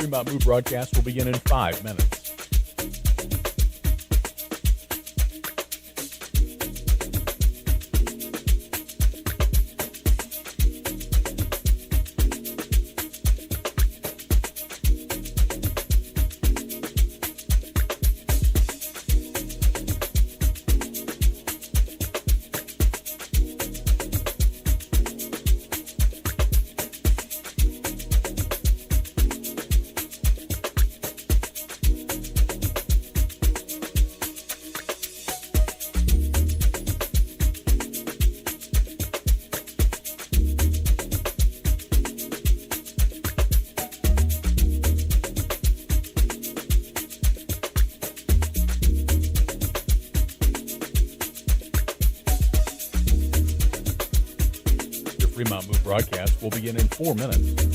Fremont Moo broadcast will begin in 5 minutes. Fremont Moo broadcast will begin in 4 minutes.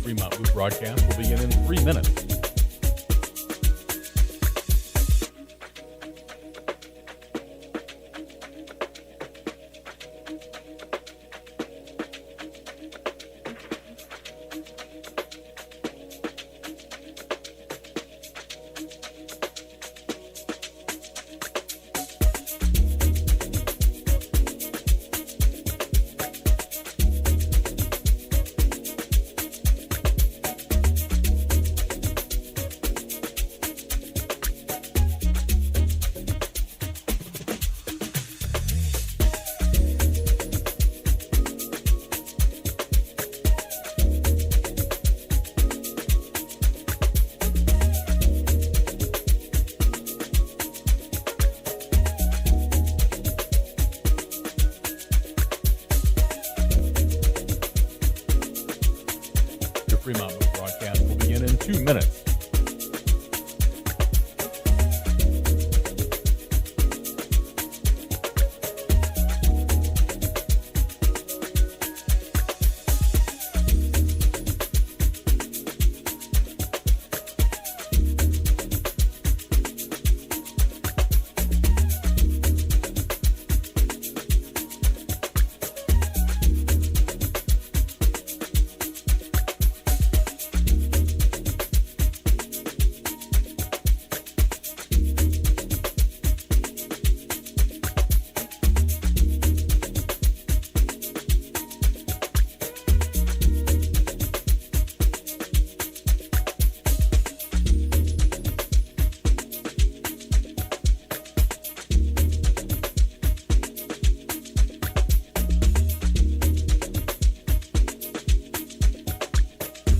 Fremont Moo broadcast will begin in 3 minutes. Fremont Moo broadcast will begin in 2 minutes.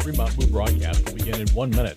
Fremont Moo broadcast will begin in 1 minute.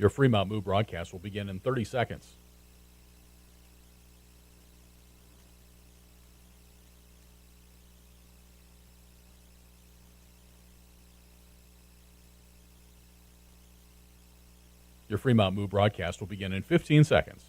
Your Fremont Moo broadcast will begin in 30 seconds. Your Fremont Moo broadcast will begin in 15 seconds.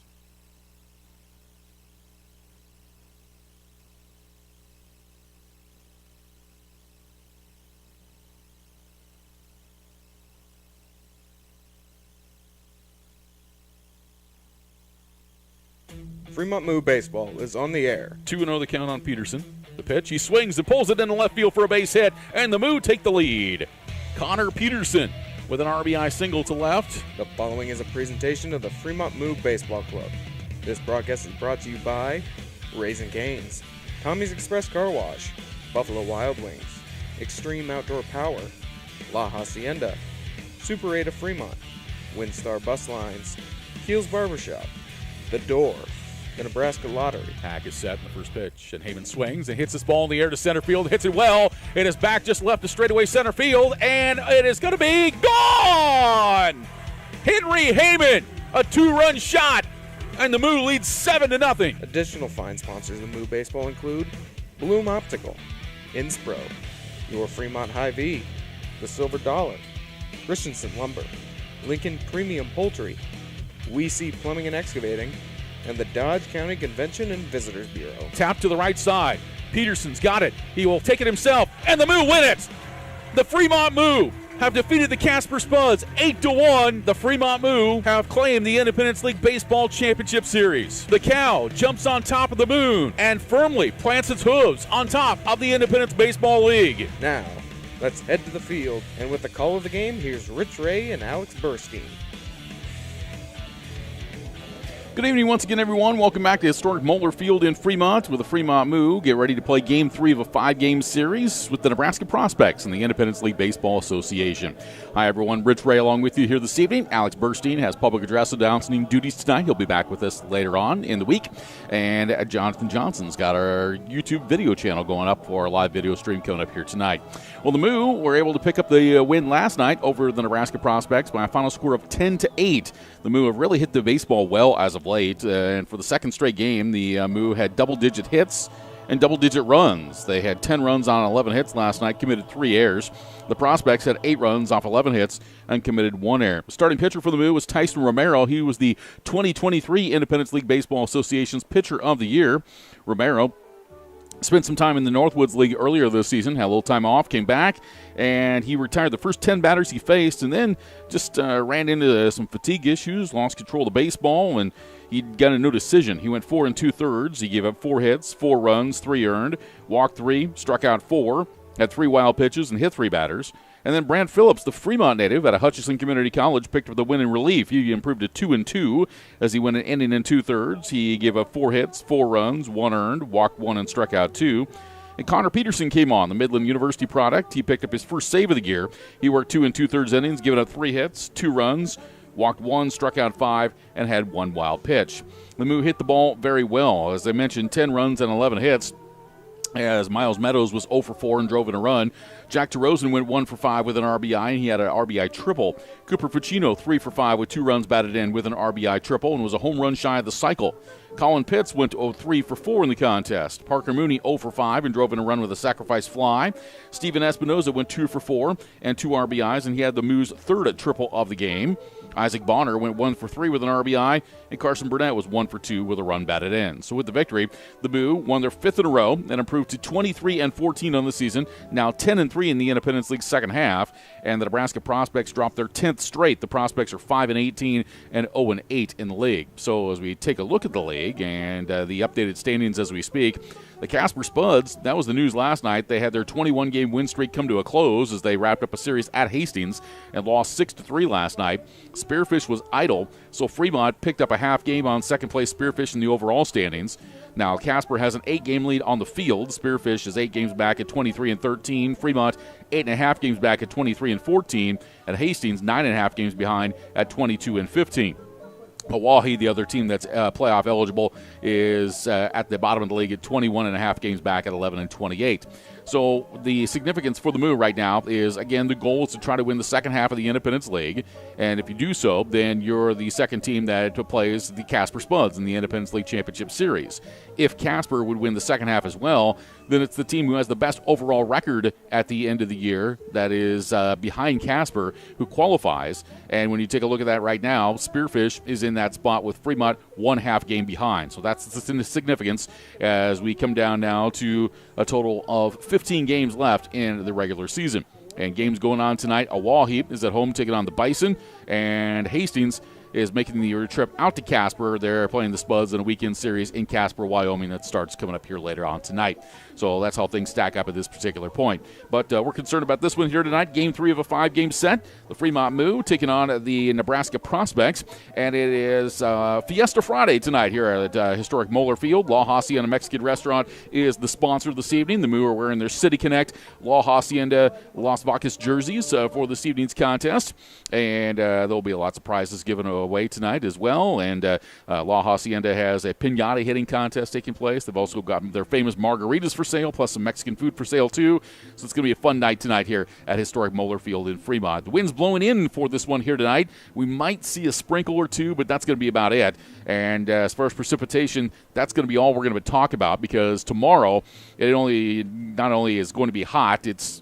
Fremont Moo baseball is on the air. 2-0 the count on Peterson. The pitch, he swings and pulls it into left field for a base hit, and the Moo take the lead. Connor Peterson with an RBI single to left. The following is a presentation of the Fremont Moo Baseball Club. This broadcast is brought to you by Raising Cane's, Tommy's Express Car Wash, Buffalo Wild Wings, Extreme Outdoor Power, La Hacienda, Super 8 of Fremont, Windstar Bus Lines, Keels Barbershop, The Door, the Nebraska Lottery. Hack is set in the first pitch, and Heyman swings and hits this ball in the air to center field, hits it well. It is back just left to straightaway center field, and it is going to be gone! Henry Heyman, a 2-run shot, and the Moo leads 7-0. Additional fine sponsors of Moo Baseball include Bloom Optical, Inspro, Your Fremont Hy-Vee, The Silver Dollar, Christensen Lumber, Lincoln Premium Poultry, We See Plumbing and Excavating, and the Dodge County Convention and Visitors Bureau. Tap to the right side. Peterson's got it. He will take it himself, and the Moo win it. The Fremont Moo have defeated the Casper Spuds 8-1. The Fremont Moo have claimed the Independence League Baseball Championship Series. The Cow jumps on top of the moon and firmly plants its hooves on top of the Independence Baseball League. Now, let's head to the field, and with the call of the game, here's Rich Ray and Alex Burstein. Good evening once again, everyone. Welcome back to historic Moeller Field in Fremont with the Fremont Moo. Get ready to play Game 3 of a 5-game series with the Nebraska Prospects in the Independence League Baseball Association. Hi, everyone. Rich Ray along with you here this evening. Alex Burstein has public address announcing duties tonight. He'll be back with us later on in the week. And Jonathan Johnson's got our YouTube video channel going up for our live video stream coming up here tonight. Well, the Moo were able to pick up the win last night over the Nebraska Prospects by a final score of 10-8. The Moo have really hit the baseball well as of late, and for the second straight game, the Moo had double-digit hits and double-digit runs. They had 10 runs on 11 hits last night, committed 3 errors. The Prospects had 8 runs off 11 hits and committed 1 error. Starting pitcher for the Moo was Tyson Romero. He was the 2023 Independence League Baseball Association's Pitcher of the Year. Romero spent some time in the Northwoods League earlier this season, had a little time off, came back, and he retired the first 10 batters he faced, and then just ran into some fatigue issues, lost control of the baseball, and he got a no decision. He went 4 2/3. He gave up 4 hits, 4 runs, 3 earned, walked 3, struck out 4, had 3 wild pitches, and hit 3 batters. And then Brant Phillips, the Fremont native at Hutchinson Community College, picked up the win in relief. He improved to 2-2 as he went an inning and 2/3. He gave up 4 hits, 4 runs, 1 earned, walked 1, and struck out 2. And Connor Peterson came on, the Midland University product. He picked up his first save of the year. He worked 2 2/3 innings, giving up 3 hits, 2 runs, walked 1, struck out 5, and had 1 wild pitch. The Moo hit the ball very well. As I mentioned, 10 runs and 11 hits, as Miles Meadows was 0 for 4 and drove in a run. Jack DeRozan went 1 for 5 with an RBI, and he had an RBI triple. Cooper Fucino 3 for 5 with 2 runs batted in with an RBI triple and was a home run shy of the cycle. Colin Pitts went 3 for 4 in the contest. Parker Mooney 0 for 5 and drove in a run with a sacrifice fly. Steven Espinoza went 2 for 4 and 2 RBIs, and he had the Moo's third triple of the game. Isaac Bonner went 1 for 3 with an RBI, and Carson Burnett was 1 for 2 with a run batted in. So with the victory, the Moo won their 5th in a row and improved to 23-14 on the season, now 10-3 in the Independence League second half, and the Nebraska Prospects dropped their 10th straight. The Prospects are 5-18 and 0-8 in the league. So as we take a look at the league and the updated standings as we speak, the Casper Spuds, that was the news last night. They had their 21-game win streak come to a close as they wrapped up a series at Hastings and lost 6-3 last night. Spearfish was idle, so Fremont picked up a half game on second-place Spearfish in the overall standings. Now, Casper has an 8-game lead on the field. Spearfish is 8 games back at 23-13. Fremont, 8.5 games back at 23-14. And Hastings, 9.5 games behind at 22-15. Milwaukee, the other team that's playoff eligible, is at the bottom of the league at 21.5 games back at 11-28. So the significance for the Moo right now is, again, the goal is to try to win the second half of the Independence League. And if you do so, then you're the second team that plays the Casper Spuds in the Independence League Championship Series. If Casper would win the second half as well, then it's the team who has the best overall record at the end of the year that is behind Casper who qualifies. And when you take a look at that right now, Spearfish is in that spot with Fremont 1.5 game behind. So that's the significance as we come down now to a total of 15 games left in the regular season. And games going on tonight, Milwaukee is at home taking on the Bison, and Hastings is making the trip out to Casper. They're playing the Spuds in a weekend series in Casper, Wyoming that starts coming up here later on tonight. So that's how things stack up at this particular point. But we're concerned about this one here tonight. Game 3 of a 5-game set. The Fremont Moo taking on the Nebraska Prospects. And it is Fiesta Friday tonight here at historic Moeller Field. La Hacienda Mexican Restaurant is the sponsor this evening. The Moo are wearing their City Connect La Hacienda Las Vacas jerseys for this evening's contest. And there'll be lots of prizes given away tonight as well. And La Hacienda has a piñata hitting contest taking place. They've also got their famous margaritas for sale, plus some Mexican food for sale too. So it's going to be a fun night tonight here at historic Moeller Field in Fremont. The wind's blowing in for this one here tonight. We might see a sprinkle or two, but that's going to be about it. And as far as precipitation, that's going to be all we're going to talk about, because tomorrow it not only is going to be hot, it's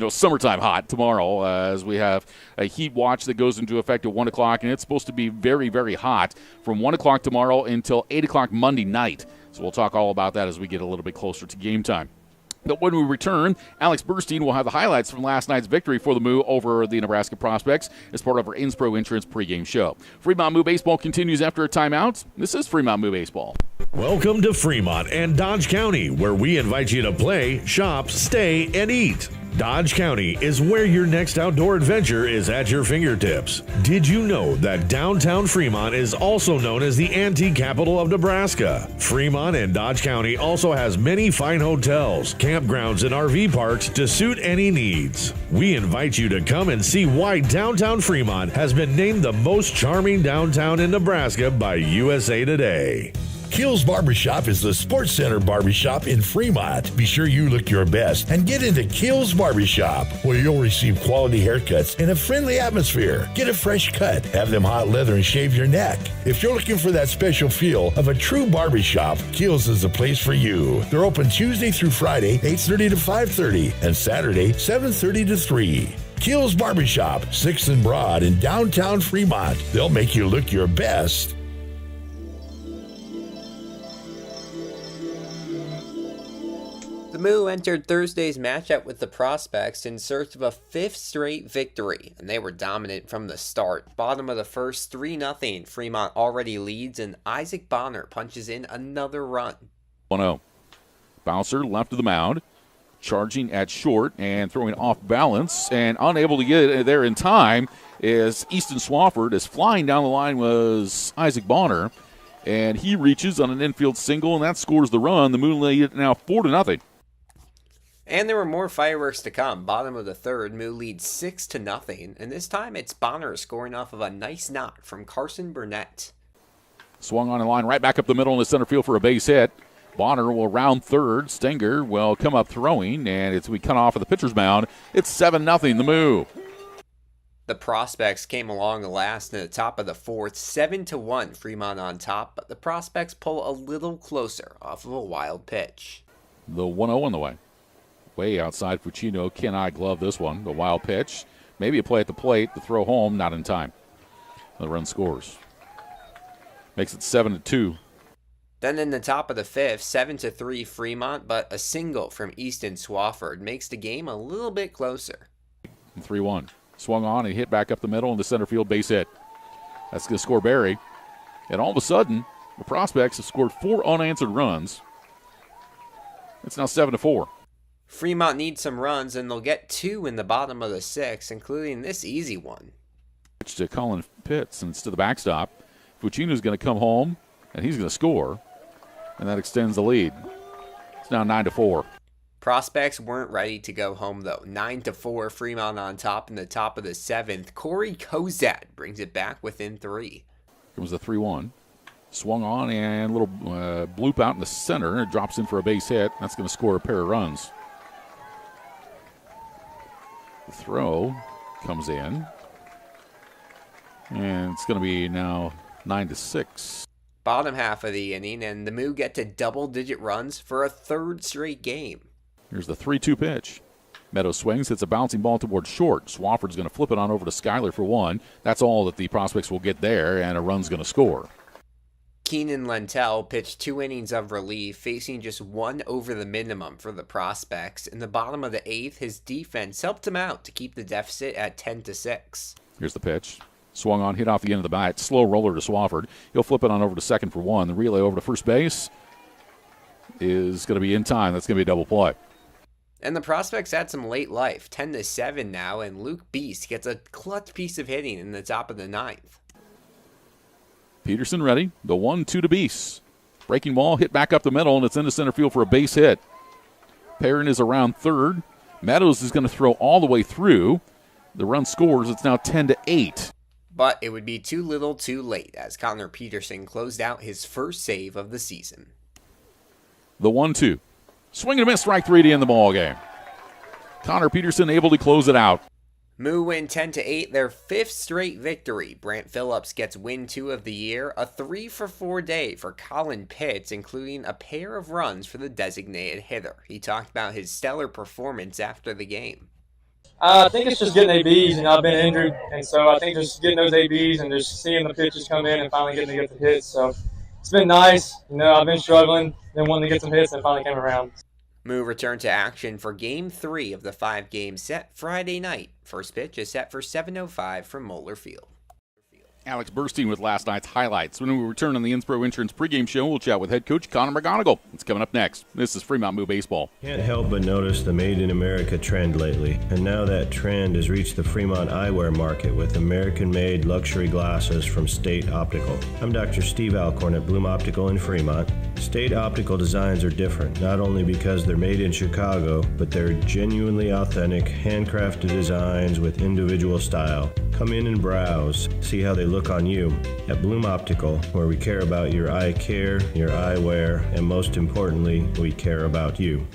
summertime hot tomorrow, as we have a heat watch that goes into effect at 1 o'clock, and it's supposed to be very, very hot from 1 o'clock tomorrow until 8 o'clock Monday night. So we'll talk all about that as we get a little bit closer to game time. But when we return, Alex Burstein will have the highlights from last night's victory for the Moo over the Nebraska Prospects as part of our Inspro Insurance pregame show. Fremont Moo Baseball continues after a timeout. This is Fremont Moo Baseball. Welcome to Fremont and Dodge County, where we invite you to play, shop, stay, and eat. Dodge County is where your next outdoor adventure is at your fingertips. Did you know that downtown Fremont is also known as the antique capital of Nebraska? Fremont and Dodge County also has many fine hotels, campgrounds, and RV parks to suit any needs. We invite you to come and see why downtown Fremont has been named the most charming downtown in Nebraska by USA Today. Kills Barbershop is the Sports Center barbershop in Fremont. Be sure you look your best and get into Kills Barbershop, where you'll receive quality haircuts in a friendly atmosphere. Get a fresh cut, have them hot leather, and shave your neck. If you're looking for that special feel of a true barbershop, Kills is the place for you. They're open Tuesday through Friday, 8:30 to 5:30, and Saturday, 7:30 to 3. Kills Barbershop, 6th and Broad in downtown Fremont. They'll make you look your best. The Moo entered Thursday's matchup with the Prospects in search of a 5th straight victory, and they were dominant from the start. Bottom of the first, 3-0. Fremont already leads, and Isaac Bonner punches in another run. 1-0. Bouncer left of the mound, charging at short and throwing off balance, and unable to get there in time is Easton Swafford. As flying down the line was Isaac Bonner, and he reaches on an infield single, and that scores the run. The Moo lead now 4-0. And there were more fireworks to come. Bottom of the third, Moo leads 6-0, and this time it's Bonner scoring off of a nice knock from Carson Burnett. Swung on the line right back up the middle in the center field for a base hit. Bonner will round third. Stenger will come up throwing, and it's we cut off of the pitcher's mound. It's 7-0, the Moo. The Prospects came along last in the top of the fourth, 7-1 Fremont on top, but the Prospects pull a little closer off of a wild pitch. The 1-0 on the way. Way outside, Fucino cannot glove this one. The wild pitch. Maybe a play at the plate. The throw home, not in time. The run scores. Makes it 7-2. Then in the top of the fifth, 7-3 Fremont, but a single from Easton Swafford makes the game a little bit closer. 3-1. Swung on and hit back up the middle in the center field base hit. That's going to score Barry. And all of a sudden, the Prospects have scored 4 unanswered runs. It's now 7-4. Fremont needs some runs, and they'll get 2 in the bottom of the 6th, including this easy one. Pitch to Colin Pitts, and it's to the backstop. Fucino's going to come home, and he's going to score, and that extends the lead. It's now 9-4. Prospects weren't ready to go home, though. 9-4, Fremont on top in the top of the 7th. Corey Kozad brings it back within 3. Comes the 3-1. Swung on and a little bloop out in the center. It drops in for a base hit. That's going to score a pair of runs. The throw comes in. And it's going to be now 9-6. Bottom half of the inning, and the Moo get to double-digit runs for a 3rd straight game. Here's the 3-2 pitch. Meadow swings, hits a bouncing ball towards short. Swafford's going to flip it on over to Schuyler for 1. That's all that the Prospects will get there, and a run's going to score. Keenan Lentel pitched 2 innings of relief, facing just 1 over the minimum for the Prospects. In the bottom of the 8th, his defense helped him out to keep the deficit at 10-6. Here's the pitch. Swung on, hit off the end of the bat. Slow roller to Swafford. He'll flip it on over to second for one. The relay over to first base is going to be in time. That's going to be a double play. And the Prospects had some late life, 10-7 now, and Luke Beast gets a clutch piece of hitting in the top of the ninth. Peterson ready. The 1-2 to Beast. Breaking ball, hit back up the middle, and it's into center field for a base hit. Perrin is around third. Meadows is going to throw all the way through. The run scores. It's now 10-8. But it would be too little too late as Connor Peterson closed out his first save of the season. The 1-2. Swing and a miss, strike three to end the ball game. Connor Peterson able to close it out. Moo win 10-8, their fifth straight victory. Brant Phillips gets win 2 of the year, a 3-for-4 day for Colin Pitts, including a pair of runs for the designated hitter. He talked about his stellar performance after the game. I think it's just getting ABs, I've been injured, and so I think just getting those ABs and just seeing the pitches come in and finally getting to get the hits. So it's been nice. I've been struggling, then wanted to get some hits, and finally came around. Moo returned to action for Game 3 of the 5-game set Friday night. First pitch is set for 7:05 from Moeller Field. Alex Burstein with last night's highlights. When we return on the Inspro Insurance pregame show, we'll chat with head coach Connor McGonigal. It's coming up next. This is Fremont Moo Baseball. Can't help but notice the Made in America trend lately, and now that trend has reached the Fremont eyewear market with American-made luxury glasses from State Optical. I'm Dr. Steve Alcorn at Bloom Optical in Fremont. State Optical designs are different, not only because they're made in Chicago, but they're genuinely authentic, handcrafted designs with individual style. Come in and browse, see how they look on you. At Bloom Optical, where we care about your eye care, your eyewear, and most importantly, we care about you.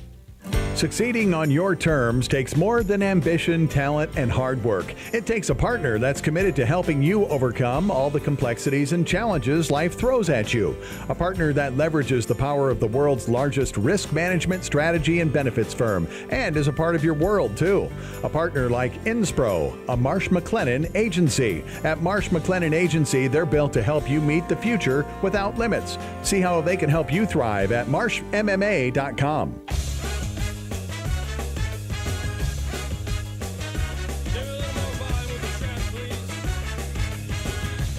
Succeeding on your terms takes more than ambition, talent, and hard work. It takes a partner that's committed to helping you overcome all the complexities and challenges life throws at you. A partner that leverages the power of the world's largest risk management strategy and benefits firm and is a part of your world, too. A partner like Inspro, a Marsh McLennan agency. At Marsh McLennan Agency, they're built to help you meet the future without limits. See how they can help you thrive at marshmma.com.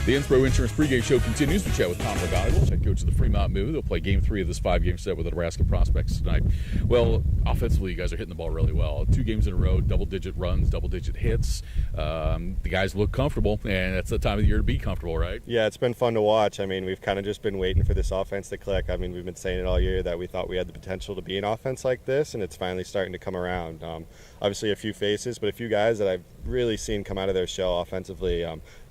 The Inspro Insurance pregame show continues. We chat with Connor McGonigal, head coach of the Fremont Moo. They'll play Game 3 of this 5-game set with the Nebraska Prospects tonight. Well, offensively, you guys are hitting the ball really well. 2 games in a row, double-digit runs, double-digit hits. The guys look comfortable, and it's the time of the year to be comfortable, right? Yeah, it's been fun to watch. We've kind of just been waiting for this offense to click. We've been saying it all year that we thought we had the potential to be an offense like this, and it's finally starting to come around. Obviously, a few faces, but a few guys that I've really seen come out of their shell offensively.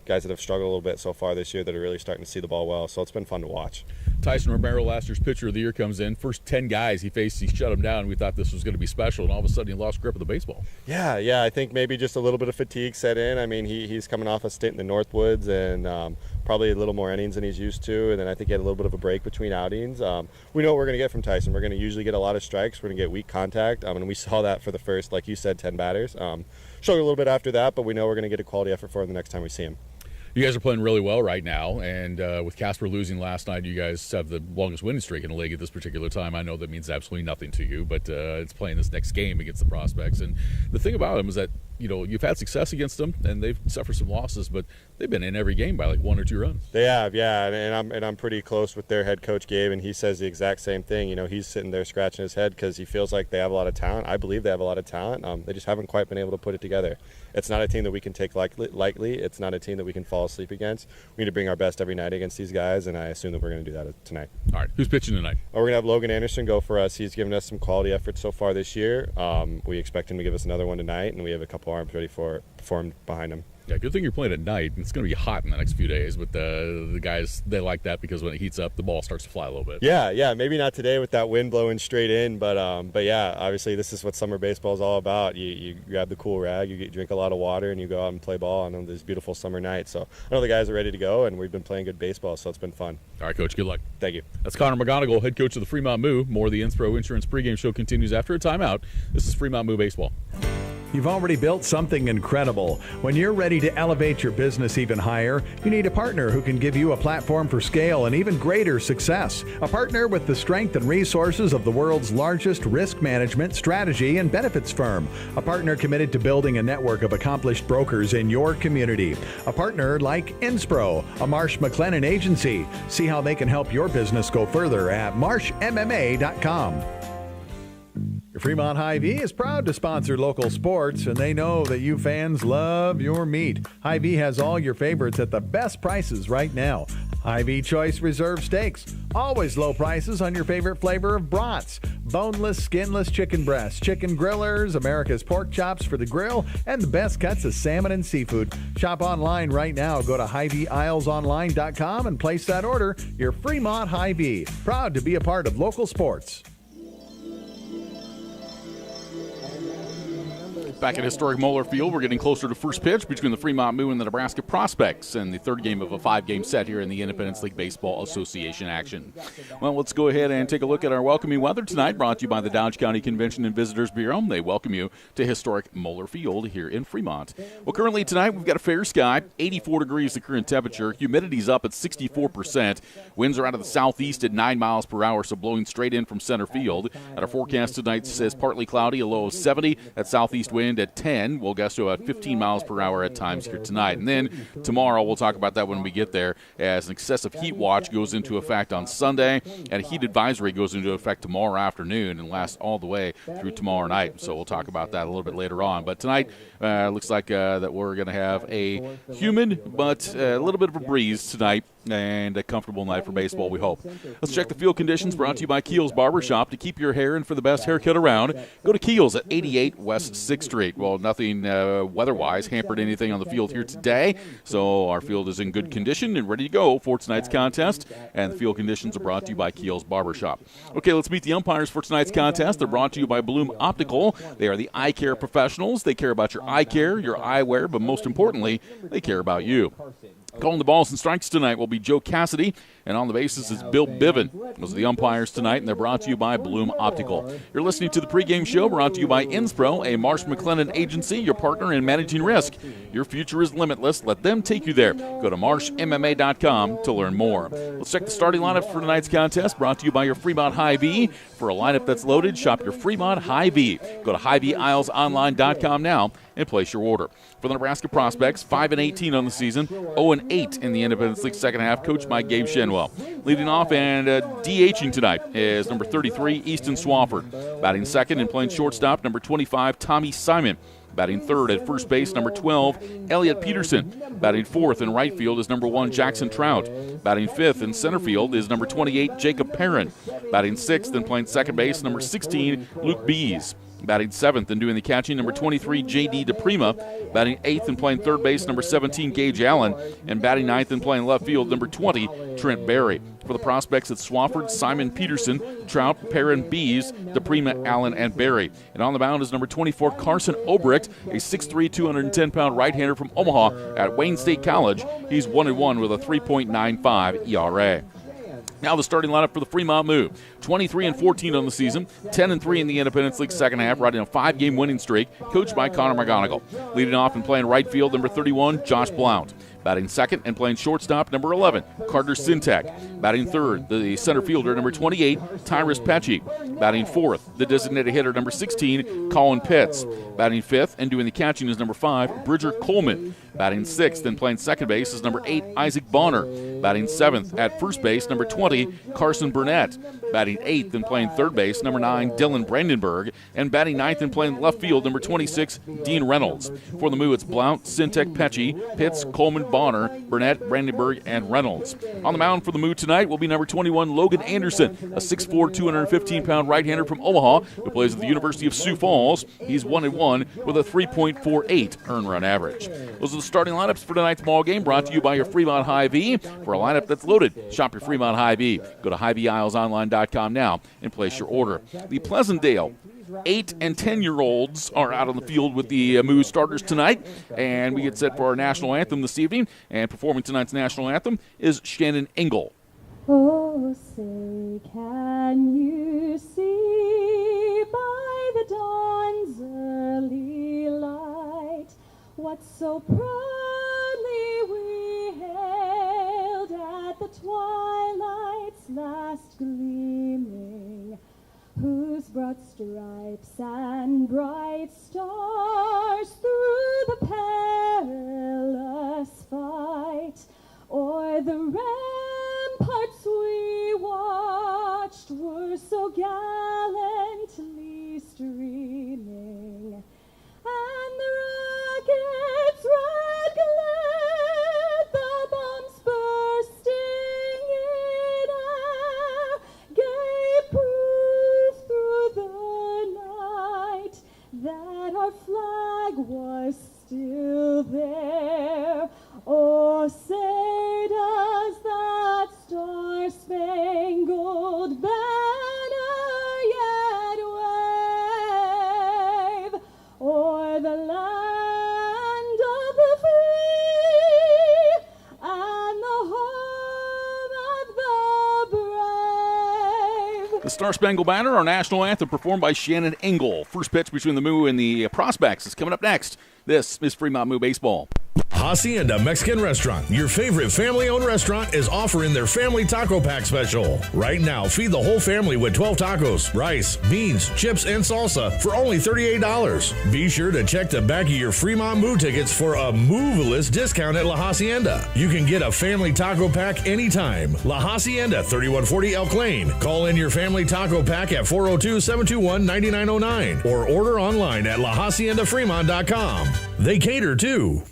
Guys that have struggled a little bit so far this year that are really starting to see the ball well, so it's been fun to watch. Tyson Romero, last year's pitcher of the year, comes in. First 10 guys he faced, he shut them down. We thought this was going to be special, and all of a sudden he lost grip of the baseball. Yeah, I think maybe just a little bit of fatigue set in. He's coming off a stint in the Northwoods and probably a little more innings than he's used to, and then I think he had a little bit of a break between outings. We know what we're going to get from Tyson. We're going to usually get a lot of strikes. We're going to get weak contact, and we saw that for the first, like you said, 10 batters. Struggled a little bit after that, but we know we're going to get a quality effort for him the next time we see him. You guys are playing really well right now, and with Casper losing last night, you guys have the longest winning streak in the league at this particular time. I know that means absolutely nothing to you, but it's playing this next game against the Prospects. And the thing about them is that, you've had success against them, and they've suffered some losses, but they've been in every game by like 1 or 2 runs. They have, yeah, and I'm pretty close with their head coach, Gabe, and he says the exact same thing. He's sitting there scratching his head because he feels like they have a lot of talent. I believe they have a lot of talent. They just haven't quite been able to put it together. It's not a team that we can take lightly. It's not a team that we can fall asleep against. We need to bring our best every night against these guys, and I assume that we're going to do that tonight. All right, who's pitching tonight? We're going to have Logan Anderson go for us. He's given us some quality efforts so far this year. We expect him to give us another one tonight, and we have a couple arms ready for him behind him. Yeah, good thing you're playing at night. It's going to be hot in the next few days, but the guys, they like that because when it heats up, the ball starts to fly a little bit. Yeah, maybe not today with that wind blowing straight in, but yeah, obviously this is what summer baseball is all about. You grab the cool rag, you drink a lot of water, and you go out and play ball on these beautiful summer nights. So I know the guys are ready to go, and we've been playing good baseball, so it's been fun. All right, Coach, good luck. Thank you. That's Connor McGonigal, head coach of the Fremont Moo. More of the Inspro Insurance pregame show continues after a timeout. This is Fremont Moo Baseball. You've already built something incredible. When you're ready to elevate your business even higher, you need a partner who can give you a platform for scale and even greater success. A partner with the strength and resources of the world's largest risk management, strategy, and benefits firm. A partner committed to building a network of accomplished brokers in your community. A partner like Inspro, a Marsh McLennan agency. See how they can help your business go further at marshmma.com. Fremont Hy-Vee is proud to sponsor local sports, and they know that you fans love your meat. Hy-Vee has all your favorites at the best prices right now. Hy-Vee Choice Reserve Steaks. Always low prices on your favorite flavor of brats. Boneless, skinless chicken breasts, chicken grillers, America's pork chops for the grill, and the best cuts of salmon and seafood. Shop online right now. Go to HyVeeIslesOnline.com and place that order. Your Fremont Hy-Vee. Proud to be a part of local sports. Back at historic Moeller Field, we're getting closer to first pitch between the Fremont Moo and the Nebraska Prospects, and the third game of a 5-game set here in the Independence League Baseball Association action. Well, let's go ahead and take a look at our welcoming weather tonight, brought to you by the Dodge County Convention and Visitors Bureau. They welcome you to historic Moeller Field here in Fremont. Well, currently tonight we've got a fair sky, 84 degrees the current temperature. Humidity's up at 64%. Winds are out of the southeast at 9 miles per hour, so blowing straight in from center field. And our forecast tonight says partly cloudy, a low of 70. That southeast wind at 10 will gust to about 15 miles per hour at times here tonight. And then tomorrow, we'll talk about that when we get there, as an excessive heat watch goes into effect on Sunday, and a heat advisory goes into effect tomorrow afternoon and lasts all the way through tomorrow night. So we'll talk about that a little bit later on. But tonight, looks like that we're going to have a humid but a little bit of a breeze tonight, and a comfortable night for baseball, we hope. Let's check the field conditions, brought to you by Keel's Barbershop. To keep your hair in for the best haircut around, go to Keel's at 88 West 6th Street. Well, nothing weather-wise hampered anything on the field here today, so our field is in good condition and ready to go for tonight's contest, and the field conditions are brought to you by Keel's Barbershop. Okay, let's meet the umpires for tonight's contest. They're brought to you by Bloom Optical. They are the eye care professionals. They care about your eye care, your eyewear, but most importantly, they care about you. Calling the balls and strikes tonight will be Joe Cassidy, and on the bases is Bill Biven. Those are the umpires tonight, and they're brought to you by Bloom Optical. You're listening to the pregame show, brought to you by Inspro, a Marsh McLennan agency, your partner in managing risk. Your future is limitless. Let them take you there. Go to marshmma.com to learn more. Let's check the starting lineup for tonight's contest, brought to you by your Fremont Hy-Vee. For a lineup that's loaded, shop your Fremont Hy-Vee. Go to HyVeeIslesOnline.com now and place your order. For the Nebraska Prospects, 5-18 on the season, 0-8 in the Independence League second half, coached by Gabe Shenwell. Leading off and DHing tonight is number 33, Easton Swafford. Batting second and playing shortstop, number 25, Tommy Simon. Batting third at first base, number 12, Elliot Peterson. Batting fourth in right field is number 1, Jackson Trout. Batting fifth in center field is number 28, Jacob Perrin. Batting sixth and playing second base, number 16, Luke Bees. Batting seventh and doing the catching, number 23, J.D. DePrima. Batting eighth and playing third base, number 17, Gage Allen. And batting ninth and playing left field, number 20, Trent Berry. For the Prospects, it's Swafford, Simon Peterson, Trout, Perrin, Bees, DePrima, Allen, and Berry. And on the mound is number 24, Carson Obrecht, a 6'3", 210-pound right-hander from Omaha at Wayne State College. He's 1-1 with a 3.95 ERA. Now the starting lineup for the Fremont Moo. 23-14 on the season, 10-3 in the Independence League second half, riding a 5-game winning streak, coached by Connor McGonigal. Leading off and playing right field, number 31, Josh Blount. Batting second and playing shortstop, number 11, Carter Sintak. Batting third, the center fielder, number 28, Tyrus Pecci. Batting fourth, the designated hitter, number 16, Colin Pitts. Batting fifth and doing the catching is number 5, Bridger Coleman. Batting sixth and playing second base is number 8, Isaac Bonner. Batting seventh at first base, number 20, Carson Burnett. Batting eighth and playing third base, number 9, Dylan Brandenburg. And batting ninth and playing left field, number 26, Dean Reynolds. For the Moo, it's Blount, Sintek, Pecci, Pitts, Coleman, Bonner, Burnett, Brandenburg, and Reynolds. On the mound for the Moo tonight will be number 21, Logan Anderson, a 6'4", 215-pound right-hander from Omaha who plays at the University of Sioux Falls. He's 1-1 with a 3.48 earned run average. Those are the starting lineups for tonight's ball game, brought to you by your Fremont Hy-Vee. For a lineup that's loaded, shop your Fremont Hy-Vee. Go to HyVeeIslesOnline.com now and place your order. The Pleasantdale 8- and 10-year-olds are out on the field with the Moo starters tonight, and we get set for our national anthem this evening. And performing tonight's national anthem is Shannon Engel. Oh, say, can you see by the dawn's early light what so proudly we hailed at the twilight's last gleaming, whose broad stripes and bright stars through the perilous fight o'er the ramparts we watched were so gallantly streaming, and the rockets' red glare, the bombs bursting in air, gave proof through the night that our flag was still there. Oh, say does that star-spangled banner yet wave o'er the land of the free and the home of the brave? The Star-Spangled Banner, our national anthem, performed by Shannon Engel. First pitch between the Moo and the Prospects is coming up next. This is Fremont Moo Baseball. Hacienda Mexican Restaurant, your favorite family-owned restaurant, is offering their family taco pack special. Right now, feed the whole family with 12 tacos, rice, beans, chips, and salsa for only $38. Be sure to check the back of your Fremont Moo tickets for a Moveless discount at La Hacienda. You can get a family taco pack anytime. La Hacienda, 3140 Elk Lane. Call in your family taco pack at 402-721-9909 or order online at lahaciendafremont.com. They cater too.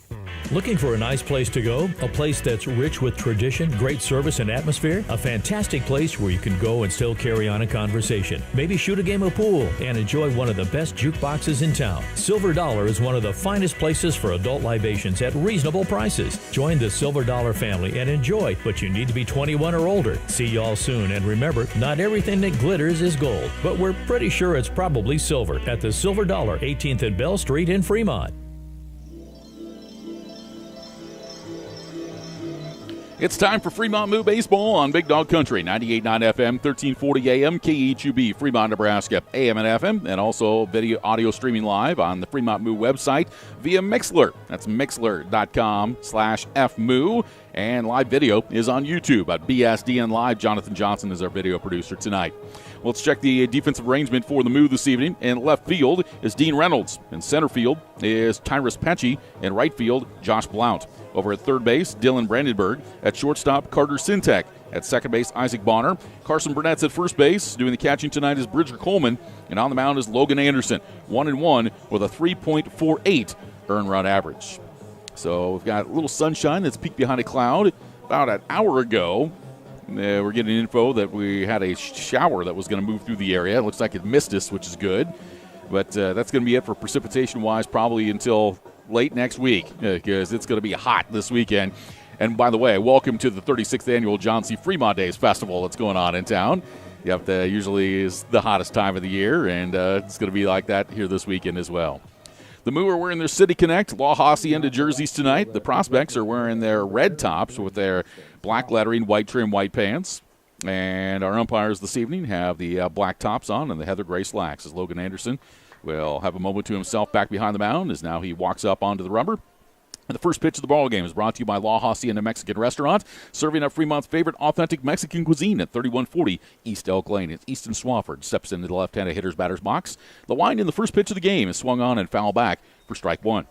Looking for a nice place to go? A place that's rich with tradition, great service, and atmosphere? A fantastic place where you can go and still carry on a conversation. Maybe shoot a game of pool and enjoy one of the best jukeboxes in town. Silver Dollar is one of the finest places for adult libations at reasonable prices. Join the Silver Dollar family and enjoy, but you need to be 21 or older. See y'all soon, and remember, not everything that glitters is gold, but we're pretty sure it's probably silver at the Silver Dollar, 18th and Bell Street in Fremont. It's time for Fremont Moo Baseball on Big Dog Country, 98.9 FM, 1340 AM, KHUB, Fremont, Nebraska, AM and FM, and also video audio streaming live on the Fremont Moo website via Mixlr. That's mixlr.com/fmoo. And live video is on YouTube at BSDN Live. Jonathan Johnson is our video producer tonight. Well, let's check the defensive arrangement for the Moo this evening. In left field is Dean Reynolds. In center field is Tyrus Pecci. In right field, Josh Blount. Over at third base, Dylan Brandenburg. At shortstop, Carter Sintek. At second base, Isaac Bonner. Carson Burnett's at first base. Doing the catching tonight is Bridger Coleman. And on the mound is Logan Anderson. 1-1 with a 3.48 earned run average. So we've got a little sunshine that's peeked behind a cloud. About an hour ago, we're getting info that we had a shower that was going to move through the area. It looks like it missed us, which is good. But that's going to be it for precipitation-wise probably until late next week because it's going to be hot this weekend. And by the way, welcome to the 36th annual John C. Fremont Days Festival that's going on in town. Usually is the hottest time of the year, and it's going to be like that here this weekend as well. The Moo are wearing their City Connect La Hacienda jerseys tonight. The Prospects are wearing their red tops with their black lettering, white trim, white pants. And our umpires this evening have the black tops on and the heather gray slacks. As Logan Anderson will have a moment to himself back behind the mound as now he walks up onto the rubber. And the first pitch of the ball game is brought to you by La Hacienda Mexican Restaurant, serving up Fremont's favorite authentic Mexican cuisine at 3140 East Elk Lane. It's Easton Swafford steps into the left-handed hitter's batter's box. The line in the first pitch of the game is swung on and foul back for strike one.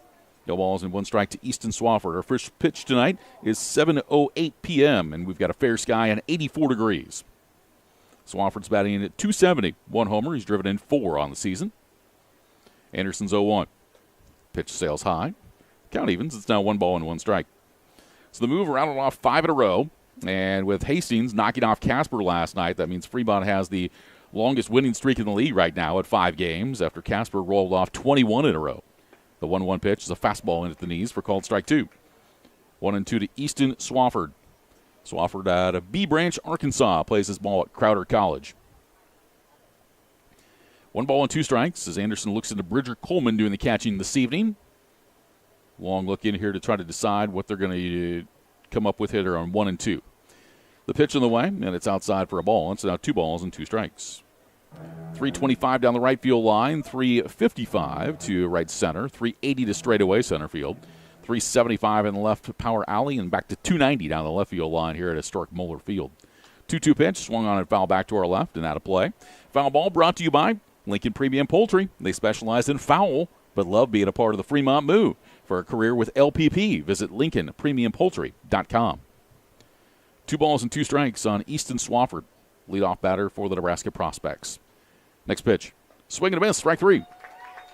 No balls and one strike to Easton Swafford. Our first pitch tonight is 7:08 p.m., and we've got a fair sky and 84 degrees. Swafford's batting in at .270. One homer. He's driven in 4 on the season. Anderson's 0-1. Pitch sails high. Count evens. It's now 1 ball and 1 strike. So the Moo rounded off 5 in a row. And with Hastings knocking off Casper last night, that means Fremont has the longest winning streak in the league right now at 5 games after Casper rolled off 21 in a row. The 1-1 pitch is a fastball in at the knees for called strike 2. 1-2 to Easton Swafford. Swafford out of B Branch, Arkansas, plays his ball at Crowder College. 1 ball and 2 strikes as Anderson looks into Bridger Coleman doing the catching this evening. Long look in here to try to decide what they're going to come up with here on 1 and 2. The pitch in the way, and it's outside for a ball. It's now 2 balls and 2 strikes. 325 down the right field line, 355 to right center, 380 to straightaway center field, 375 in the left power alley, and back to 290 down the left field line here at historic Moeller Field. 2-2 pitch, swung on and foul back to our left and out of play. Foul ball brought to you by Lincoln Premium Poultry. They specialize in fowl, but love being a part of the Fremont Moo. For a career with LPP, visit LincolnPremiumPoultry.com. 2 balls and 2 strikes on Easton Swafford, leadoff batter for the Nebraska Prospects. Next pitch, swing and a miss, strike 3.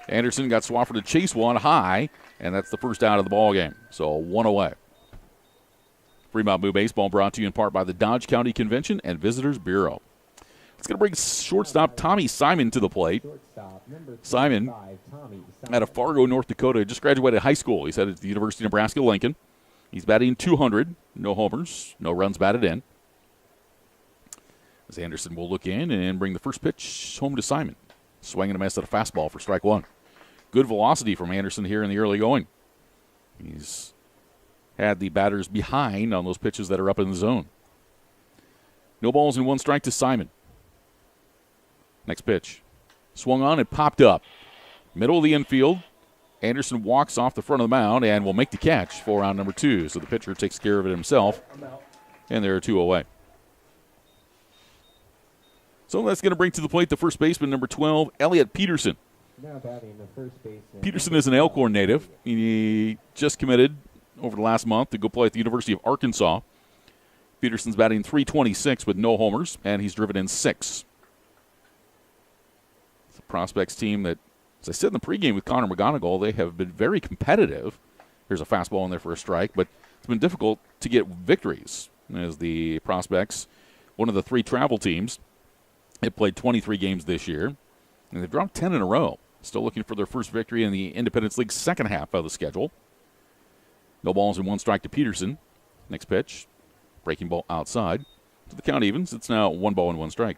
Anderson got Swafford to chase one high, and that's the first out of the ball game. So 1 away. Fremont Moo Baseball brought to you in part by the Dodge County Convention and Visitors Bureau. It's going to bring shortstop Tommy Simon to the plate. Simon, out of Fargo, North Dakota, just graduated high school. He's headed to the University of Nebraska-Lincoln. He's batting .200, no homers, no runs batted in. As Anderson will look in and bring the first pitch home to Simon. Swinging a miss at a fastball for strike 1. Good velocity from Anderson here in the early going. He's had the batters behind on those pitches that are up in the zone. No balls and 1 strike to Simon. Next pitch. Swung on and popped up. Middle of the infield. Anderson walks off the front of the mound and will make the catch for round number 2. So the pitcher takes care of it himself. And there are 2 away. So that's going to bring to the plate the first baseman, number 12, Elliot Peterson. Peterson is an Elkhorn native. He just committed over the last month to go play at the University of Arkansas. Peterson's batting .326 with no homers, and he's driven in 6. It's a Prospects team that, as I said in the pregame with Connor McGonigal, they have been very competitive. There's a fastball in there for a strike, but it's been difficult to get victories as the Prospects, one of the 3 travel teams, have played 23 games this year, and they've dropped 10 in a row. Still looking for their first victory in the Independence League's second half of the schedule. No balls and 1 strike to Peterson. Next pitch, breaking ball outside. To the count evens, it's now 1 ball and 1 strike.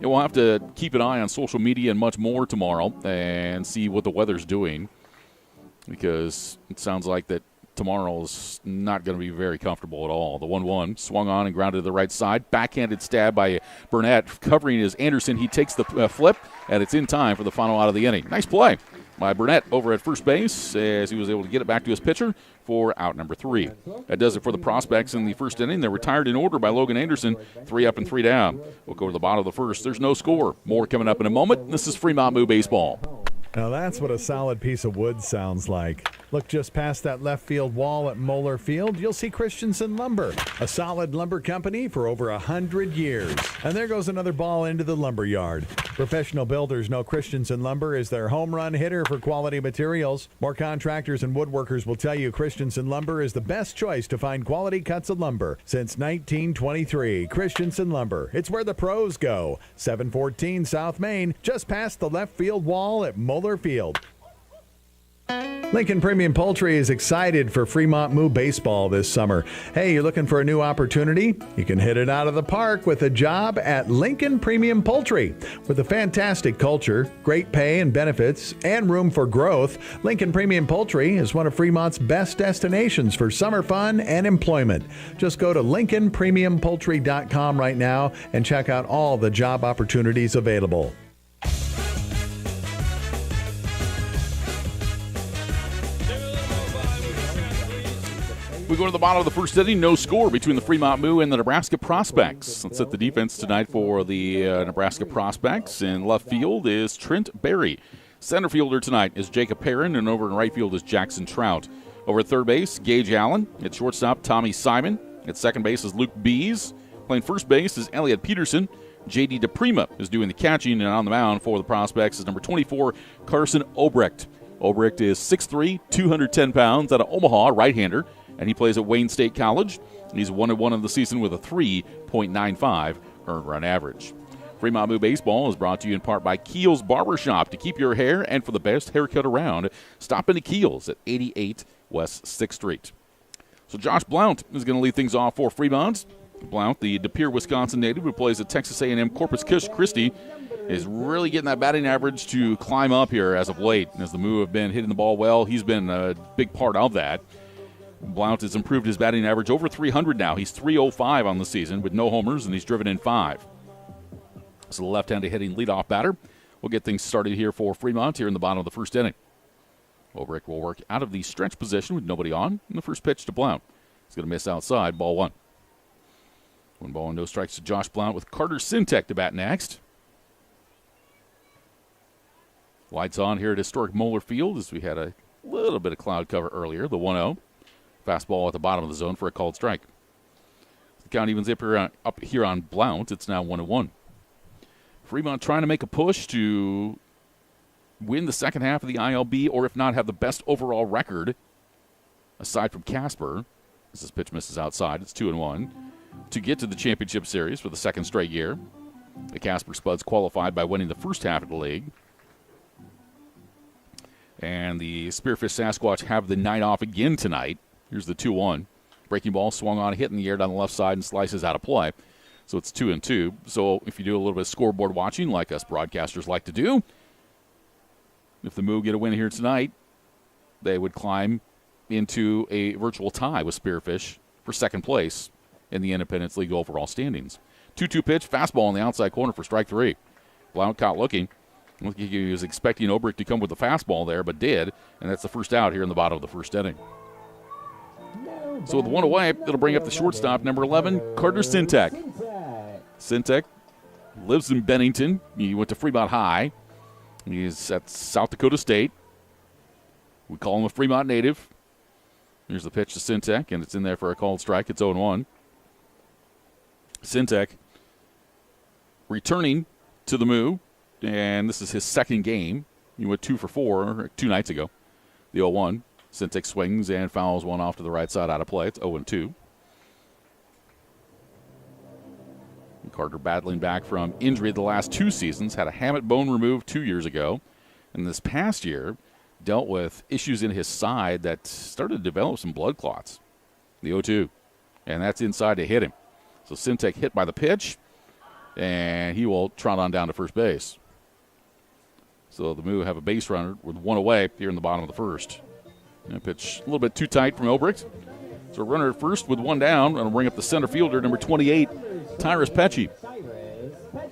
Yeah, we'll have to keep an eye on social media and much more tomorrow and see what the weather's doing, because it sounds like that tomorrow's not going to be very comfortable at all. The 1-1 swung on and grounded to the right side. Backhanded stab by Burnett covering his Anderson. He takes the flip, and it's in time for the final out of the inning. Nice play by Burnett over at first base as he was able to get it back to his pitcher for out number 3. That does it for the Prospects in the first inning. They're retired in order by Logan Anderson, 3 up and 3 down. We'll go to the bottom of the first. There's no score. More coming up in a moment. This is Fremont Moo Baseball. Now that's what a solid piece of wood sounds like. Look just past that left field wall at Moeller Field, you'll see Christensen Lumber, a solid lumber company for over 100 years. And there goes another ball into the lumber yard. Professional builders know Christensen Lumber is their home run hitter for quality materials. More contractors and woodworkers will tell you Christensen Lumber is the best choice to find quality cuts of lumber. Since 1923, Christensen Lumber. It's where the pros go. 714 South Main, just past the left field wall at Moeller Field. Lincoln Premium Poultry is excited for Fremont Moo Baseball this summer. Hey, you're looking for a new opportunity? You can hit it out of the park with a job at Lincoln Premium Poultry. With a fantastic culture, great pay and benefits, and room for growth, Lincoln Premium Poultry is one of Fremont's best destinations for summer fun and employment. Just go to LincolnPremiumPoultry.com right now and check out all the job opportunities available. We go to the bottom of the first inning. No score between the Fremont Moo and the Nebraska Prospects. Let's set the defense tonight for the Nebraska Prospects. In left field is Trent Berry. Center fielder tonight is Jacob Perrin, and over in right field is Jackson Trout. Over at third base, Gage Allen. At shortstop, Tommy Simon. At second base is Luke Bees. Playing first base is Elliot Peterson. J.D. DePrima is doing the catching, and on the mound for the Prospects is number 24, Carson Obrecht. Obrecht is 6'3", 210 pounds, out of Omaha, right-hander. And he plays at Wayne State College. And he's 1-1 of the season with a 3.95 earned run average. Fremont Moo Baseball is brought to you in part by Keel's Barbershop. To keep your hair and for the best haircut around, stop into Keel's at 88 West 6th Street. So Josh Blount is going to lead things off for Fremont. Blount, the De Pere, Wisconsin native who plays at Texas A&M Corpus Christi, is really getting that batting average to climb up here as of late. As the Moo have been hitting the ball well, he's been a big part of that. Blount has improved his batting average over 300 now. He's 305 on the season with no homers, and he's driven in 5. So the left-handed hitting leadoff batter will get things started here for Fremont here in the bottom of the first inning. Obrick will work out of the stretch position with nobody on. And the first pitch to Blount. He's going to miss outside, ball one. 1 ball and no strikes to Josh Blount with Carter Sintek to bat next. Lights on here at historic Moeller Field as we had a little bit of cloud cover earlier. The 1-0. Fastball at the bottom of the zone for a called strike. The count evens up here on Blount. It's now 1-1. Fremont trying to make a push to win the second half of the ILB, or if not, have the best overall record, aside from Casper. As this pitch misses outside, it's 2-1. To get to the championship series for the second straight year. The Casper Spuds qualified by winning the first half of the league. And the Spearfish Sasquatch have the night off again tonight. Here's the 2-1. Breaking ball swung on, hit in the air down the left side, and slices out of play. So it's 2-2. So if you do a little bit of scoreboard watching, like us broadcasters like to do, if the Moo get a win here tonight, they would climb into a virtual tie with Spearfish for second place in the Independence League overall standings. 2-2 pitch, fastball in the outside corner for strike three. Blount caught looking. He was expecting Obrick to come with the fastball there, but did, and that's the first out here in the bottom of the first inning. So with one away, it'll bring up the shortstop, number 11, Carter Sintek. Sintek lives in Bennington. He went to Fremont High. He's at South Dakota State. We call him a Fremont native. Here's the pitch to Sintek, and it's in there for a called strike. It's 0-1. Sintek returning to the Moo, and this is his second game. He went 2 for 4 2 nights ago. The 0-1. Sintek swings and fouls one off to the right side out of play. It's 0-2. Carter battling back from injury the last 2 seasons. Had a hamate bone removed 2 years ago. And this past year, dealt with issues in his side that started to develop some blood clots. The 0-2. And that's inside to hit him. So Sintek hit by the pitch, and he will trot on down to first base. So the Moo have a base runner with 1 away here in the bottom of the first. And pitch a little bit too tight from Obrick. So runner at first with 1 down. And will bring up the center fielder, number 28, Tyrus Pecci.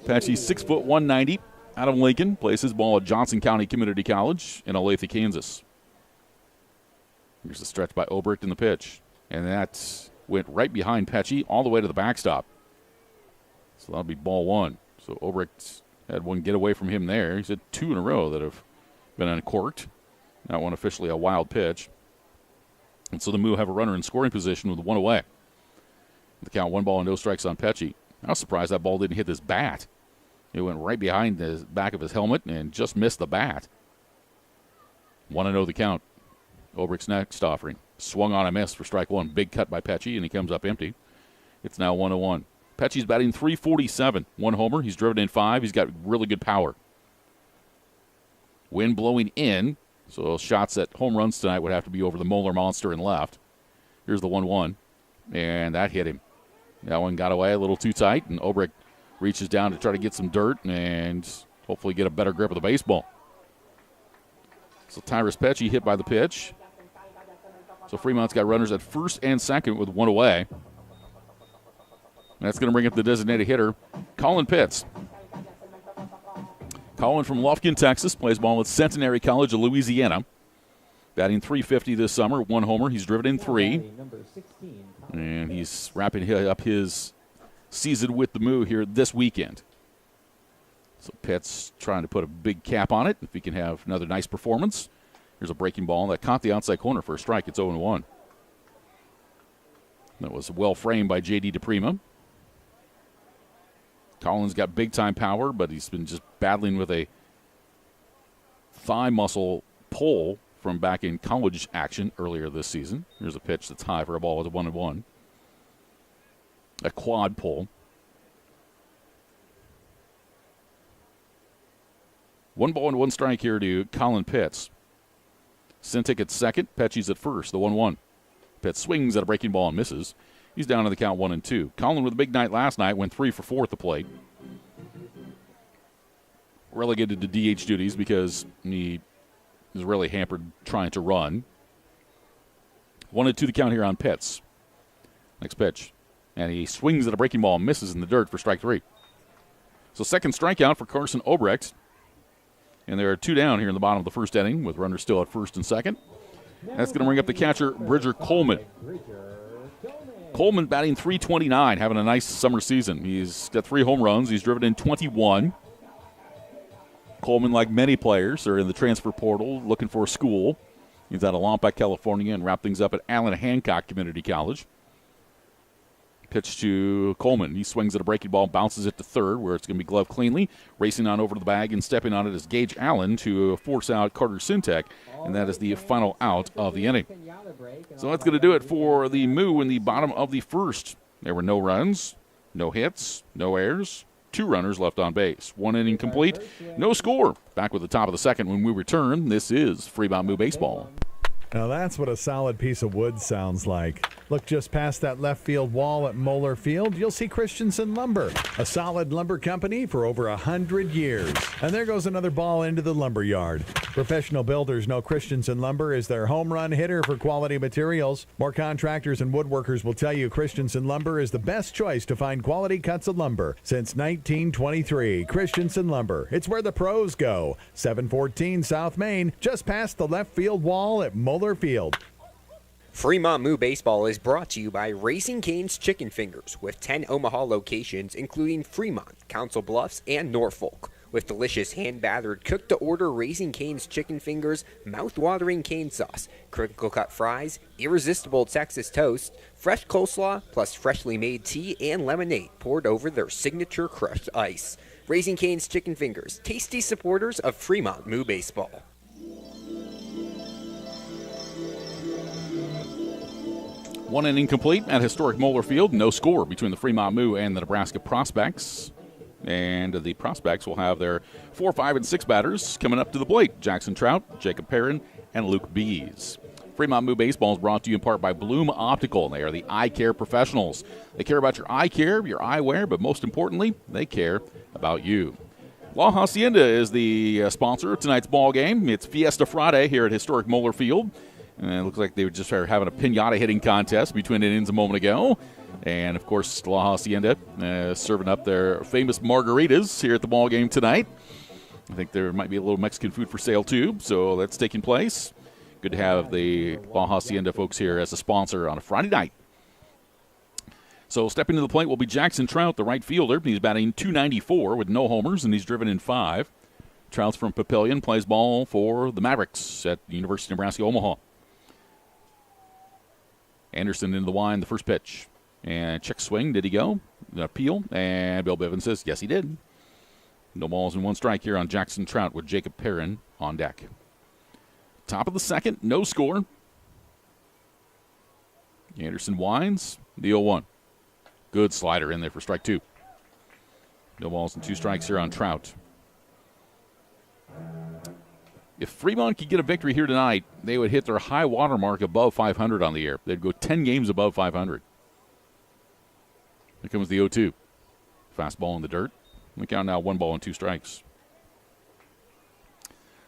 Pecci, 6 foot 190, out of Lincoln. Plays his ball at Johnson County Community College in Olathe, Kansas. Here's the stretch by Obrick in the pitch. And that went right behind Pecci all the way to the backstop. So that'll be ball 1. So Obrick had one get away from him there. He's had 2 in a row that have been uncorked. That one officially a wild pitch. And so the Moo have a runner in scoring position with 1 away. The count 1 ball and no strikes on Pecci. I was surprised that ball didn't hit his bat. It went right behind the back of his helmet and just missed the bat. 1-0 the count. Obrick's next offering. Swung on a miss for strike 1. Big cut by Pecci, and he comes up empty. It's now 1-1. Pecci's batting .347. 1 homer. He's driven in 5. He's got really good power. Wind blowing in, so shots at home runs tonight would have to be over the Moeller Monster and left. Here's the 1-1, and that hit him. That one got away a little too tight, and Obrick reaches down to try to get some dirt and hopefully get a better grip of the baseball. So Tyrus Pecci hit by the pitch. So Fremont's got runners at first and second with 1 away. And that's going to bring up the designated hitter, Colin Pitts. Colin from Lufkin, Texas, plays ball at Centenary College of Louisiana. Batting .350 this summer, 1 homer. He's driven in 3. And he's wrapping up his season with the Moo here this weekend. So Pitts trying to put a big cap on it if he can have another nice performance. Here's a breaking ball that caught the outside corner for a strike. It's 0-1. That was well framed by J.D. DePrima. Colin's got big-time power, but he's been just battling with a thigh muscle pull from back in college action earlier this season. Here's a pitch that's high for a ball with a 1-1. A quad pull. 1 ball and 1 strike here to Colin Pitts. Sintek at second. Pecci's at first. The 1-1. Pitts swings at a breaking ball and misses. He's down to the count 1-2. Colin with a big night last night. Went 3 for 4 at the plate. Relegated to DH duties because he is really hampered trying to run. 1-2 the count here on Pitts. Next pitch. And he swings at a breaking ball and misses in the dirt for strike 3. So second strikeout for Carson Obrecht. And there are 2 down here in the bottom of the first inning with runners still at first and second. That's going to bring up the catcher, Bridger Coleman. Coleman batting .329, having a nice summer season. He's got 3 home runs. He's driven in 21. Coleman, like many players, are in the transfer portal looking for a school. He's out of Lompoc, California, and wrapped things up at Allen Hancock Community College. Pitch to Coleman. He swings at a breaking ball, bounces it to third, where it's going to be gloved cleanly. Racing on over to the bag and stepping on it is Gage Allen to force out Carter Sintek, and that is the final out of the inning. So that's going to do it for the Moo in the bottom of the first. There were no runs, no hits, no errors, 2 runners left on base. 1 inning complete, no score. Back with the top of the second when we return. This is Fremont Moo Baseball. Now that's what a solid piece of wood sounds like. Look just past that left field wall at Moeller Field, you'll see Christensen Lumber, a solid lumber company for over 100 years. And there goes another ball into the lumber yard. Professional builders know Christensen Lumber is their home run hitter for quality materials. More contractors and woodworkers will tell you Christensen Lumber is the best choice to find quality cuts of lumber. Since 1923, Christensen Lumber. It's where the pros go. 714 South Main, just past the left field wall at Moeller Field. Fremont Moo Baseball is brought to you by Raising Cane's Chicken Fingers, with 10 Omaha locations, including Fremont, Council Bluffs, and Norfolk. With delicious hand-battered, cooked-to-order Raising Cane's Chicken Fingers, mouth-watering cane sauce, crinkle-cut fries, irresistible Texas toast, fresh coleslaw, plus freshly made tea and lemonade poured over their signature crushed ice. Raising Cane's Chicken Fingers, tasty supporters of Fremont Moo Baseball. One inning complete at historic Moeller Field. No score between the Fremont Moo and the Nebraska Prospects. And the Prospects will have their 4, 5, and 6 batters coming up to the plate. Jackson Trout, Jacob Perrin, and Luke Bees. Fremont Moo Baseball is brought to you in part by Bloom Optical. They are the eye care professionals. They care about your eye care, your eyewear, but most importantly, they care about you. La Hacienda is the sponsor of tonight's ball game. It's Fiesta Friday here at historic Moeller Field. And it looks like they were just having a piñata hitting contest between innings a moment ago. And, of course, La Hacienda serving up their famous margaritas here at the ball game tonight. I think there might be a little Mexican food for sale, too, so that's taking place. Good to have the La Hacienda folks here as a sponsor on a Friday night. So stepping to the plate will be Jackson Trout, the right fielder. He's batting .294 with no homers, and he's driven in 5. Trout's from Papillion, plays ball for the Mavericks at the University of Nebraska, Omaha. Anderson into the wind, the first pitch. And check swing, did he go? An appeal, and Bill Bivens says, yes, he did. No balls and 1 strike here on Jackson Trout with Jacob Perrin on deck. Top of the second, no score. Anderson winds, the 0-1. Good slider in there for strike 2. No balls and 2 strikes here on Trout. If Fremont could get a victory here tonight, they would hit their high water mark above 500 on the year. They'd go 10 games above 500. Here comes the 0-2. Fastball in the dirt. We count now 1 ball and 2 strikes.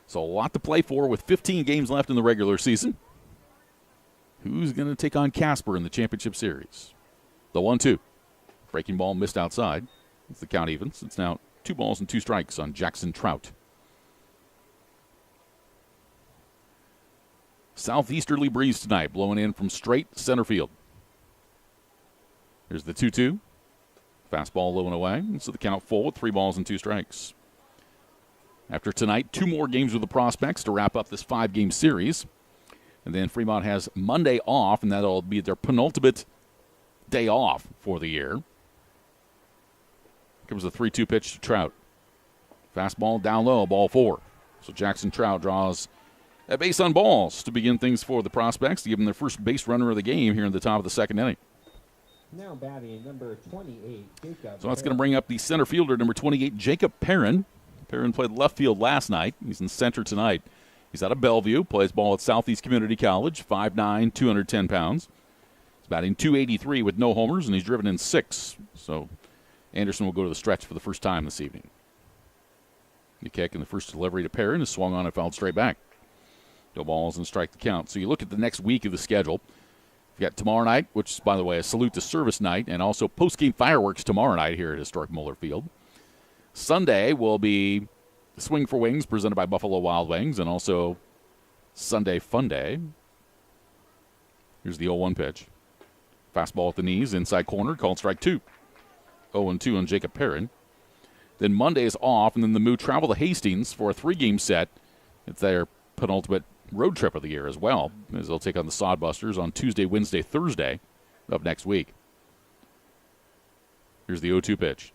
So a lot to play for with 15 games left in the regular season. Who's going to take on Casper in the championship series? The 1-2. Breaking ball missed outside. It's the count evens. It's now 2 balls and 2 strikes on Jackson Trout. Southeasterly breeze tonight, blowing in from straight center field. Here's the 2-2. Fastball low and away. So the count full with 3 balls and 2 strikes. After tonight, 2 more games with the Prospects to wrap up this 5-game series. And then Fremont has Monday off, and that'll be their penultimate day off for the year. Here comes the 3-2 pitch to Trout. Fastball down low, ball 4. So Jackson Trout draws a base on balls to begin things for the Prospects, to give them their first base runner of the game here in the top of the second inning. Now batting number 28, Jacob. So that's going to bring up the center fielder, number 28, Jacob Perrin. Perrin played left field last night. He's in center tonight. He's out of Bellevue, plays ball at Southeast Community College, 5'9", 210 pounds. He's batting .283 with no homers, and he's driven in 6. So Anderson will go to the stretch for the first time this evening. The kick in the first delivery to Perrin is swung on and fouled straight back. No balls and strike the count. So you look at the next week of the schedule. We've got tomorrow night, which is, by the way, a salute to service night, and also post-game fireworks tomorrow night here at historic Moeller Field. Sunday will be Swing for Wings presented by Buffalo Wild Wings, and also Sunday Fun Day. Here's the 0-1 pitch. Fastball at the knees, inside corner, called strike 2. 0-2 on Jacob Perrin. Then Monday is off, and then the Moo travel to Hastings for a 3-game set. It's their penultimate road trip of the year as well, as they'll take on the Sodbusters on Tuesday, Wednesday, Thursday of next week. Here's the 0-2 pitch.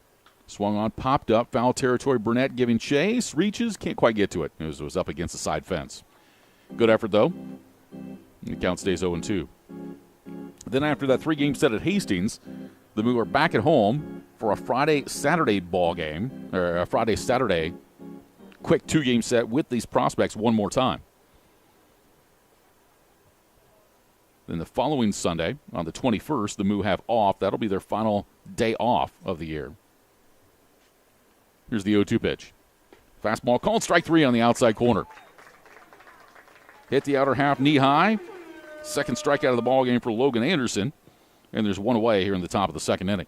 Swung on, popped up, foul territory. Burnett giving chase, reaches, can't quite get to it. It was up against the side fence. Good effort, though. The count stays 0-2. Then after that 3-game set at Hastings, the Moo are back at home for a Friday-Saturday ball game, or a Friday-Saturday quick 2-game set with these prospects one more time. Then the following Sunday, on the 21st, the Moo have off. That'll be their final day off of the year. Here's the 0-2 pitch. Fastball called strike 3 on the outside corner. Hit the outer half knee high. Second strikeout of the ball game for Logan Anderson. And there's one away here in the top of the second inning.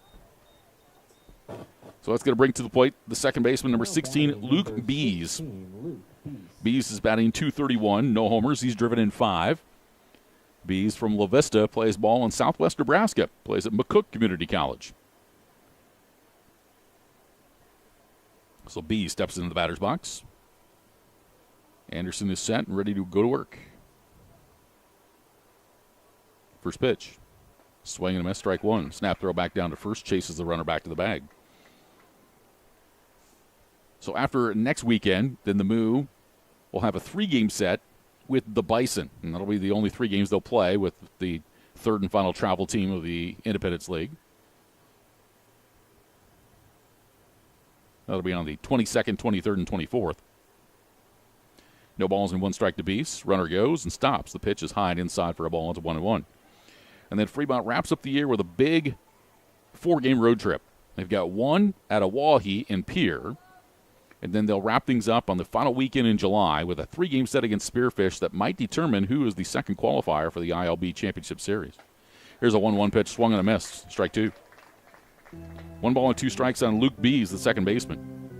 So that's going to bring to the plate the second baseman, number 16, Luke Bees. Bees is batting .231, no homers. He's driven in 5. Bees from La Vista plays ball in southwest Nebraska. Plays at McCook Community College. So Bees steps into the batter's box. Anderson is set and ready to go to work. First pitch. Swing and a miss, strike 1. Snap throw back down to first, chases the runner back to the bag. So after next weekend, then the Moo will have a 3-game set with the Bison. And that'll be the only 3 games they'll play with the third and final travel team of the Independence League. That'll be on the 22nd, 23rd, and 24th. No balls and 1 strike to Beast. Runner goes and stops. The pitch is high and inside for a ball. It's 1-1. And then Fremont wraps up the year with a big 4-game road trip. They've got one at Oahe in Pierre. And then they'll wrap things up on the final weekend in July with a 3-game set against Spearfish that might determine who is the second qualifier for the ILB Championship Series. Here's a 1-1 pitch, swung and a miss, strike 2. 1 ball and 2 strikes on Luke Bees, the second baseman.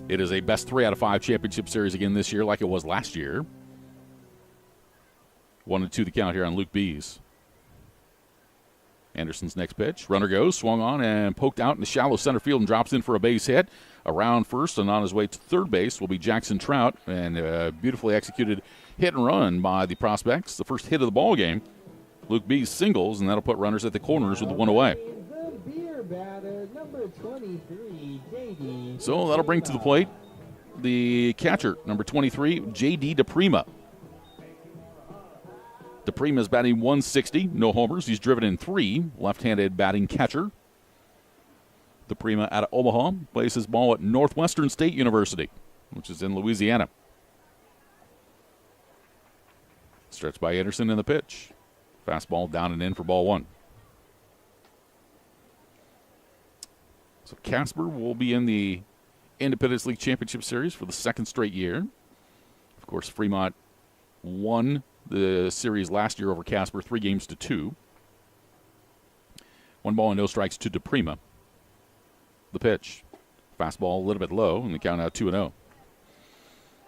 It is a best 3 out of 5 championship series again this year, like it was last year. 1-2 the count here on Luke Bees. Anderson's next pitch. Runner goes, swung on and poked out in the shallow center field and drops in for a base hit. Around first and on his way to third base will be Jackson Trout, and a beautifully executed hit and run by the prospects. The first hit of the ball game. Luke Bees singles, and that'll put runners at the corners with 1 away. So that'll bring to the plate the catcher, number 23, J.D. DePrima. DePrima is batting .160, no homers. He's driven in 3, left-handed batting catcher. DePrima out of Omaha plays his ball at Northwestern State University, which is in Louisiana. Stretched by Anderson in the pitch. Fastball down and in for ball 1. So Casper will be in the Independence League Championship Series for the 2nd straight year. Of course, Fremont won the series last year over Casper, 3-2. 1 ball and no strikes to DePrima. The pitch. Fastball a little bit low, and the count out 2-0.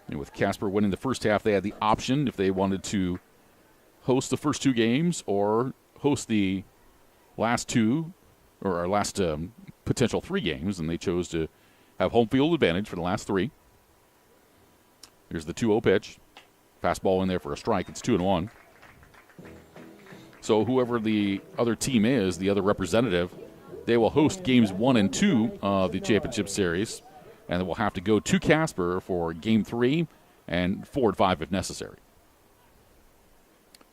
And with Casper winning the first half, they had the option if they wanted to host the first 2 games or host the last 2 or our last potential 3 games, and they chose to have home field advantage for the last 3. Here's the 2-0 pitch. Fastball in there for a strike. It's 2-1. So whoever the other team is, the other representative, they will host games 1 and 2 of the championship series, and they will have to go to Casper for game 3 and 4 and 5 if necessary.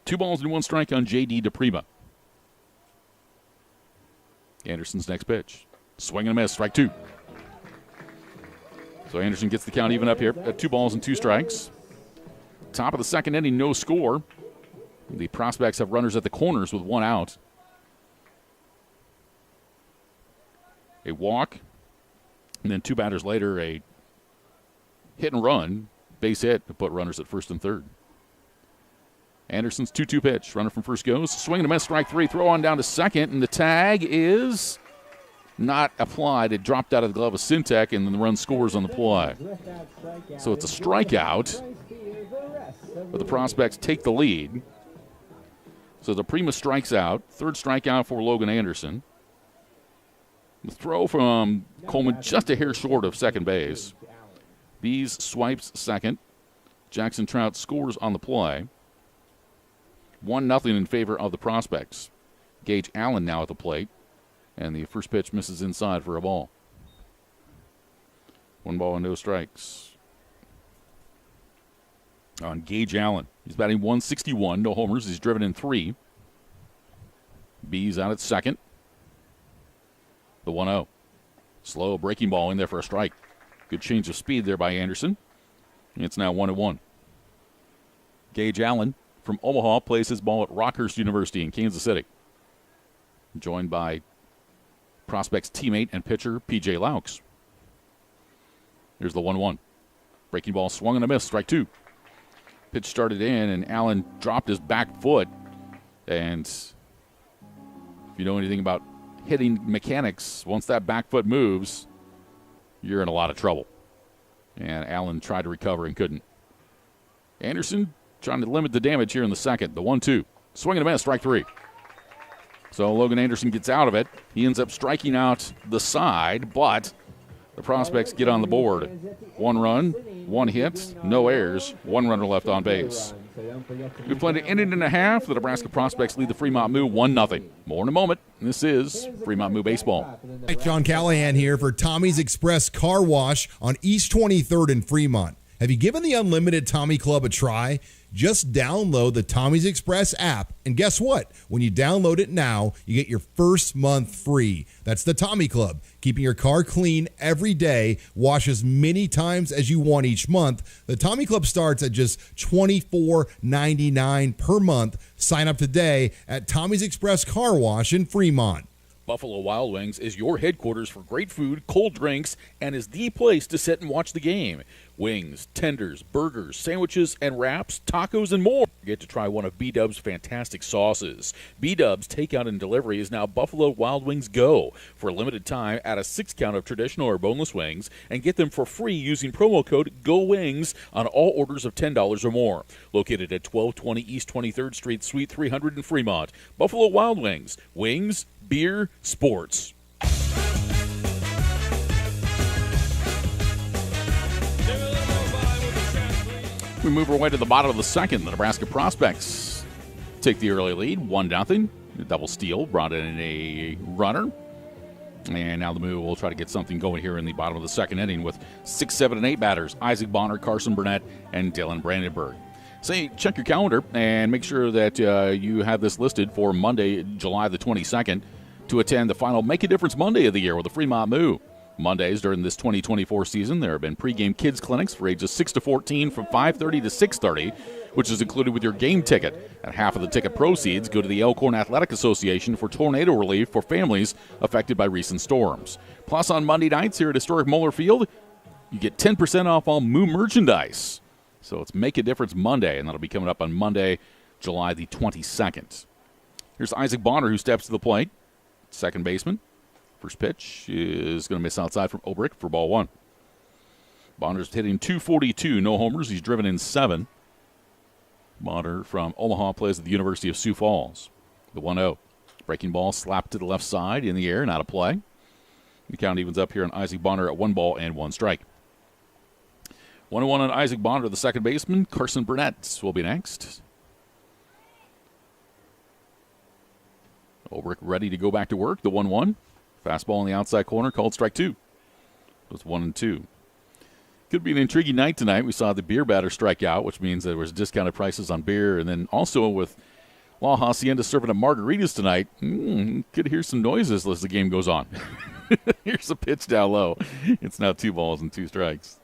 2 balls and 1 strike on J.D. DePrima. Anderson's next pitch. Swing and a miss, strike 2. So Anderson gets the count even up here at 2 balls and 2 strikes. Top of the second inning, no score. The prospects have runners at the corners with 1 out. A walk, and then 2 batters later, a hit and run, base hit to put runners at first and third. Anderson's 2-2 pitch. Runner from first goes. Swing and a miss, strike 3. Throw on down to second, and the tag is not applied. It dropped out of the glove of Syntek, and then the run scores on the play. So it's a strikeout, but the Prospects take the lead. So the Prima strikes out. Third strikeout for Logan Anderson. The throw from Coleman just a hair short of second base. Bees swipes second. Jackson Trout scores on the play. 1-0 in favor of the Prospects. Gage Allen now at the plate. And the first pitch misses inside for a ball. 1 ball and no strikes on Gage Allen. He's batting .161, no homers. He's driven in 3. Bees out at second. The 1-0. Slow breaking ball in there for a strike. Good change of speed there by Anderson. It's now 1-1. Gage Allen from Omaha plays his ball at Rockhurst University in Kansas City. Joined by Prospects teammate and pitcher P.J. Laux. Here's the 1-1. Breaking ball swung and a miss, strike 2. Pitch started in, and Allen dropped his back foot. And if you know anything about hitting mechanics, once that back foot moves, you're in a lot of trouble. And Allen tried to recover and couldn't. Anderson trying to limit the damage here in the second. The 1-2. Swing and a miss, strike 3. So Logan Anderson gets out of it. He ends up striking out the side, but the Prospects get on the board. 1 run, 1 hit, no errors, 1 runner left on base. We've played an inning and a half. The Nebraska Prospects lead the Fremont Moo 1-0. More in a moment. This is Fremont Moo Baseball. John Callahan here for Tommy's Express Car Wash on East 23rd in Fremont. Have you given the Unlimited Tommy Club a try? Just download the Tommy's Express app, and guess what? When you download it now, you get your first month free. That's the Tommy Club, keeping your car clean every day. Wash as many times as you want each month. The Tommy Club starts at just $24.99 per month. Sign up today at Tommy's Express Car Wash in Fremont. Buffalo Wild Wings is your headquarters for great food, cold drinks, and is the place to sit and watch the game. Wings, tenders, burgers, sandwiches, and wraps, tacos, and more. Get to try one of B-Dub's fantastic sauces. B-Dub's takeout and delivery is now Buffalo Wild Wings Go. For a limited time, add a 6-count of traditional or boneless wings and get them for free using promo code GOWINGS on all orders of $10 or more. Located at 1220 East 23rd Street, Suite 300 in Fremont. Buffalo Wild Wings. Wings, beer, sports. We move our way to the bottom of the second. The Nebraska Prospects take the early lead, 1-0. A double steal brought in a runner. And now the Moo will try to get something going here in the bottom of the second inning with 6, 7, and 8 batters. Isaac Bonner, Carson Burnett, and Dylan Brandenburg. Say, check your calendar and make sure that you have this listed for Monday, July the 22nd, to attend the final Make a Difference Monday of the year with the Fremont Moo. Mondays during this 2024 season, there have been pregame kids clinics for ages 6 to 14 from 5:30 to 6:30, which is included with your game ticket. And half of the ticket proceeds go to the Elkhorn Athletic Association for tornado relief for families affected by recent storms. Plus, on Monday nights here at historic Moeller Field, you get 10% off all Moo merchandise. So it's Make a Difference Monday, and that'll be coming up on Monday, July the 22nd. Here's Isaac Bonner, who steps to the plate, second baseman. First pitch is going to miss outside from Obrick for ball 1. Bonner's hitting .242, no homers. He's driven in 7. Bonner from Omaha plays at the University of Sioux Falls. The 1-0. Breaking ball slapped to the left side in the air, not a play. The count evens up here on Isaac Bonner at 1 ball and 1 strike. 1-1 on Isaac Bonner, the second baseman. Carson Burnett will be next. Obrick ready to go back to work. The 1-1. Fastball in the outside corner, called strike 2. It's 1-2. Could be an intriguing night tonight. We saw the beer batter strike out, which means there was discounted prices on beer. And then also with La Hacienda serving up margaritas tonight, could hear some noises as the game goes on. Here's a pitch down low. It's now 2 balls and 2 strikes.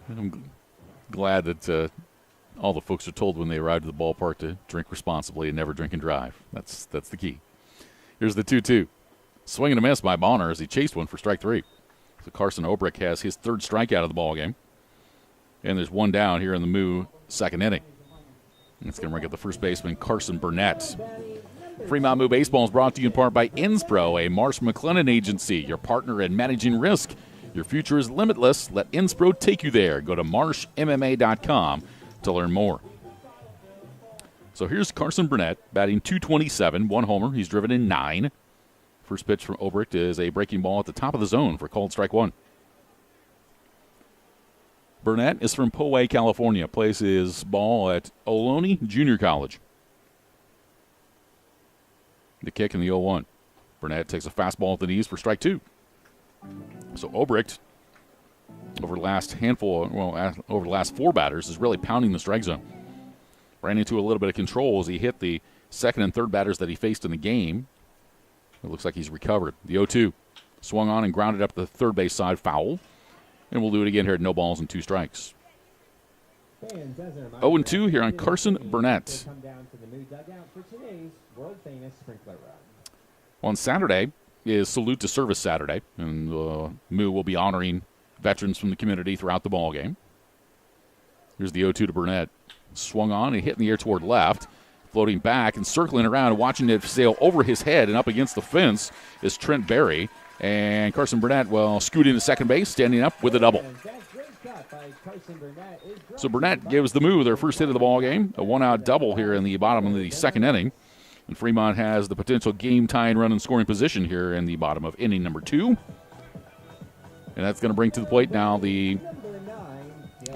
I'm glad that all the folks are told when they arrive to the ballpark to drink responsibly and never drink and drive. That's the key. Here's the 2-2. Swing and a miss by Bonner as he chased one for strike 3. So Carson Obrick has his 3rd strikeout of the ball game. And there's 1 down here in the Moo second inning. It's going to bring up the first baseman, Carson Burnett. Fremont Moo Baseball is brought to you in part by Inspro, a Marsh McLennan agency, your partner in managing risk. Your future is limitless. Let Inspro take you there. Go to marshmma.com to learn more. So here's Carson Burnett batting .227, one homer. He's driven in 9. First pitch from Obricht is a breaking ball at the top of the zone for called strike 1. Burnett is from Poway, California. Plays his ball at Ohlone Junior College. The kick in the 0-1. Burnett takes a fastball at the knees for strike 2. So Obricht, over the last over the last 4 batters, is really pounding the strike zone. Ran into a little bit of control as he hit the second and third batters that he faced in the game. It looks like he's recovered. The 0-2 swung on and grounded up the third base side, foul. And we'll do it again here at no balls and 2 strikes. 0-2 here on Carson Burnett. On Saturday is Salute to Service Saturday, and Moo will be honoring veterans from the community throughout the ball game. Here's the 0-2 to Burnett. Swung on and hit in the air toward left. Floating back and circling around and watching it sail over his head and up against the fence is Trent Berry. And Carson Burnett, scooting to second base, standing up with a double. So Burnett gives the Moo their first hit of the ball game, a 1-out double here in the bottom of the second inning. And Fremont has the potential game-tying run and scoring position here in the bottom of inning number 2. And that's going to bring to the plate now the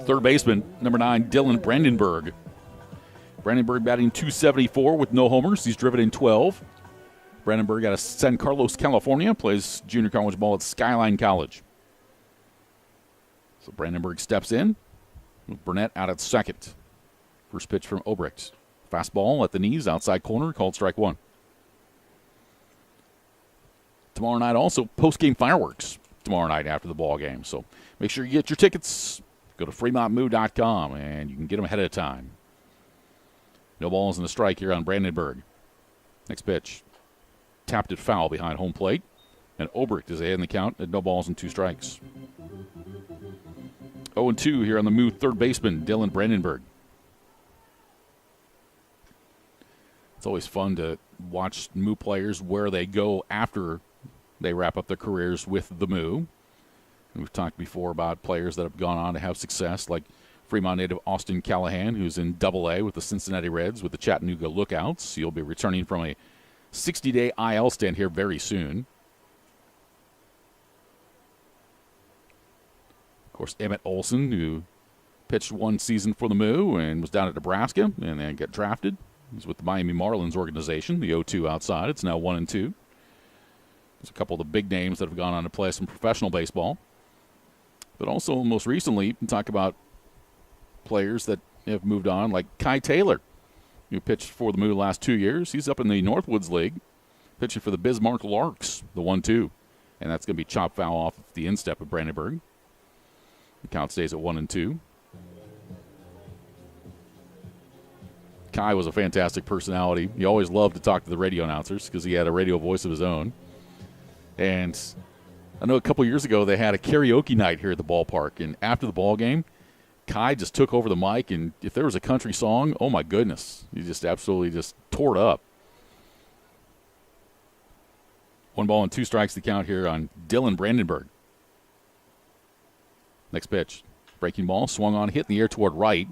third baseman, number 9, Dylan Brandenburg. Brandenburg batting .274 with no homers. He's driven in 12. Brandenburg out of San Carlos, California, plays junior college ball at Skyline College. So Brandenburg steps in with Burnett out at second. First pitch from Obricht. Fastball at the knees, outside corner, called strike 1. Tomorrow night also post-game fireworks tomorrow night after the ball game. So make sure you get your tickets. Go to FremontMoo.com and you can get them ahead of time. No balls in the strike here on Brandenburg. Next pitch. Tapped it foul behind home plate. And Obricht is ahead in the count at no balls and 2 strikes. 0-2 here on the Moo third baseman, Dylan Brandenburg. It's always fun to watch Moo players where they go after they wrap up their careers with the Moo. We've talked before about players that have gone on to have success, like Fremont native Austin Callahan, who's in Double-A with the Cincinnati Reds with the Chattanooga Lookouts. He'll be returning from a 60-day IL stint here very soon. Of course, Emmett Olson, who pitched 1 season for the Moo and was down at Nebraska and then got drafted. He's with the Miami Marlins organization, the 0-2 outside. It's now 1-2. There's a couple of the big names that have gone on to play some professional baseball. But also, most recently, you can talk about players that have moved on, like Kai Taylor, who pitched for the Moo the last 2 years. He's up in the Northwoods League, pitching for the Bismarck Larks, the 1-2. And that's going to be chopped foul off the instep of Brandenburg. The count stays at 1-2. Kai was a fantastic personality. He always loved to talk to the radio announcers because he had a radio voice of his own. And I know a couple years ago they had a karaoke night here at the ballpark, and after the ball game, Kai just took over the mic, and if there was a country song, oh my goodness, he just absolutely just tore it up. 1 ball and 2 strikes the count here on Dylan Brandenburg. Next pitch, breaking ball, swung on, hit in the air toward right.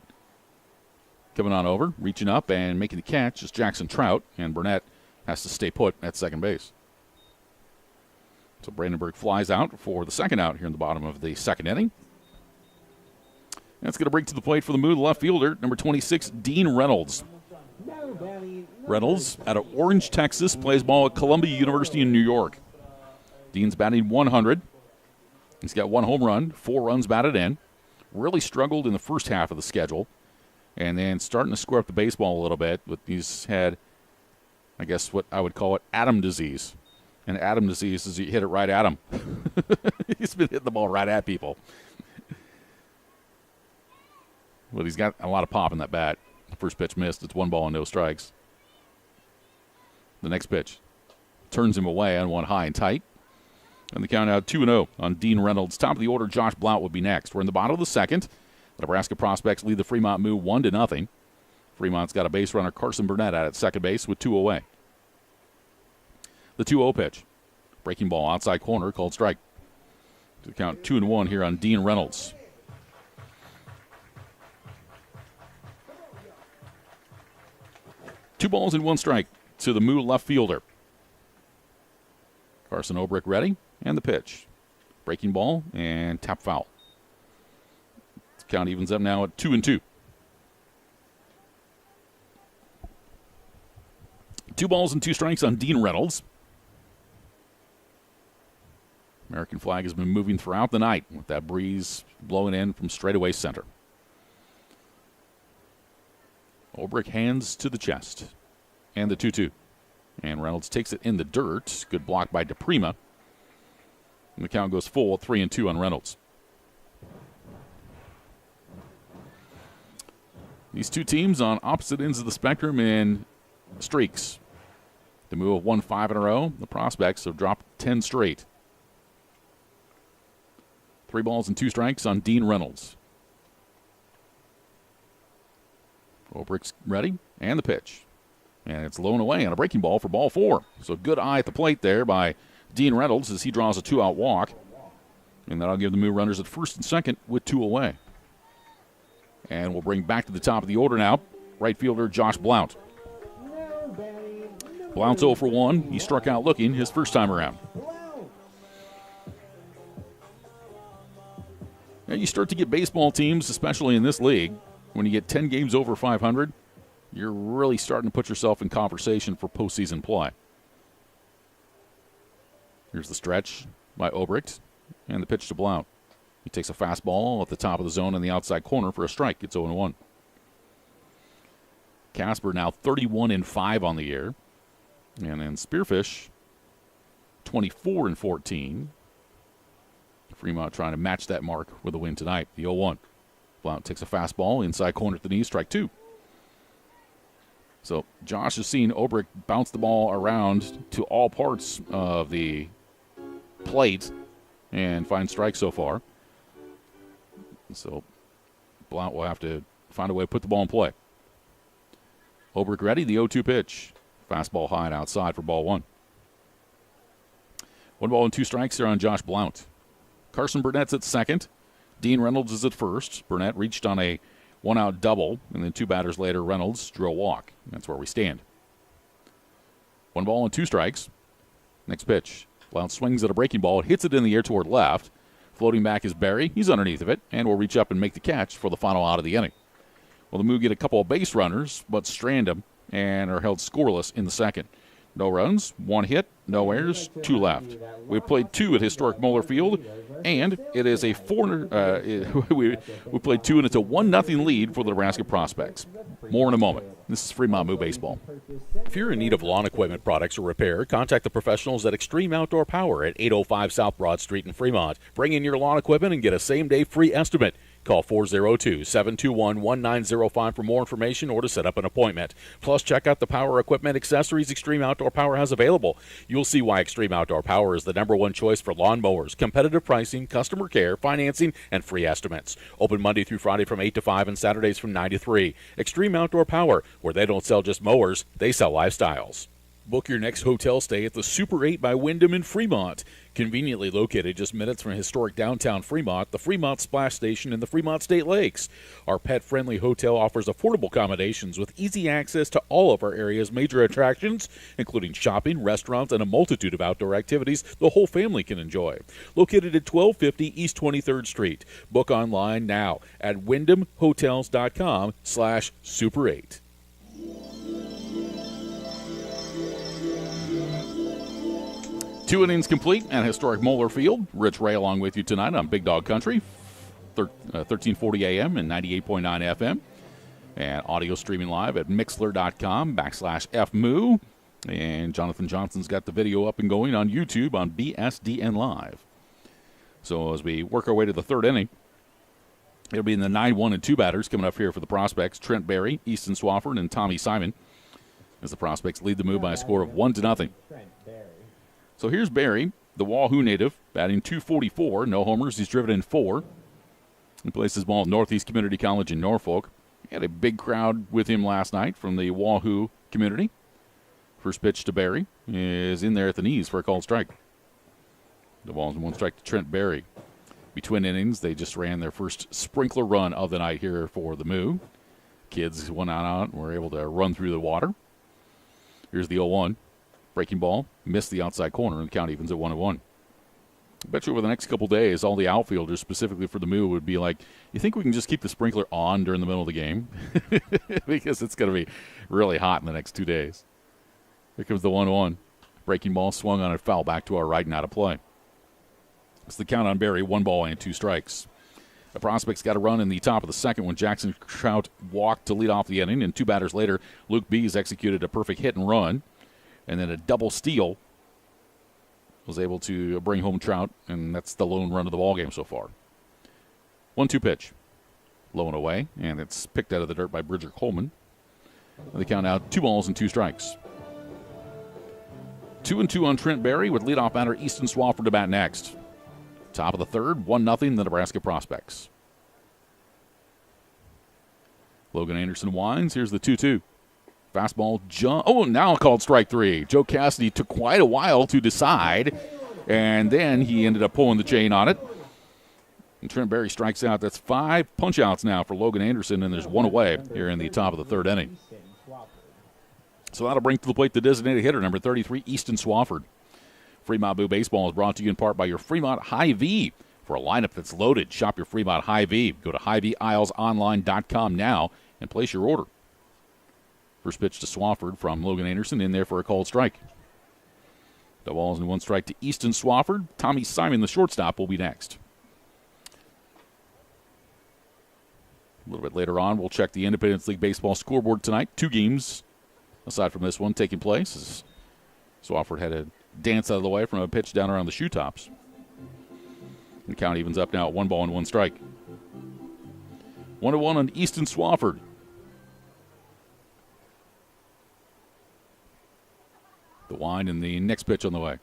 Coming on over, reaching up and making the catch is Jackson Trout, and Burnett has to stay put at second base. So Brandenburg flies out for the second out here in the bottom of the second inning. That's going to bring to the plate for the Moo, the left fielder, number 26, Dean Reynolds. Reynolds, out of Orange, Texas, plays ball at Columbia University in New York. Dean's batting .100. He's got 1 home run, 4 runs batted in. Really struggled in the first half of the schedule. And then starting to square up the baseball a little bit. But he's had, I guess, what I would call it, Adam disease. And Adam disease is you hit it right at him. He's been hitting the ball right at people. But he's got a lot of pop in that bat. The first pitch missed. It's 1 ball and no strikes. The next pitch turns him away on 1 high and tight. And the count out 2-0 on Dean Reynolds. Top of the order, Josh Blount would be next. We're in the bottom of the second. The Nebraska Prospects lead the Fremont Moo 1-0. Fremont's got a base runner, Carson Burnett, out at second base with 2 away. The 2-0 pitch. Breaking ball outside corner, called strike. To count 2-1 here on Dean Reynolds. Two balls and one strike to the Moo left fielder. Carson Obrick ready, and the pitch. Breaking ball and tap foul. Count evens up now at 2-2. 2 balls and 2 strikes on Dean Reynolds. American flag has been moving throughout the night with that breeze blowing in from straightaway center. Obrick hands to the chest. And the 2-2. And Reynolds takes it in the dirt. Good block by DePrima. And the count goes full, 3-2 on Reynolds. These two teams on opposite ends of the spectrum in streaks. The Moo have won 5 in a row. The Prospects have dropped 10 straight. 3 balls and 2 strikes on Dean Reynolds. Obrick's ready, and the pitch. And it's low and away on a breaking ball for ball 4. So good eye at the plate there by Dean Reynolds as he draws a 2-out walk. And that'll give the Moo runners at first and second with 2 away. And we'll bring back to the top of the order now, right fielder Josh Blount. Blount's 0 for 1. He struck out looking his first time around. Now you start to get baseball teams, especially in this league, when you get 10 games over 500, you're really starting to put yourself in conversation for postseason play. Here's the stretch by Obrick and the pitch to Blount. He takes a fastball at the top of the zone in the outside corner for a strike. It's 0-1. Casper now 31-5 on the year. And then Spearfish 24-14. Fremont trying to match that mark with a win tonight. The 0-1. Blount takes a fastball inside corner at the knee, strike 2. So Josh has seen Obrick bounce the ball around to all parts of the plate and find strikes so far. So Blount will have to find a way to put the ball in play. Obrick ready, the 0-2 pitch. Fastball high and outside for ball 1. 1 ball and 2 strikes there on Josh Blount. Carson Burnett's at second. Dean Reynolds is at first. Burnett reached on a 1-out double, and then 2 batters later, Reynolds drew a walk. That's where we stand. 1 ball and 2 strikes. Next pitch. Blount swings at a breaking ball, hits it in the air toward left. Floating back is Barry. He's underneath of it, and will reach up and make the catch for the final out of the inning. Well, the Moo get a couple of base runners, but strand them and are held scoreless in the second. No runs, 1 hit, no errors, 2 left. We played 2 at historic Moeller Field, and it is a we played 2, and it's a 1-0 lead for the Nebraska Prospects. More in a moment. This is Fremont Moo Baseball. If you're in need of lawn equipment products or repair, contact the professionals at Extreme Outdoor Power at 805 South Broad Street in Fremont. Bring in your lawn equipment and get a same-day free estimate. Call 402-721-1905 for more information or to set up an appointment. Plus, check out the power equipment accessories Extreme Outdoor Power has available. You'll see why Extreme Outdoor Power is the #1 choice for lawn mowers, competitive pricing, customer care, financing, and free estimates. Open Monday through Friday from 8 to 5 and Saturdays from 9 to 3. Extreme Outdoor Power, where they don't sell just mowers, they sell lifestyles. Book your next hotel stay at the Super 8 by Wyndham in Fremont. Conveniently located just minutes from historic downtown Fremont, the Fremont Splash Station, and the Fremont State Lakes. Our pet-friendly hotel offers affordable accommodations with easy access to all of our area's major attractions, including shopping, restaurants, and a multitude of outdoor activities the whole family can enjoy. Located at 1250 East 23rd Street. Book online now at wyndhamhotels.com/Super8. 2 innings complete at historic Moeller Field. Rich Ray along with you tonight on Big Dog Country, 1340 AM and 98.9 FM. And audio streaming live at mixler.com/FMoo. And Jonathan Johnson's got the video up and going on YouTube on BSDN Live. So as we work our way to the 3rd inning, it'll be in the 9-1 and 2 batters coming up here for the Prospects. Trent Berry, Easton Swafford, and Tommy Simon. As the Prospects lead the Moo by a score of 1-0. So here's Barry, the Wahoo native, batting .244. No homers. He's driven in 4. He plays his ball at Northeast Community College in Norfolk. He had a big crowd with him last night from the Wahoo community. First pitch to Barry is in there at the knees for a called strike. The ball's 1 strike to Trent Barry. Between innings, they just ran their first sprinkler run of the night here for the Moo. Kids went out and were able to run through the water. Here's the 0-1. Breaking ball, missed the outside corner, and the count evens at 1-1. I bet you over the next couple days, all the outfielders, specifically for the Moo, would be like, you think we can just keep the sprinkler on during the middle of the game? Because it's going to be really hot in the next 2 days. Here comes the 1-1. Breaking ball swung on and foul back to our right and out of play. It's the count on Barry, 1 ball and 2 strikes. The Prospects got a run in the top of the second when Jackson Trout walked to lead off the inning, and 2 batters later, Luke Bees executed a perfect hit and run, and then a double steal was able to bring home Trout, and that's the lone run of the ballgame so far. 1-2 pitch. Low and away, and it's picked out of the dirt by Bridger Coleman. And they count out 2 balls and 2 strikes. 2-2 on Trent Barry with leadoff batter Easton Swafford to bat next. Top of the third, 1-0 the Nebraska Prospects. Logan Anderson winds. Here's the 2-2. Fastball jump. Oh, now called strike 3. Joe Cassidy took quite a while to decide, and then he ended up pulling the chain on it. And Trent Barry strikes out. That's 5 punch-outs now for Logan Anderson, and there's 1 away here in the top of the third inning. So that'll bring to the plate the designated hitter, number 33, Easton Swafford. Fremont Moo Baseball is brought to you in part by your Fremont Hy-Vee. For a lineup that's loaded, shop your Fremont Hy-Vee. Go to HyVeeIslesOnline.com now and place your order. First pitch to Swafford from Logan Anderson, in there for a called strike. The balls and 1 strike to Easton Swafford. Tommy Simon, the shortstop, will be next. A little bit later on, we'll check the Independence League Baseball scoreboard tonight. 2 games, aside from this one, taking place, as Swafford had a dance out of the way from a pitch down around the shoe tops. And count evens up now at 1 ball and 1 strike. 1-1 on Easton Swafford. The wind and the next pitch on the way.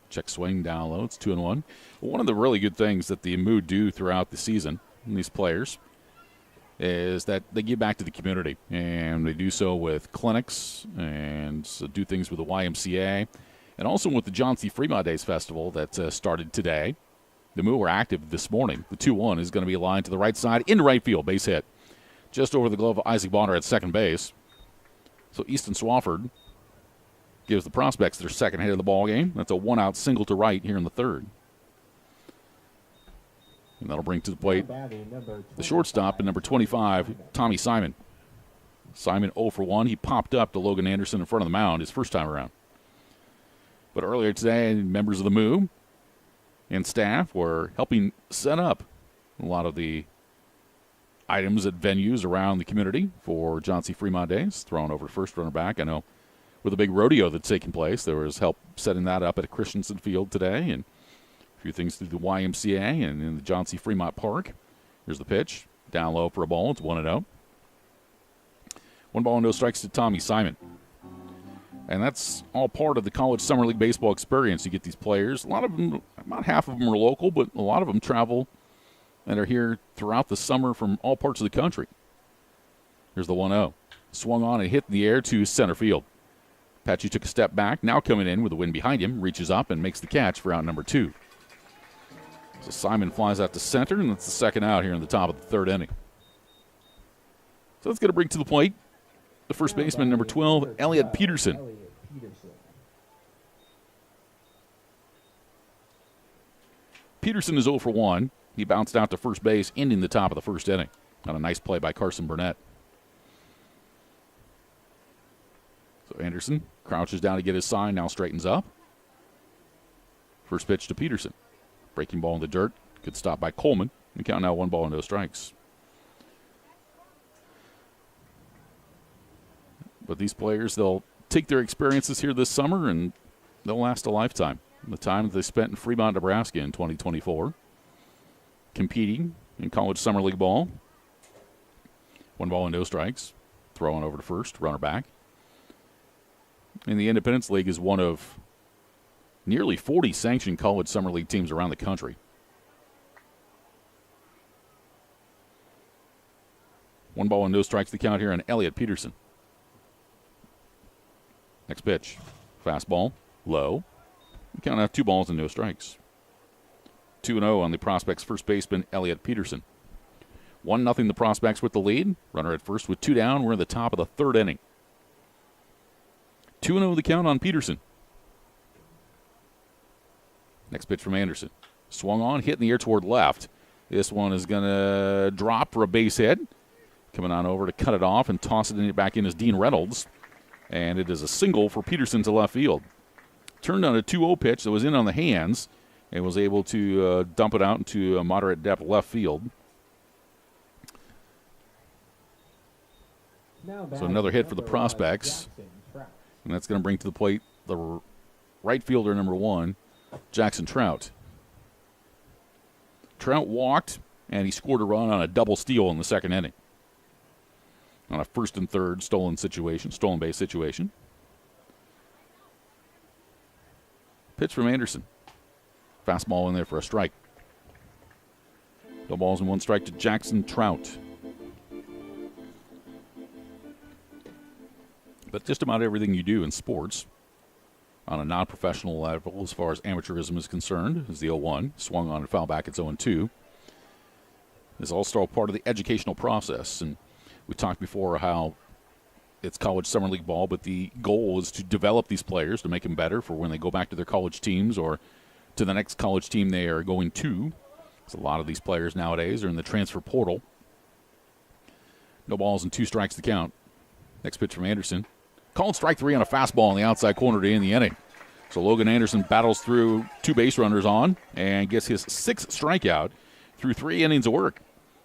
Check swing down low. It's 2-1. One of the really good things that the Moo do throughout the season, and these players, is that they give back to the community. And they do so with clinics and do things with the YMCA. And also with the John C. Fremont Days Festival that started today. The Moo were active this morning. The 2-1 is going to be a line to the right side into right field. Base hit. Just over the glove of Isaac Bonner at second base. So Easton Swafford gives the Prospects their second hit of the ball game. That's a 1-out single to right here in the third. And that'll bring to the plate the shortstop and number 25, Tommy Simon. Simon 0 for 1. He popped up to Logan Anderson in front of the mound his first time around. But earlier today, members of the Moo and staff were helping set up a lot of the items at venues around the community for John C. Fremont Days. Thrown over to first, runner back. I know with a big rodeo that's taking place, there was help setting that up at Christensen Field today, and a few things through the YMCA and in the John C. Fremont Park. Here's the pitch. Down low for a ball. It's 1-0. 1 ball and no strikes to Tommy Simon. And that's all part of the college summer league baseball experience. You get these players. A lot of them, about half of them are local, but a lot of them travel and are here throughout the summer from all parts of the country. Here's the 1-0. Swung on and hit in the air to center field. Apache took a step back. Now coming in with the wind behind him, reaches up and makes the catch for out number 2. So Simon flies out to center, and that's the second out here in the top of the third inning. So that's going to bring to the plate the first baseman, number 12, Elliot Peterson. Peterson is 0 for 1. He bounced out to first base, ending the top of the first inning on a nice play by Carson Burnett. So Anderson crouches down to get his sign, now straightens up. First pitch to Peterson. Breaking ball in the dirt. Good stop by Coleman. And count now 1 ball and no strikes. But these players, they'll take their experiences here this summer and they'll last a lifetime. The time that they spent in Fremont, Nebraska in 2024, competing in college summer league ball. 1 ball and no strikes. Throwing over to first, runner back. And the Independence League is one of nearly 40 sanctioned college summer league teams around the country. 1 ball and no strikes to count here on Elliot Peterson. Next pitch. Fastball. Low. We count out 2 balls and no strikes. 2-0 on the Prospects' first baseman, Elliot Peterson. 1-0 the Prospects with the lead. Runner at first with 2 down. We're in the top of the 3rd inning. 2-0 the count on Peterson. Next pitch from Anderson. Swung on, hit in the air toward left. This one is going to drop for a base hit. Coming on over to cut it off and toss it back in as Dean Reynolds. And it is a single for Peterson to left field. Turned on a 2-0 pitch that was in on the hands and was able to dump it out into a moderate depth left field. So another hit for the Prospects. And that's going to bring to the plate the right fielder, number 1, Jackson Trout. Trout walked, and he scored a run on a double steal in the 2nd inning. On a 1st and 3rd stolen base situation. Pitch from Anderson. Fastball in there for a strike. No balls and 1 strike to Jackson Trout. But just about everything you do in sports on a non-professional level as far as amateurism is concerned is the 0-1. Swung on and foul back, it's 0-2. This is also part of the educational process. And we talked before how it's college summer league ball, but the goal is to develop these players to make them better for when they go back to their college teams or to the next college team they are going to. So a lot of these players nowadays are in the transfer portal. No balls and 2 strikes to count. Next pitch from Anderson. Called strike 3 on a fastball on the outside corner to end the inning. So Logan Anderson battles through 2 base runners on and gets his 6th strikeout through 3 innings of work.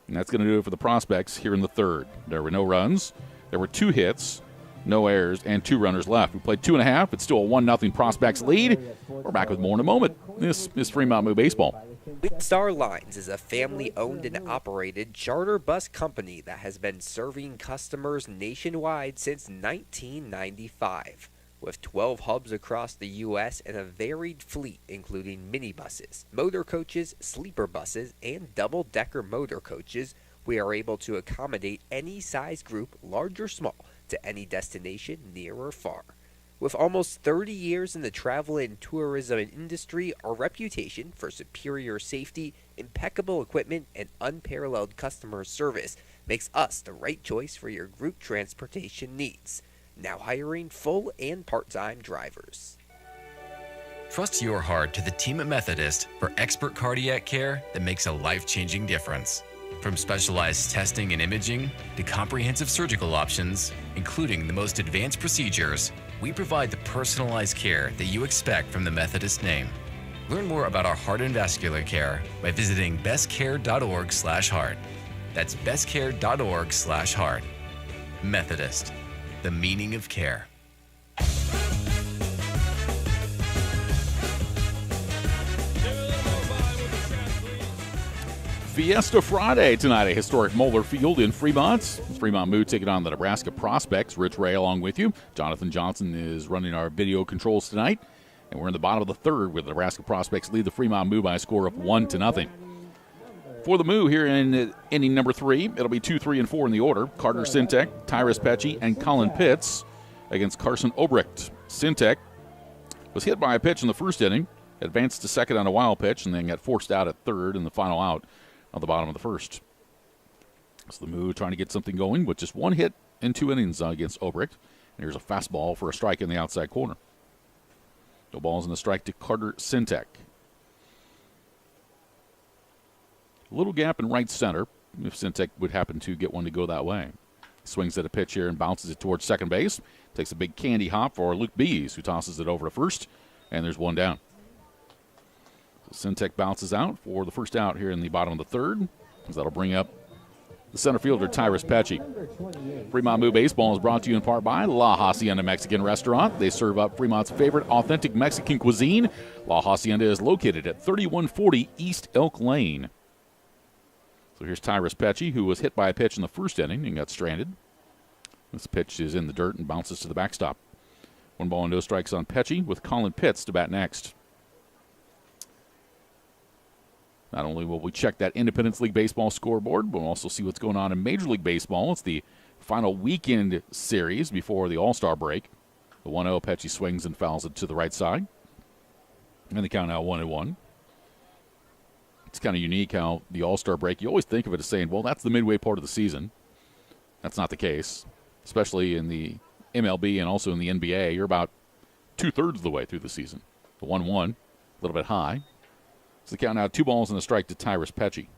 And that's going to do it for the Prospects here in the 3rd. There were no runs. There were 2 hits, no errors, and 2 runners left. We played 2.5. It's still a 1-0 Prospects lead. We're back with more in a moment. This is Fremont Moo Baseball. Winstar Lines is a family-owned and operated charter bus company that has been serving customers nationwide since 1995. With 12 hubs across the U.S. and a varied fleet including minibuses, motor coaches, sleeper buses, and double-decker motor coaches, we are able to accommodate any size group, large or small, to any destination near or far. With almost 30 years in the travel and tourism industry, our reputation for superior safety, impeccable equipment, and unparalleled customer service makes us the right choice for your group transportation needs. Now hiring full and part-time drivers. Trust your heart to the team at Methodist for expert cardiac care that makes a life-changing difference. From specialized testing and imaging to comprehensive surgical options, including the most advanced procedures, we provide the personalized care that you expect from the Methodist name. Learn more about our heart and vascular care by visiting bestcare.org/heart. That's bestcare.org/heart. Methodist, the meaning of care. Fiesta Friday tonight at historic Moeller Field in Fremont. Fremont Moo taking on the Nebraska Prospects. Rich Ray along with you. Jonathan Johnson is running our video controls tonight. And we're in the bottom of the 3rd with the Nebraska Prospects lead the Fremont Moo by a score of 1-0. For the Moo here in inning number 3, it'll be 2, 3, and 4 in the order. Carter Sintek, Tyrus Pecci, and Colin Pitts against Carson Obrecht. Sintek was hit by a pitch in the 1st inning, advanced to 2nd on a wild pitch, and then got forced out at 3rd in the final out on the bottom of the 1st. So the Moo trying to get something going with just 1 hit in 2 innings against Obrecht. And here's a fastball for a strike in the outside corner. No balls and a strike to Carter Sintek. A little gap in right center if Sintek would happen to get one to go that way. Swings at a pitch here and bounces it towards second base. Takes a big candy hop for Luke Bees, who tosses it over to first. And there's 1 down. Sintek bounces out for the first out here in the bottom of the 3rd. That'll bring up the center fielder, Tyrus Pecci. Fremont Moo Baseball is brought to you in part by La Hacienda Mexican Restaurant. They serve up Fremont's favorite authentic Mexican cuisine. La Hacienda is located at 3140 East Elk Lane. So here's Tyrus Pecci, who was hit by a pitch in the 1st inning and got stranded. This pitch is in the dirt and bounces to the backstop. 1 ball and no strikes on Pecci with Colin Pitts to bat next. Not only will we check that Independence League Baseball scoreboard, but we'll also see what's going on in Major League Baseball. It's the final weekend series before the All-Star break. The 1-0, Pecci swings and fouls it to the right side. And the count now 1-1. It's kind of unique how the All-Star break, you always think of it as saying, well, that's the midway part of the season. That's not the case, especially in the MLB and also in the NBA. You're about 2/3 of the way through the season. The 1-1, a little bit high. So the count now 2 balls and a strike to Tyrus Pecci.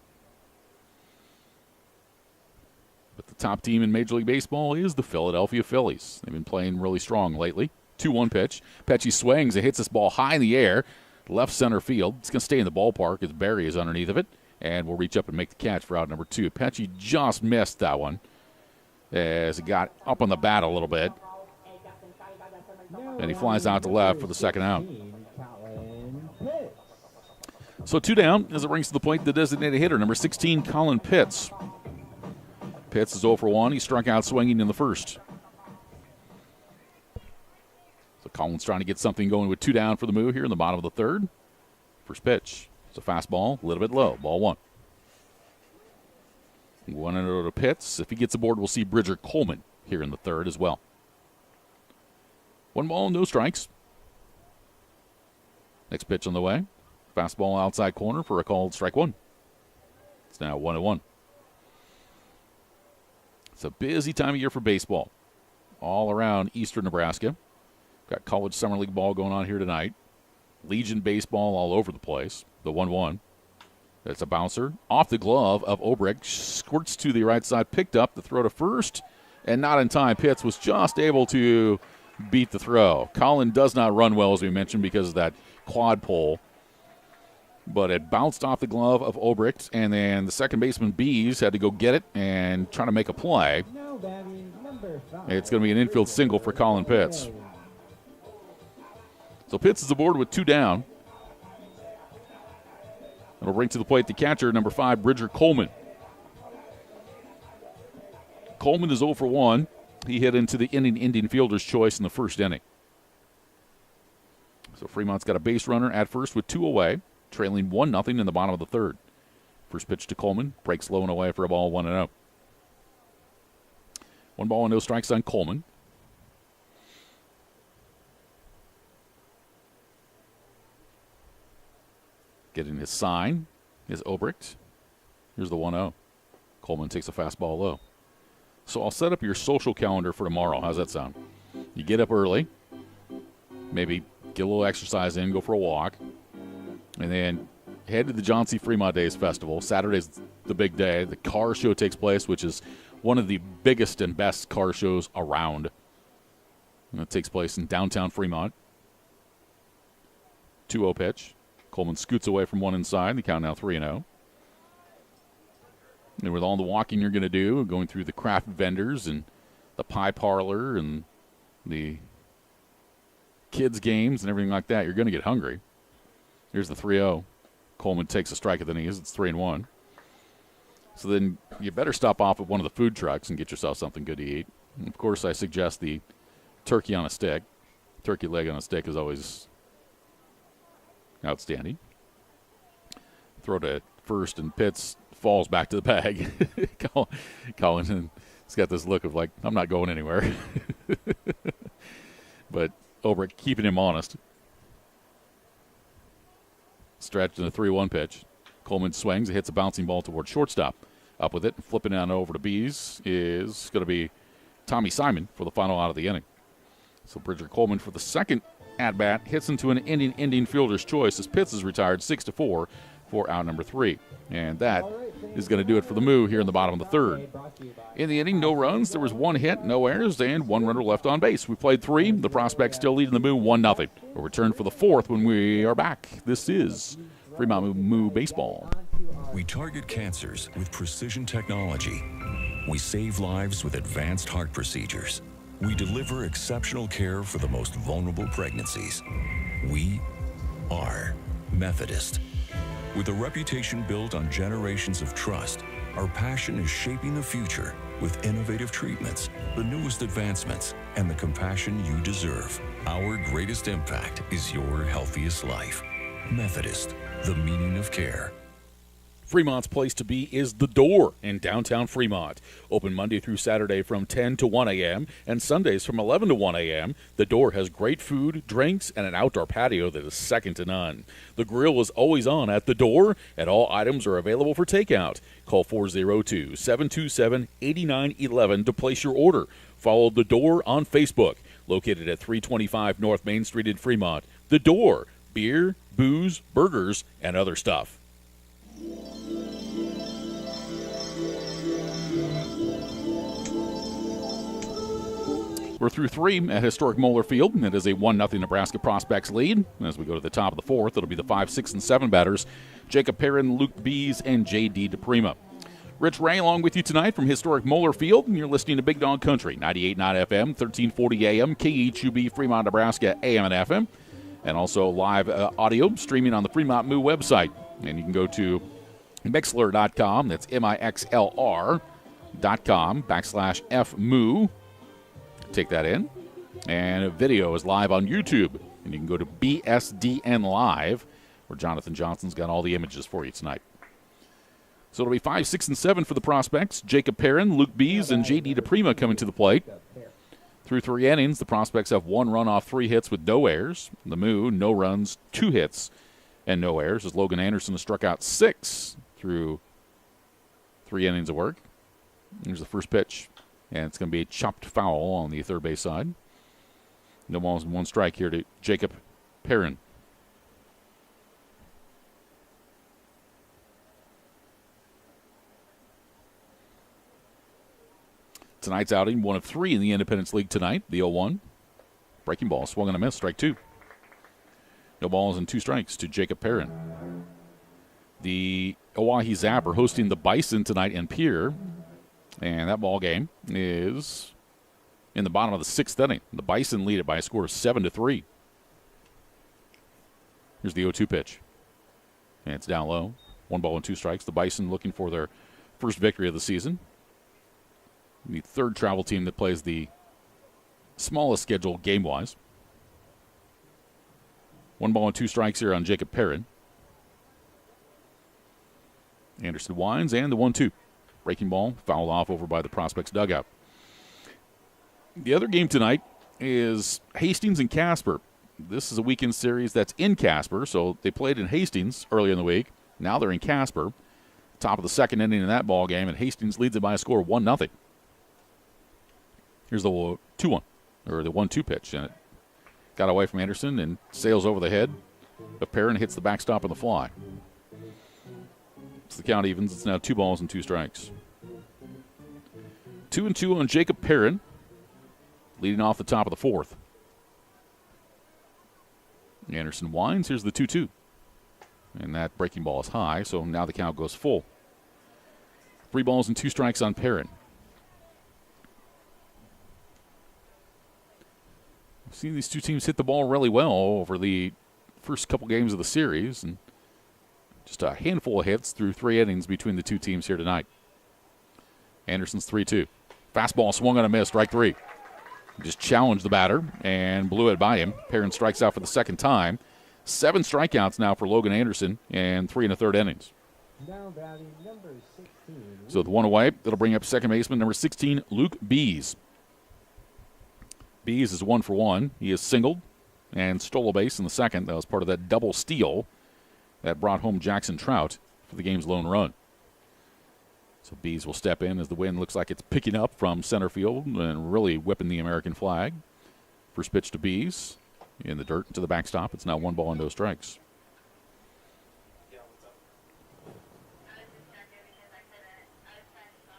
But the top team in Major League Baseball is the Philadelphia Phillies. They've been playing really strong lately. 2-1 pitch. Pecci swings and hits this ball high in the air, left center field. It's going to stay in the ballpark as Barry is underneath of it, and will reach up and make the catch for out number 2. Pecci just missed that one as it got up on the bat a little bit. And he flies out to left for the second out. So 2 down as it rings to the plate, the designated hitter, number 16, Colin Pitts. Pitts is 0 for 1. He struck out swinging in the first. So Colin's trying to get something going with 2 down for the Moo here in the bottom of the third. First pitch. It's a fastball, a little bit low. Ball 1. 1-0 to Pitts. If he gets aboard, we'll see Bridger Coleman here in the third as well. 1 ball, no strikes. Next pitch on the way. Fastball outside corner for a called strike 1. It's now 1-1. It's a busy time of year for baseball all around eastern Nebraska. Got college summer league ball going on here tonight. Legion baseball all over the place. The 1-1. That's a bouncer. Off the glove of Obrecht. Squirts to the right side. Picked up the throw to first. And not in time. Pitts was just able to beat the throw. Colin does not run well, as we mentioned, because of that quad pole. But it bounced off the glove of Obrecht, and then the second baseman, Bees, had to go get it and try to make a play. It's going to be an infield single for Colin Pitts. So Pitts is aboard with 2 down. It'll bring to the plate the catcher, number 5, Bridger Coleman. Coleman is 0 for 1. He hit into the Indian fielder's choice in the first inning. So Fremont's got a base runner at first with 2 away, trailing 1-0 in the bottom of the third. First pitch to Coleman, breaks low and away for a ball, 1-0. 1 ball and no strikes on Coleman. Getting his sign is Obrecht. Here's the 1-0. Coleman takes a fastball low. So I'll set up your social calendar for tomorrow. How's that sound? You get up early, maybe get a little exercise in, go for a walk, and then head to the John C. Fremont Days Festival. Saturday's the big day. The car show takes place, which is one of the biggest and best car shows around. And it takes place in downtown Fremont. 2-0 pitch. Coleman scoots away from one inside. The count now 3-0. And with all the walking you're going to do, going through the craft vendors and the pie parlor and the kids' games and everything like that, you're going to get hungry. Here's the 3-0. Coleman takes a strike at the knees. It's 3-1. So then you better stop off at one of the food trucks and get yourself something good to eat. And of course, I suggest the turkey on a stick. Turkey leg on a stick is always outstanding. Throw to first, and Pitts falls back to the bag. Colin has got this look of like, I'm not going anywhere. But Obrecht keeping him honest. Stretched in a 3-1 pitch. Coleman swings. It hits a bouncing ball towards shortstop. Up with it, flipping on over to Bees is going to be Tommy Simon for the final out of the inning. So Bridger Coleman for the second at-bat hits into an Indian fielder's choice as Pitts is retired 6-4 for out number 3. And that is going to do it for the Moo here in the bottom of the third. In the inning, no runs. There was 1 hit, no errors, and 1 runner left on base. We played 3. The Prospects still leading the Moo 1-0. We'll return for the 4th when we are back. This is Fremont Moo Baseball. We target cancers with precision technology. We save lives with advanced heart procedures. We deliver exceptional care for the most vulnerable pregnancies. We are Methodist. With a reputation built on generations of trust, our passion is shaping the future with innovative treatments, the newest advancements, and the compassion you deserve. Our greatest impact is your healthiest life. Methodist, the meaning of care. Fremont's place to be is The Door in downtown Fremont. Open Monday through Saturday from 10 to 1 a.m. and Sundays from 11 to 1 a.m. The Door has great food, drinks, and an outdoor patio that is second to none. The grill is always on at The Door, and all items are available for takeout. Call 402-727-8911 to place your order. Follow The Door on Facebook, located at 325 North Main Street in Fremont. The Door, beer, booze, burgers, and other stuff. We're through 3 at historic Moeller Field. It is a 1-0 Nebraska Prospects lead. As we go to the top of the 4th, it'll be the 5, 6, and 7 batters, Jacob Perrin, Luke Bees, and J.D. DePrima. Rich Ray along with you tonight from historic Moeller Field, and you're listening to Big Dog Country, 98.9 FM, 1340 AM, KHUB, Fremont, Nebraska, AM and FM, and also live audio streaming on the Fremont Moo website. And you can go to Mixlr.com, that's Mixlr.com/FMoo. Take that in. And a video is live on YouTube. And you can go to BSDN Live, where Jonathan Johnson's got all the images for you tonight. So it'll be 5, 6, and 7 for the Prospects. Jacob Perrin, Luke Bees, and J.D. DePrima coming to the plate. Through 3 innings, the Prospects have 1 run off 3 hits with no errors. The Moo, no runs, 2 hits, and no errors, as Logan Anderson has struck out 6 through 3 innings of work. Here's the first pitch. And it's going to be a chopped foul on the third base side. No balls and 1 strike here to Jacob Perrin. Tonight's outing, 1 of 3 in the Independence League tonight. The 0-1. Breaking ball, swung and a miss, strike 2. No balls and 2 strikes to Jacob Perrin. The Oahe Zapper hosting the Bison tonight in Pierre. And that ball game is in the bottom of the 6th inning. The Bison lead it by a score of 7-3. Here's the 0-2 pitch. And it's down low. 1 ball and 2 strikes. The Bison looking for their first victory of the season. The 3rd travel team that plays the smallest schedule game-wise. 1 ball and 2 strikes here on Jacob Perrin. Anderson winds and the 1-2. Breaking ball, fouled off over by the Prospects dugout. The other game tonight is Hastings and Casper. This is a weekend series that's in Casper, so they played in Hastings earlier in the week. Now they're in Casper. Top of the 2nd inning in that ball game, and Hastings leads it by a score of 1-0. Here's the 2-1, or the 1-2 pitch, and it got away from Anderson and sails over the head. But Perrin hits the backstop of the fly. The count evens. It's now 2 balls and 2 strikes. 2-2 on Jacob Perrin, leading off the top of the 4th. Anderson winds. Here's the 2-2. And that breaking ball is high, so now the count goes full. 3 balls and 2 strikes on Perrin. We've seen these 2 teams hit the ball really well over the first couple games of the series, and just a handful of hits through 3 innings between the 2 teams here tonight. Anderson's 3-2. Fastball swung on a miss, strike 3. Just challenged the batter and blew it by him. Perrin strikes out for the 2nd time. 7 strikeouts now for Logan Anderson and 3 1/3 innings. Now batting number 16. So with 1 away, that'll bring up second baseman number 16, Luke Bees. Bees is 1 for 1. He is singled and stole a base in the 2nd. That was part of that double steal that brought home Jackson Trout for the game's lone run. So Bees will step in as the wind looks like it's picking up from center field and really whipping the American flag. First pitch to Bees in the dirt to the backstop. It's now 1 ball and no strikes.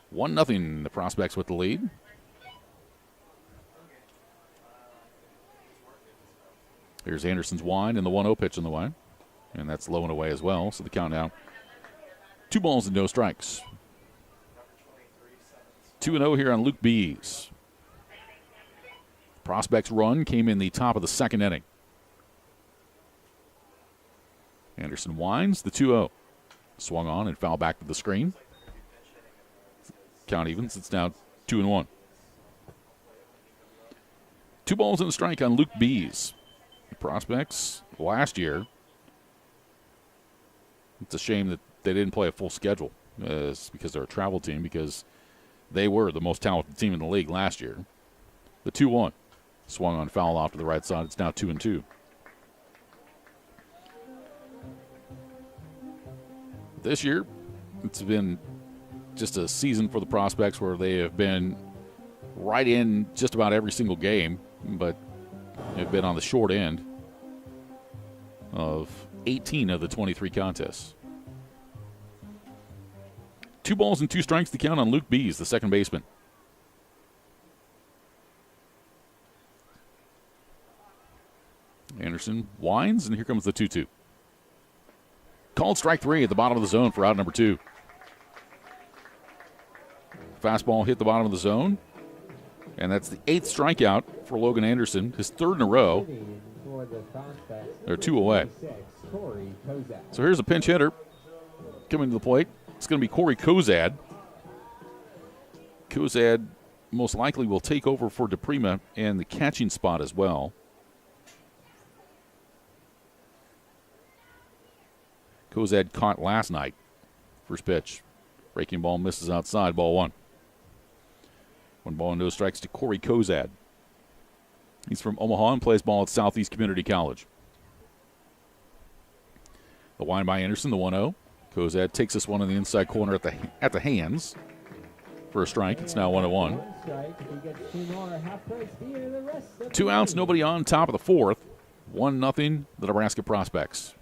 One nothing. The Prospects with the lead. Here's Anderson's wind and the 1-0 pitch in the way. And that's low and away as well. So the count now 2 balls and no strikes. 2-0 here on Luke Bees. Prospects run came in the top of the 2nd inning. Anderson winds the 2-0. Swung on and fouled back to the screen. Count evens. It's now 2-1. 2 balls and a strike on Luke Bees. The Prospects last year. It's a shame that they didn't play a full schedule because they're a travel team, because they were the most talented team in the league last year. The 2-1 swung on foul off to the right side. It's now 2-2. This year, it's been just a season for the Prospects where they have been right in just about every single game, but have been on the short end of 18 of the 23 contests. 2 balls and 2 strikes to count on Luke Bees, the second baseman. Anderson winds, and here comes the 2-2. Called strike 3 at the bottom of the zone for out number 2. Fastball hit the bottom of the zone, and that's the 8th strikeout for Logan Anderson, his 3rd in a row. They're 2 away. So here's a pinch hitter coming to the plate. It's going to be Corey Kozad. Kozad most likely will take over for DePrima and the catching spot as well. Kozad caught last night. First pitch. Breaking ball misses outside. Ball 1. 1 ball and no strikes to Corey Kozad. He's from Omaha and plays ball at Southeast Community College. The wind by Anderson, the 1-0. Kozad takes this one in the inside corner at the hands for a strike. It's now 1-1. 2 outs, nobody on, top of the 4th. 1-0, the Nebraska Prospects.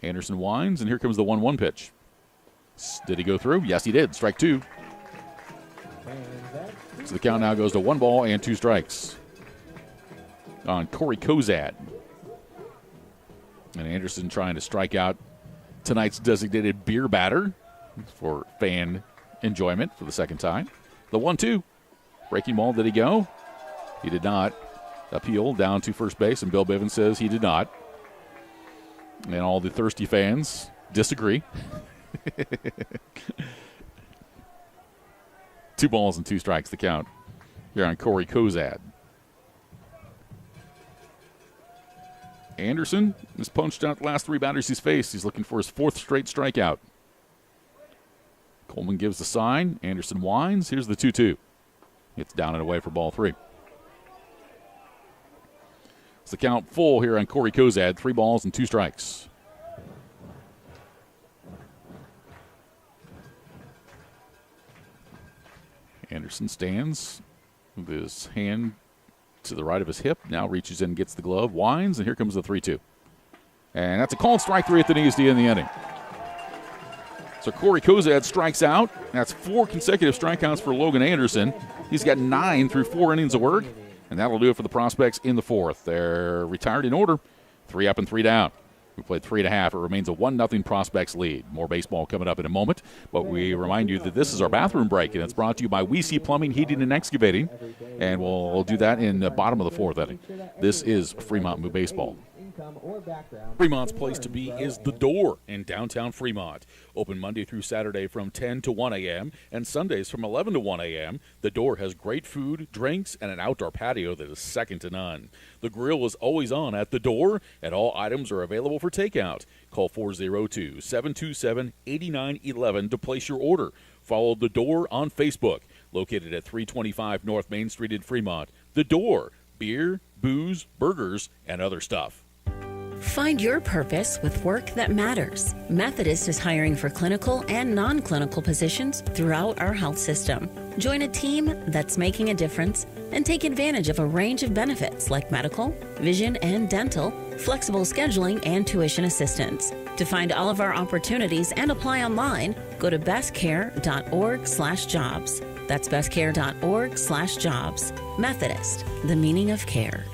Anderson winds, and here comes the 1-1 pitch. Did he go through? Yes, he did. Strike 2. So the count now goes to 1 ball and 2 strikes on Corey Kozad. And Anderson trying to strike out tonight's designated beer batter for fan enjoyment for the second time. The 1-2. Breaking ball, did he go? He did not. Appeal down to first base, and Bill Bivens says he did not. And all the thirsty fans disagree. 2 balls and 2 strikes the count here on Corey Kozad. Anderson has punched out the last 3 batters he's faced. He's looking for his 4th straight strikeout. Coleman gives the sign. Anderson winds. Here's the 2-2. It's down and away for ball 3. It's the count full here on Corey Kozad. 3 balls and 2 strikes. Anderson stands with his hand to the right of his hip. Now reaches in and gets the glove. Winds, and here comes the 3-2. And that's a called strike 3 at the knees to end the inning. So Corey Kozad strikes out. That's 4 consecutive strikeouts for Logan Anderson. He's got 9 through 4 innings of work. And that'll do it for the Prospects in the 4th. They're retired in order. 3 up and 3 down. We played 3.5. It remains a 1-0 Prospects lead. More baseball coming up in a moment. But we remind you that this is our bathroom break, and it's brought to you by We See Plumbing, Heating, and Excavating. And we'll do that in the bottom of the 4th inning. This is Fremont Moo Baseball. Fremont's place to be is The Door in downtown Fremont. Open Monday through Saturday from 10 to 1 a.m. and Sundays from 11 to 1 a.m. The Door has great food, drinks, and an outdoor patio that is second to none. The grill is always on at The Door, and all items are available for takeout. Call 402-727-8911 to place your order. Follow The Door on Facebook, located at 325 North Main Street in Fremont. The Door, beer, booze, burgers, and other stuff. Find your purpose with work that matters. Methodist is hiring for clinical and non-clinical positions throughout our health system. Join a team that's making a difference and take advantage of a range of benefits like medical, vision and dental, flexible scheduling, and tuition assistance. To find all of our opportunities and apply online, go to bestcare.org/jobs. That's bestcare.org/jobs. Methodist, the meaning of care.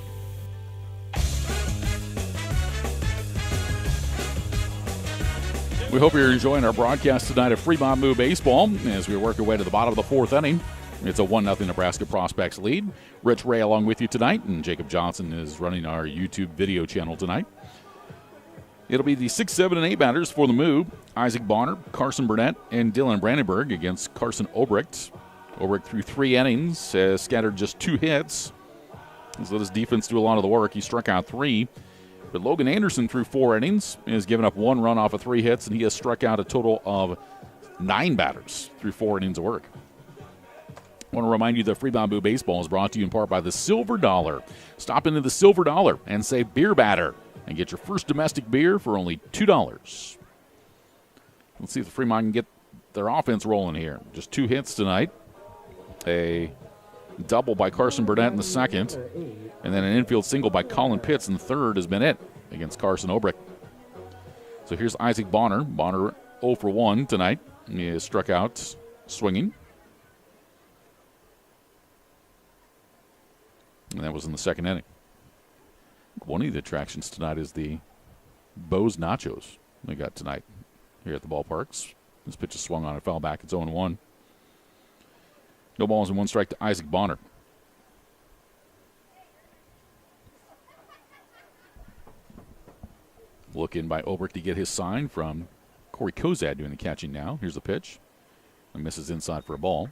We hope you're enjoying our broadcast tonight of Fremont Moo Baseball as we work our way to the bottom of the 4th inning. It's a 1-0 Nebraska Prospects lead. Rich Ray along with you tonight, and Jacob Johnson is running our YouTube video channel tonight. It'll be the 6, 7, and 8 batters for the Moo. Isaac Bonner, Carson Burnett, and Dylan Brandenburg against Carson Obrecht. Obrecht through 3 innings has scattered just 2 hits. He's let his defense do a lot of the work. He struck out 3. But Logan Anderson threw 4 innings, has given up 1 run off of 3 hits, and he has struck out a total of 9 batters through 4 innings of work. I want to remind you that Fremont Moo Baseball is brought to you in part by the Silver Dollar. Stop into the Silver Dollar and save beer batter and get your first domestic beer for only $2. Let's see if the Fremont can get their offense rolling here. Just 2 hits tonight. A double by Carson Burnett in the second, and then an infield single by Colin Pitts in the third has been it against Carson Obrick. So here's Isaac Bonner. Bonner 0 for 1 tonight. He has struck out swinging. And that was in the second inning. One of the attractions tonight is the Bo's Nachos we got tonight here at the ballparks. This pitch is swung on and foul back. It's 0-1. No balls and 1 strike to Isaac Bonner. Look in by Obrick to get his sign from Corey Kozad doing the catching now. Here's the pitch. And misses inside for a ball.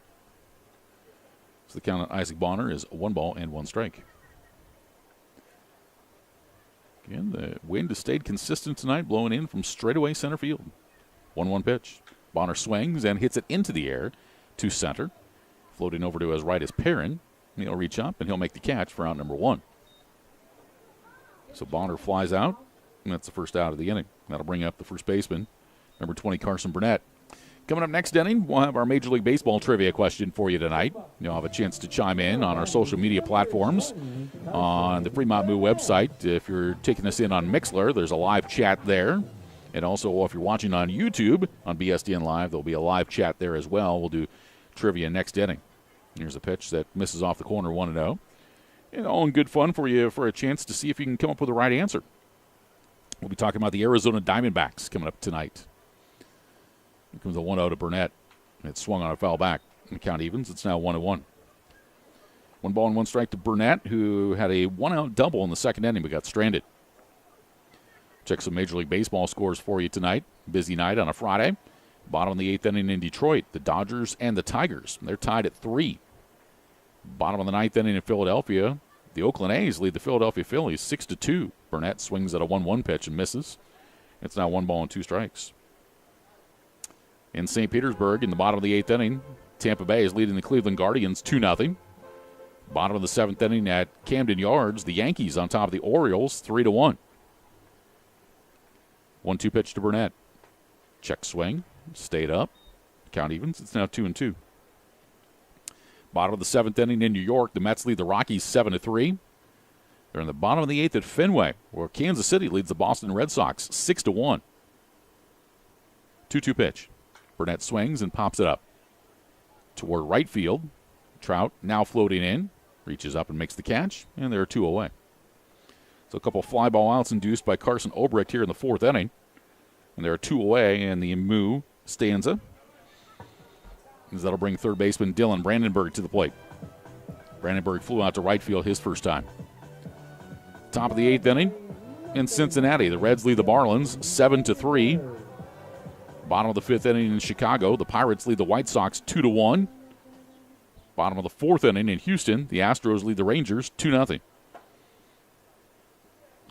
So the count on Isaac Bonner is 1 ball and 1 strike. Again, the wind has stayed consistent tonight, blowing in from straightaway center field. 1-1 pitch. Bonner swings and hits it into the air to center. Floating over to his right is Perrin. He'll reach up and he'll make the catch for out number 1. So Bonner flies out, and that's the first out of the inning. That'll bring up the first baseman, number 20, Carson Burnett. Coming up next inning, we'll have our Major League Baseball trivia question for you tonight. You'll have a chance to chime in on our social media platforms, on the Fremont Moo website. If you're taking us in on Mixlr, there's a live chat there. And also, if you're watching on YouTube, on BSDN Live, there'll be a live chat there as well. We'll do trivia next inning. Here's a pitch that misses off the corner, 1-0. And all in good fun for you for a chance to see if you can come up with the right answer. We'll be talking about the Arizona Diamondbacks coming up tonight. Here comes a 1-0 to Burnett. It swung on a foul back. And the count evens. It's now 1-1. 1 ball and 1 strike to Burnett, who had a 1-out double in the second inning but got stranded. Check some Major League Baseball scores for you tonight. Busy night on a Friday. Bottom of the 8th inning in Detroit, the Dodgers and the Tigers. They're tied at 3. Bottom of the 9th inning in Philadelphia, the Oakland A's lead the Philadelphia Phillies 6-2. Burnett swings at a 1-1 pitch and misses. It's now 1 ball and 2 strikes. In St. Petersburg, in the bottom of the 8th inning, Tampa Bay is leading the Cleveland Guardians 2-0. Bottom of the 7th inning at Camden Yards, the Yankees on top of the Orioles 3-1. 1-2 pitch to Burnett. Check swing. Stayed up. Count evens. It's now 2-2. Bottom of the 7th inning in New York, the Mets lead the Rockies 7-3. They're in the bottom of the 8th at Fenway, where Kansas City leads the Boston Red Sox 6-1. 2-2 pitch. Burnett swings and pops it up toward right field. Trout now floating in, reaches up and makes the catch, and there are 2 away. So a couple fly ball outs induced by Carson Obrick here in the 4th inning. And there are 2 away in the Moo stanza. As that'll bring third baseman Dylan Brandenburg to the plate. Brandenburg flew out to right field his first time. Top of the 8th inning in Cincinnati. The Reds lead the Marlins 7-3. Bottom of the 5th inning in Chicago. The Pirates lead the White Sox 2-1. Bottom of the 4th inning in Houston. The Astros lead the Rangers 2-0.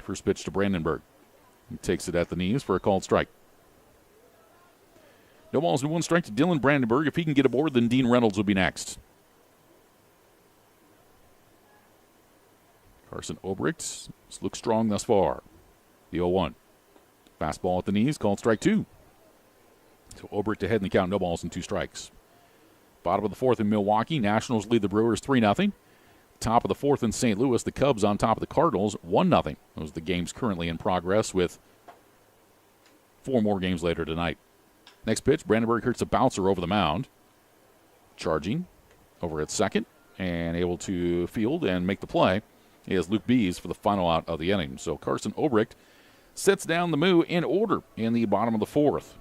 First pitch to Brandenburg. He takes it at the knees for a called strike. No balls and 1 strike to Dylan Brandenburg. If he can get aboard, then Dean Reynolds will be next. Carson Obrick looks strong thus far. The 0-1. Fastball at the knees, called strike 2. So Obrick to head in the count, no balls and 2 strikes. Bottom of the 4th in Milwaukee, Nationals lead the Brewers 3-0. Top of the 4th in St. Louis, the Cubs on top of the Cardinals 1-0. Those are the games currently in progress, with 4 more games later tonight. Next pitch, Brandenburg hits a bouncer over the mound. Charging over at second and able to field and make the play is Luke Bees for the final out of the inning. So Carson Obrick sets down the Moo in order in the bottom of the 4th.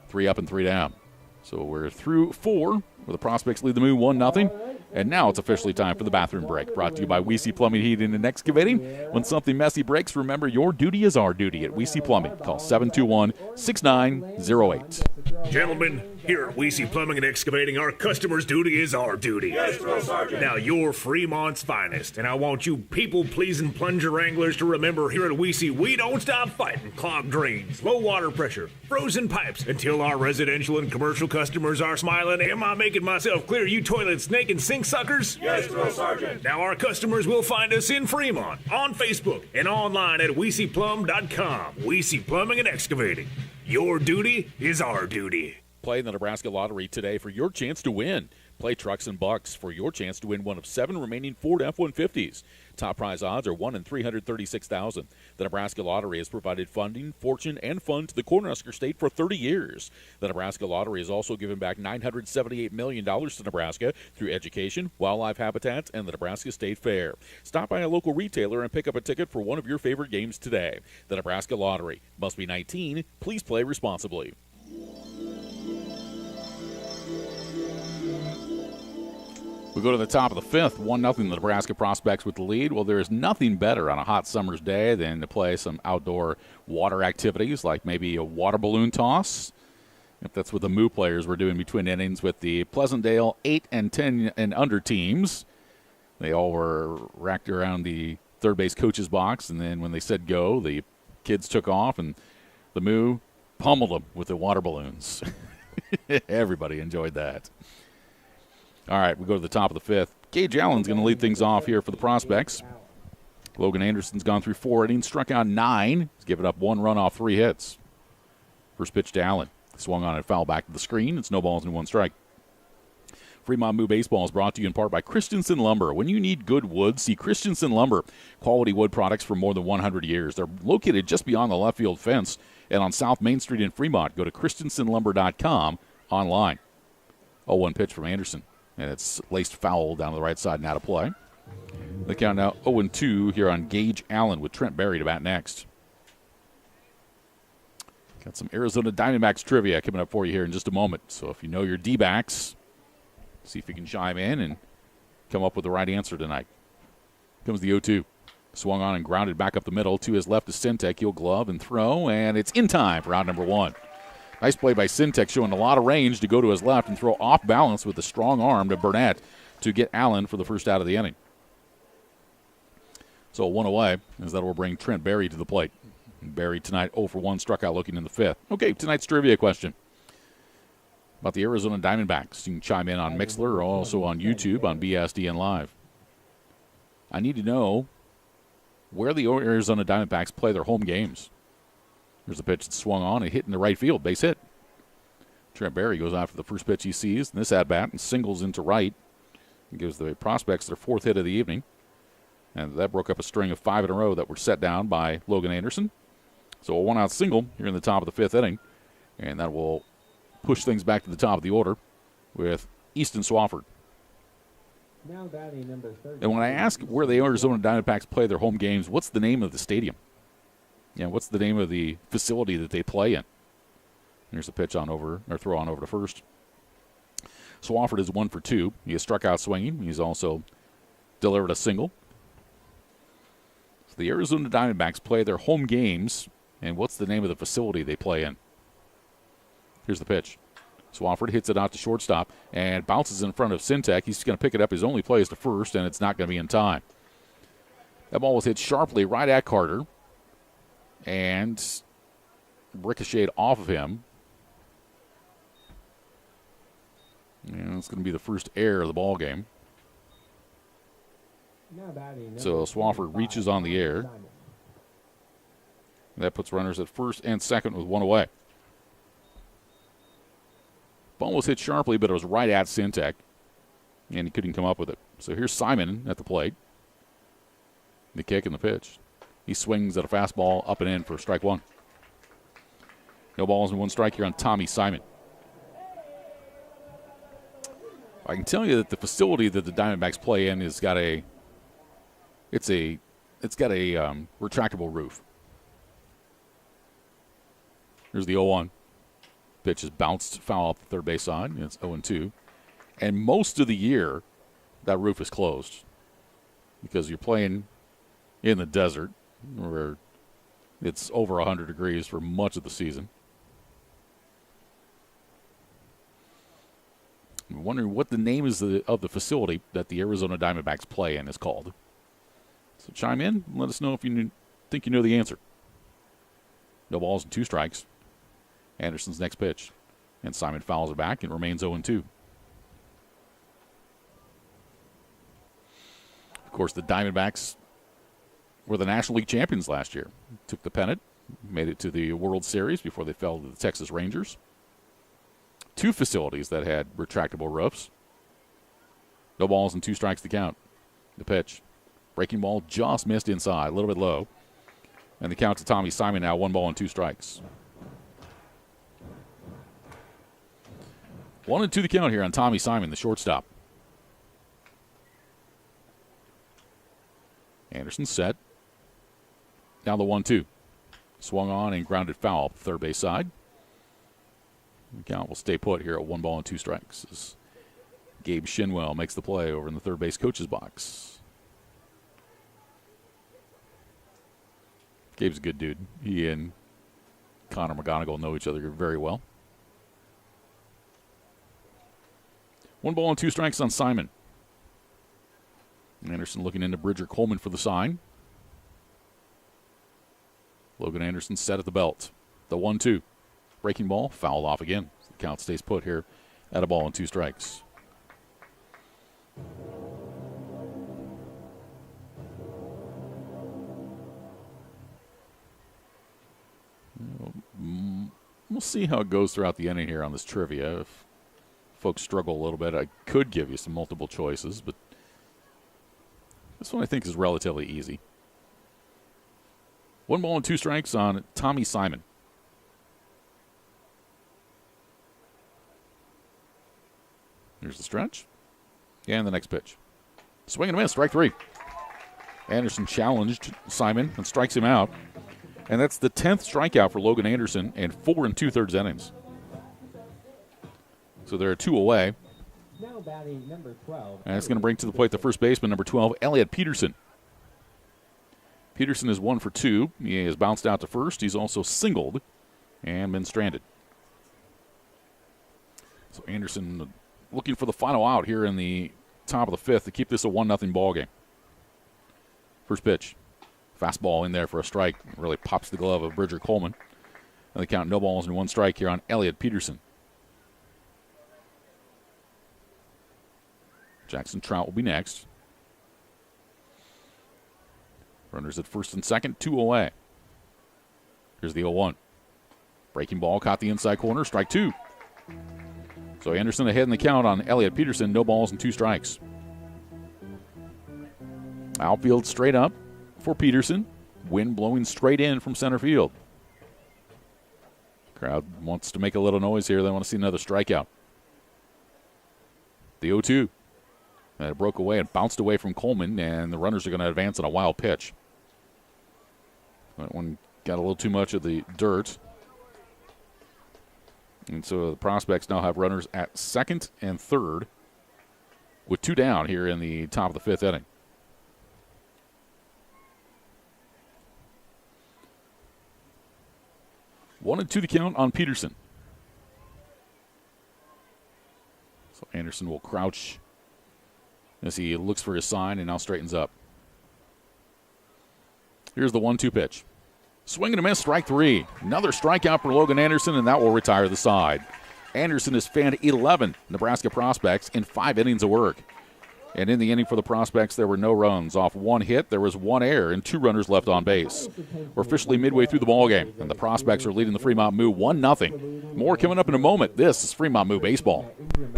3 up and 3 down. So we're through 4, where the Prospects lead the Moo 1-0. And now it's officially time for the bathroom break. Brought to you by WC Plumbing, Heating, and Excavating. When something messy breaks, remember your duty is our duty at WC Plumbing. Call 721-6908. Gentlemen, Here at Weesey Plumbing and Excavating, our customer's duty is our duty. Yes, Drill Sergeant. Now, you're Fremont's finest, and I want you people-pleasing plunger wranglers to remember here at Weesey, we don't stop fighting clogged drains, low water pressure, frozen pipes, until our residential and commercial customers are smiling. Am I making myself clear, you toilet snake and sink suckers? Yes, Drill Sergeant. Now, our customers will find us in Fremont, on Facebook, and online at WeeseyPlum.com. Weesey Plumbing and Excavating. Your duty is our duty. Play in the Nebraska Lottery today for your chance to win. Play Trucks and Bucks for your chance to win one of 7 remaining Ford F-150s. Top prize odds are 1 in 336,000. The Nebraska Lottery has provided funding, fortune, and fun to the Cornhusker State for 30 years. The Nebraska Lottery has also given back $978 million to Nebraska through education, wildlife habitats, and the Nebraska State Fair. Stop by a local retailer and pick up a ticket for one of your favorite games today. The Nebraska Lottery. Must be 19. Please play responsibly. We go to the top of the 5th, 1-0 the Nebraska Prospects with the lead. Well, there is nothing better on a hot summer's day than to play some outdoor water activities, like maybe a water balloon toss. If that's what the Moo players were doing between innings with the Pleasantdale 8 and 10 and under teams. They all were racked around the third base coach's box, and then when they said go, the kids took off, and the Moo pummeled them with the water balloons. Everybody enjoyed that. All right, we go to the top of the 5th. Gage Allen's going to lead things off here for the Prospects. Logan Anderson's gone through 4 innings, struck out 9. He's given up 1 run off 3 hits. First pitch to Allen. Swung on and foul back to the screen. It's no balls and 1 strike. Fremont Moo Baseball is brought to you in part by Christensen Lumber. When you need good wood, see Christensen Lumber. Quality wood products for more than 100 years. They're located just beyond the left field fence and on South Main Street in Fremont. Go to christensenlumber.com online. 0-1 pitch from Anderson. And it's laced foul down to the right side and out of play. The count now 0-2 here on Gage Allen with Trent Berry to bat next. Got some Arizona Diamondbacks trivia coming up for you here in just a moment. So if you know your D-backs, see if you can chime in and come up with the right answer tonight. Comes the 0-2. Swung on and grounded back up the middle. To his left is Sintek. He'll glove and throw, and it's in time for out number 1. Nice play by Sintek, showing a lot of range to go to his left and throw off balance with a strong arm to Burnett to get Allen for the first out of the inning. So 1 away, as that will bring Trent Berry to the plate. Berry tonight 0 for 1, struck out looking in the 5th. Okay, tonight's trivia question about the Arizona Diamondbacks. You can chime in on Mixler or also on YouTube on BSDN Live. I need to know where the Arizona Diamondbacks play their home games. There's a pitch that swung on and hit in the right field. Base hit. Trent Berry goes after the first pitch he sees in this at-bat and singles into right. It gives the Prospects their 4th hit of the evening. And that broke up a string of 5 in a row that were set down by Logan Anderson. So a 1-out single here in the top of the 5th inning. And that will push things back to the top of the order with Easton Swafford. Now batting number 30. And when I ask where the Arizona Diamondbacks play their home games, what's the name of the stadium? Yeah, what's the name of the facility that they play in? Here's a pitch on over, or throw on over to first. Swafford is 1 for 2. He has struck out swinging. He's also delivered a single. So the Arizona Diamondbacks play their home games, and what's the name of the facility they play in? Here's the pitch. Swafford hits it out to shortstop and bounces in front of Sintek. He's going to pick it up. His only play is to first, and it's not going to be in time. That ball was hit sharply right at Carter and ricocheted off of him. And it's going to be the first error of the ball game. So Swafford reaches on the air. That puts runners at first and second with 1 away. Ball was hit sharply, but it was right at Sintek, and he couldn't come up with it. So here's Simon at the plate. The kick and the pitch. He swings at a fastball up and in for strike 1. No balls and 1 strike here on Tommy Simon. I can tell you that the facility that the Diamondbacks play in has got a retractable roof. There's the 0-1. Pitch is bounced foul off the third base side. It's 0-2. And most of the year, that roof is closed because you're playing in the desert where it's over 100 degrees for much of the season. I'm wondering what the name is of the facility that the Arizona Diamondbacks play in is called. So chime in and let us know if you think you know the answer. No balls and 2 strikes. Anderson's next pitch. And Simon fouls it back and remains 0-2. Of course, the Diamondbacks were the National League champions last year. Took the pennant, made it to the World Series before they fell to the Texas Rangers. 2 facilities that had retractable roofs. No balls and 2 strikes to count. The pitch. Breaking ball just missed inside, a little bit low. And the count to Tommy Simon now, 1 ball and 2 strikes. 1-2 the count here on Tommy Simon, the shortstop. Anderson set. Now the 1-2. Swung on and grounded foul up the third base side. The count will stay put here at 1 ball and 2 strikes as Gabe Shinwell makes the play over in the third base coach's box. Gabe's a good dude. He and Connor McGonigal know each other very well. 1 ball and 2 strikes on Simon. Anderson looking into Bridger Coleman for the sign. Logan Anderson set at the belt. The 1-2. Breaking ball, fouled off again. The count stays put here at 1 ball and 2 strikes. We'll see how it goes throughout the inning here on this trivia. If folks struggle a little bit, I could give you some multiple choices, but this one I think is relatively easy. 1 ball and 2 strikes on Tommy Simon. Here's the stretch. And the next pitch. Swing and a miss, strike 3. Anderson challenged Simon and strikes him out. And that's the 10th strikeout for Logan Anderson in 4 2/3 innings. So there are 2 away. Now batting number 12. And it's going to bring to the plate the first baseman, number 12, Elliot Peterson. Peterson is 1 for 2. He has bounced out to first. He's also singled and been stranded. So Anderson looking for the final out here in the top of the 5th to keep this a 1-0 ball game. First pitch. Fastball in there for a strike. Really pops the glove of Bridger Coleman. And the count, no balls and 1 strike here on Elliot Peterson. Jackson Trout will be next. Runners at first and second, 2 away. Here's the 0-1. Breaking ball, caught the inside corner, strike 2. So Anderson ahead in the count on Elliot Peterson, no balls and 2 strikes. Outfield straight up for Peterson. Wind blowing straight in from center field. Crowd wants to make a little noise here. They want to see another strikeout. The 0-2. And it broke away and bounced away from Coleman, and the runners are going to advance on a wild pitch. That one got a little too much of the dirt. And so the Prospects now have runners at second and third with 2 down here in the top of the 5th inning. One and 2 to count on Peterson. So Anderson will crouch as he looks for his sign and now straightens up. Here's the 1-2 pitch. Swing and a miss, strike 3. Another strikeout for Logan Anderson, and that will retire the side. Anderson has fanned 11 Nebraska Prospects in 5 innings of work. And in the inning for the Prospects, there were no runs. Off 1 hit, there was 1 error and 2 runners left on base. We're officially midway through the ballgame, and the Prospects are leading the Fremont Moo 1-0. More coming up in a moment. This is Fremont Moo Baseball.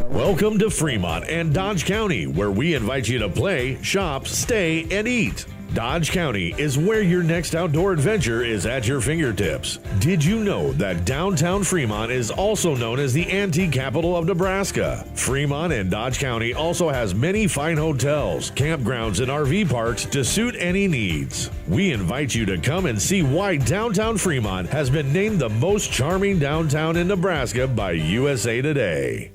Welcome to Fremont and Dodge County, where we invite you to play, shop, stay, and eat. Dodge County is where your next outdoor adventure is at your fingertips. Did you know that downtown Fremont is also known as the antique capital of Nebraska? Fremont and Dodge County also has many fine hotels, campgrounds, and RV parks to suit any needs. We invite you to come and see why downtown Fremont has been named the most charming downtown in Nebraska by USA Today.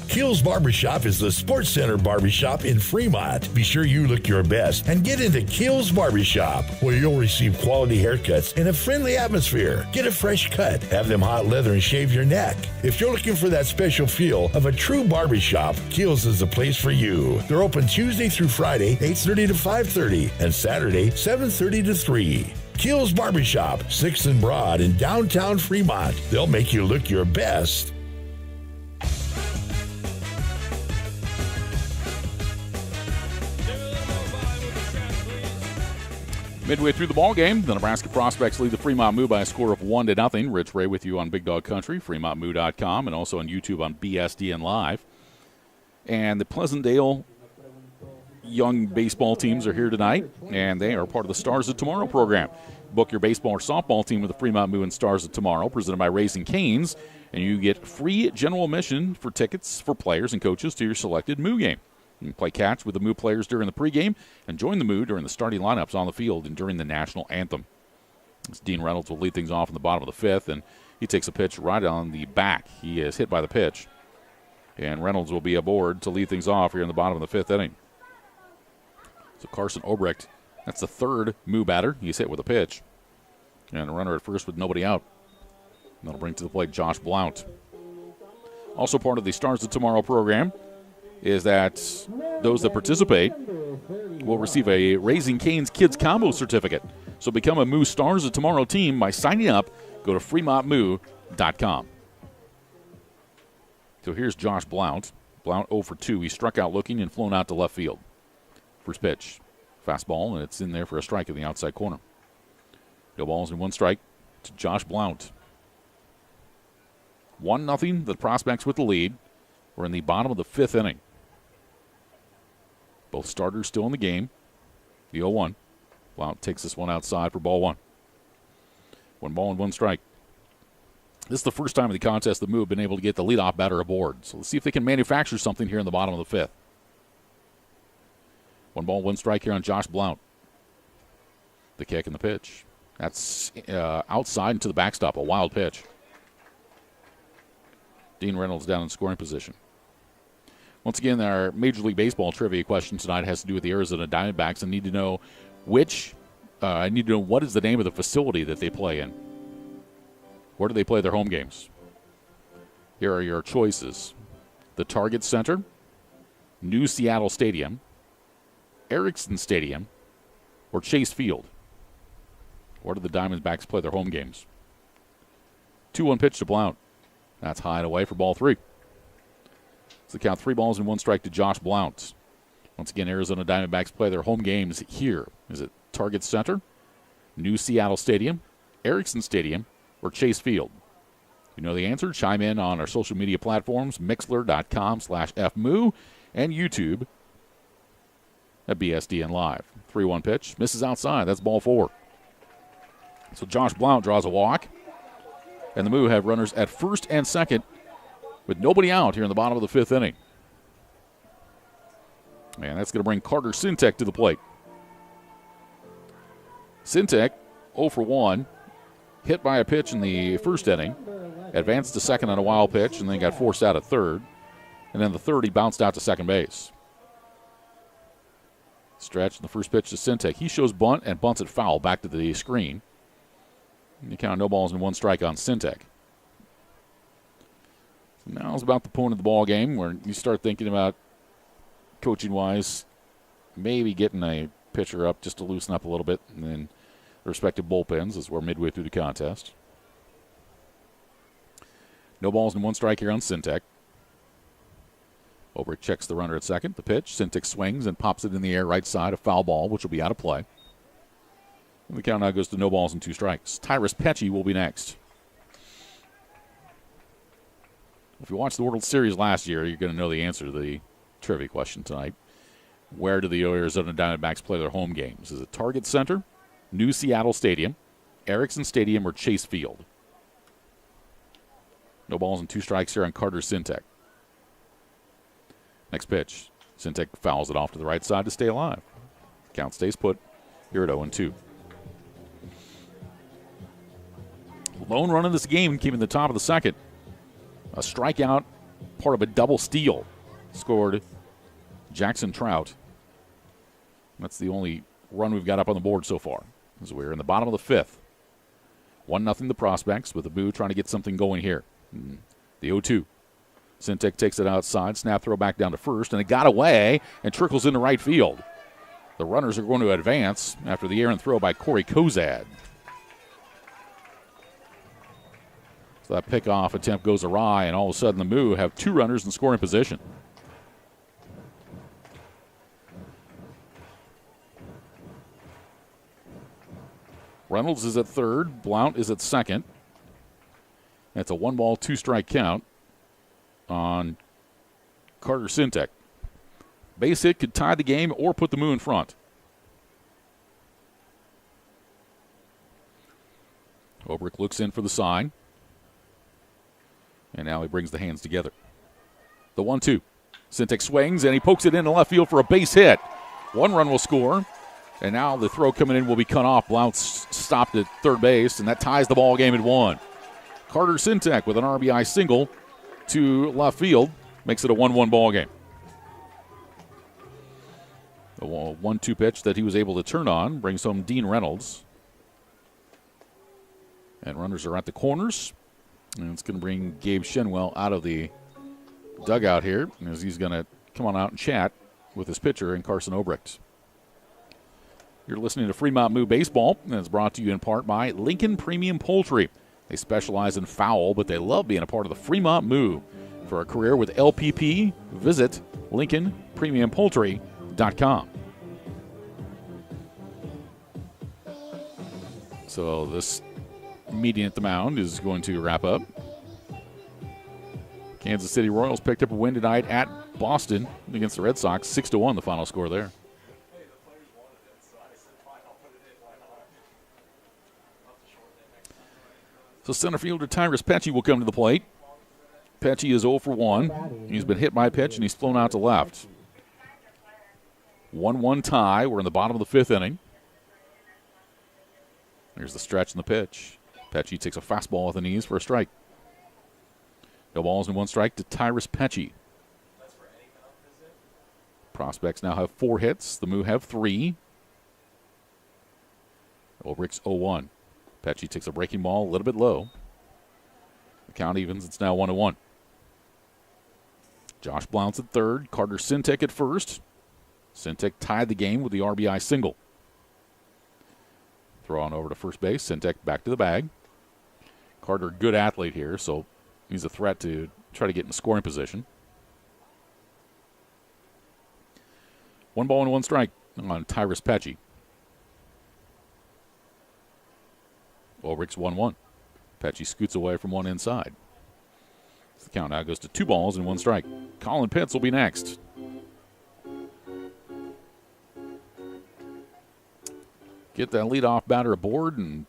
Kills Barbershop is the Sports Center barbershop in Fremont. Be sure you look your best and get into Kills Barbershop, where you'll receive quality haircuts in a friendly atmosphere. Get a fresh cut, have them hot leather and shave your neck. If you're looking for that special feel of a true barbershop, Kills is the place for you. They're open Tuesday through Friday, 8:30 to 5:30, and Saturday, 7:30 to 3. Kills Barbershop, 6th and Broad in downtown Fremont. They'll make you look your best. Midway through the ball game, the Nebraska Prospects lead the Fremont Moo by a score of 1-0. Rich Ray with you on Big Dog Country, FremontMoo.com, and also on YouTube on BSDN Live. And the Pleasantdale young baseball teams are here tonight, and they are part of the Stars of Tomorrow program. Book your baseball or softball team with the Fremont Moo and Stars of Tomorrow, presented by Raising Cane's, and you get free general admission for tickets for players and coaches to your selected Moo game. You can play catch with the Moo players during the pregame and join the Moo during the starting lineups on the field and during the national anthem. Dean Reynolds will lead things off in the bottom of the fifth, and he takes a pitch right on the back. He is hit by the pitch, and Reynolds will be aboard to lead things off here in the bottom of the fifth inning. So Carson Obrecht, that's the third Moo batter. He's hit with a pitch, and a runner at first with nobody out. And that'll bring to the plate Josh Blount. Also part of the Stars of Tomorrow program is that those that participate will receive a Raising Cane's Kids Combo Certificate. So become a Moo Stars of Tomorrow team by signing up. Go to FremontMoo.com. So here's Josh Blount. Blount 0 for 2. He struck out looking and flown out to left field. First pitch, fastball, and it's in there for a strike in the outside corner. No balls and one strike to Josh Blount. 1-0, the Prospects with the lead. We're in the bottom of the fifth inning. Both starters still in the game. The 0-1. Blount takes this one outside for ball one. 1 ball and 1 strike. This is the first time in the contest the Moo have been able to get the leadoff batter aboard. So let's see if they can manufacture something here in the bottom of the fifth. 1 ball, 1 strike here on Josh Blount. The kick and the pitch. That's outside into the backstop, a wild pitch. Dean Reynolds down in scoring position. Once again, our Major League Baseball trivia question tonight has to do with the Arizona Diamondbacks. I need to know what is the name of the facility that they play in. Where do they play their home games? Here are your choices. The Target Center, New Seattle Stadium, Erickson Stadium, or Chase Field. Where do the Diamondbacks play their home games? 2-1 pitch to Blount. That's high and away for ball 3. So count 3 balls and 1 strike to Josh Blount. Once again, Arizona Diamondbacks play their home games here. Is it Target Center, New Seattle Stadium, Erickson Stadium, or Chase Field? If you know the answer, chime in on our social media platforms, mixler.com/fmoo, and YouTube at BSDN Live. 3-1 pitch. Misses outside. That's ball 4. So Josh Blount draws a walk. And the Moo have runners at first and second with nobody out here in the bottom of the fifth inning. And that's going to bring Carter Sintek to the plate. Sintek, 0 for 1, hit by a pitch in the first inning, advanced to second on a wild pitch, and then got forced out at third. And then the third, he bounced out to second base. Stretch, the first pitch to Sintek. He shows bunt and bunts it foul back to the screen. And you count no balls and 1 strike on Sintek. So now it's about the point of the ball game where you start thinking about, coaching-wise, maybe getting a pitcher up just to loosen up a little bit, and then the respective bullpens as we're midway through the contest. No balls and 1 strike here on Sintek. Obrick checks the runner at second. The pitch. Sintek swings and pops it in the air right side. A foul ball, which will be out of play. And the count now goes to no balls and 2 strikes. Tyrus Petchy will be next. If you watched the World Series last year, you're going to know the answer to the trivia question tonight. Where do the Arizona Diamondbacks play their home games? Is it Target Center, New Seattle Stadium, Erickson Stadium, or Chase Field? No balls and 2 strikes here on Carter Sintek. Next pitch. Sintek fouls it off to the right side to stay alive. Count stays put here at 0-2. Lone run in this game came in the top of the second. A strikeout part of a double steal. Scored Jackson Trout. That's the only run we've got up on the board so far, as we're in the bottom of the fifth. 1-0 the Prospects, with the Moo trying to get something going here. The 0-2. Sintek takes it outside, snap throw back down to first, and it got away and trickles into right field. The runners are going to advance after the errant throw by Corey Kozad. So that pickoff attempt goes awry, and all of a sudden the Moo have 2 runners in scoring position. Reynolds is at third. Blount is at second. That's a 1-ball, 2-strike count on Carter Sintek. Base hit could tie the game or put the Moo in front. Obrick looks in for the sign. And now he brings the hands together. The 1-2. Sintek swings, and he pokes it into left field for a base hit. 1 run will score. And now the throw coming in will be cut off. Blount stopped at third base, and that ties the ball game at 1. Carter Sintek with an RBI single to left field makes it a 1-1 ball game. The 1-2 pitch that he was able to turn on brings home Dean Reynolds. And runners are at the corners. And it's going to bring Gabe Shenwell out of the dugout here, as he's going to come on out and chat with his pitcher and Carson Obrecht. You're listening to Fremont Moo Baseball, and it's brought to you in part by Lincoln Premium Poultry. They specialize in fowl, but they love being a part of the Fremont Moo. For a career with LPP, visit LincolnPremiumPoultry.com. So this meeting at the mound is going to wrap up. Kansas City Royals picked up a win tonight at Boston against the Red Sox, 6-1 the final score there. So center fielder Tyrus Petchy will come to the plate. Petchy is 0 for 1. He's been hit by a pitch, and he's flown out to left. 1-1 tie. We're in the bottom of the 5th inning. Here's the stretch and the pitch. Petchy takes a fastball with the knees for a strike. No balls and 1 strike to Tyrus Petchy. Prospects now have 4 hits. The Moo have 3. Ulbrich's 0-1. Petchy takes a breaking ball a little bit low. The count evens. It's now 1-1. Josh Blount's at third. Carter Sintek at first. Sintek tied the game with the RBI single. Throw on over to first base. Sintek back to the bag. Carter, good athlete here, so he's a threat to try to get in scoring position. 1 ball and 1 strike on Tyrus Petchy. Ulrich's 1-1. Petchy scoots away from one inside. The count now goes to 2 balls and 1 strike. Colin Pitts will be next. Get that leadoff batter aboard, and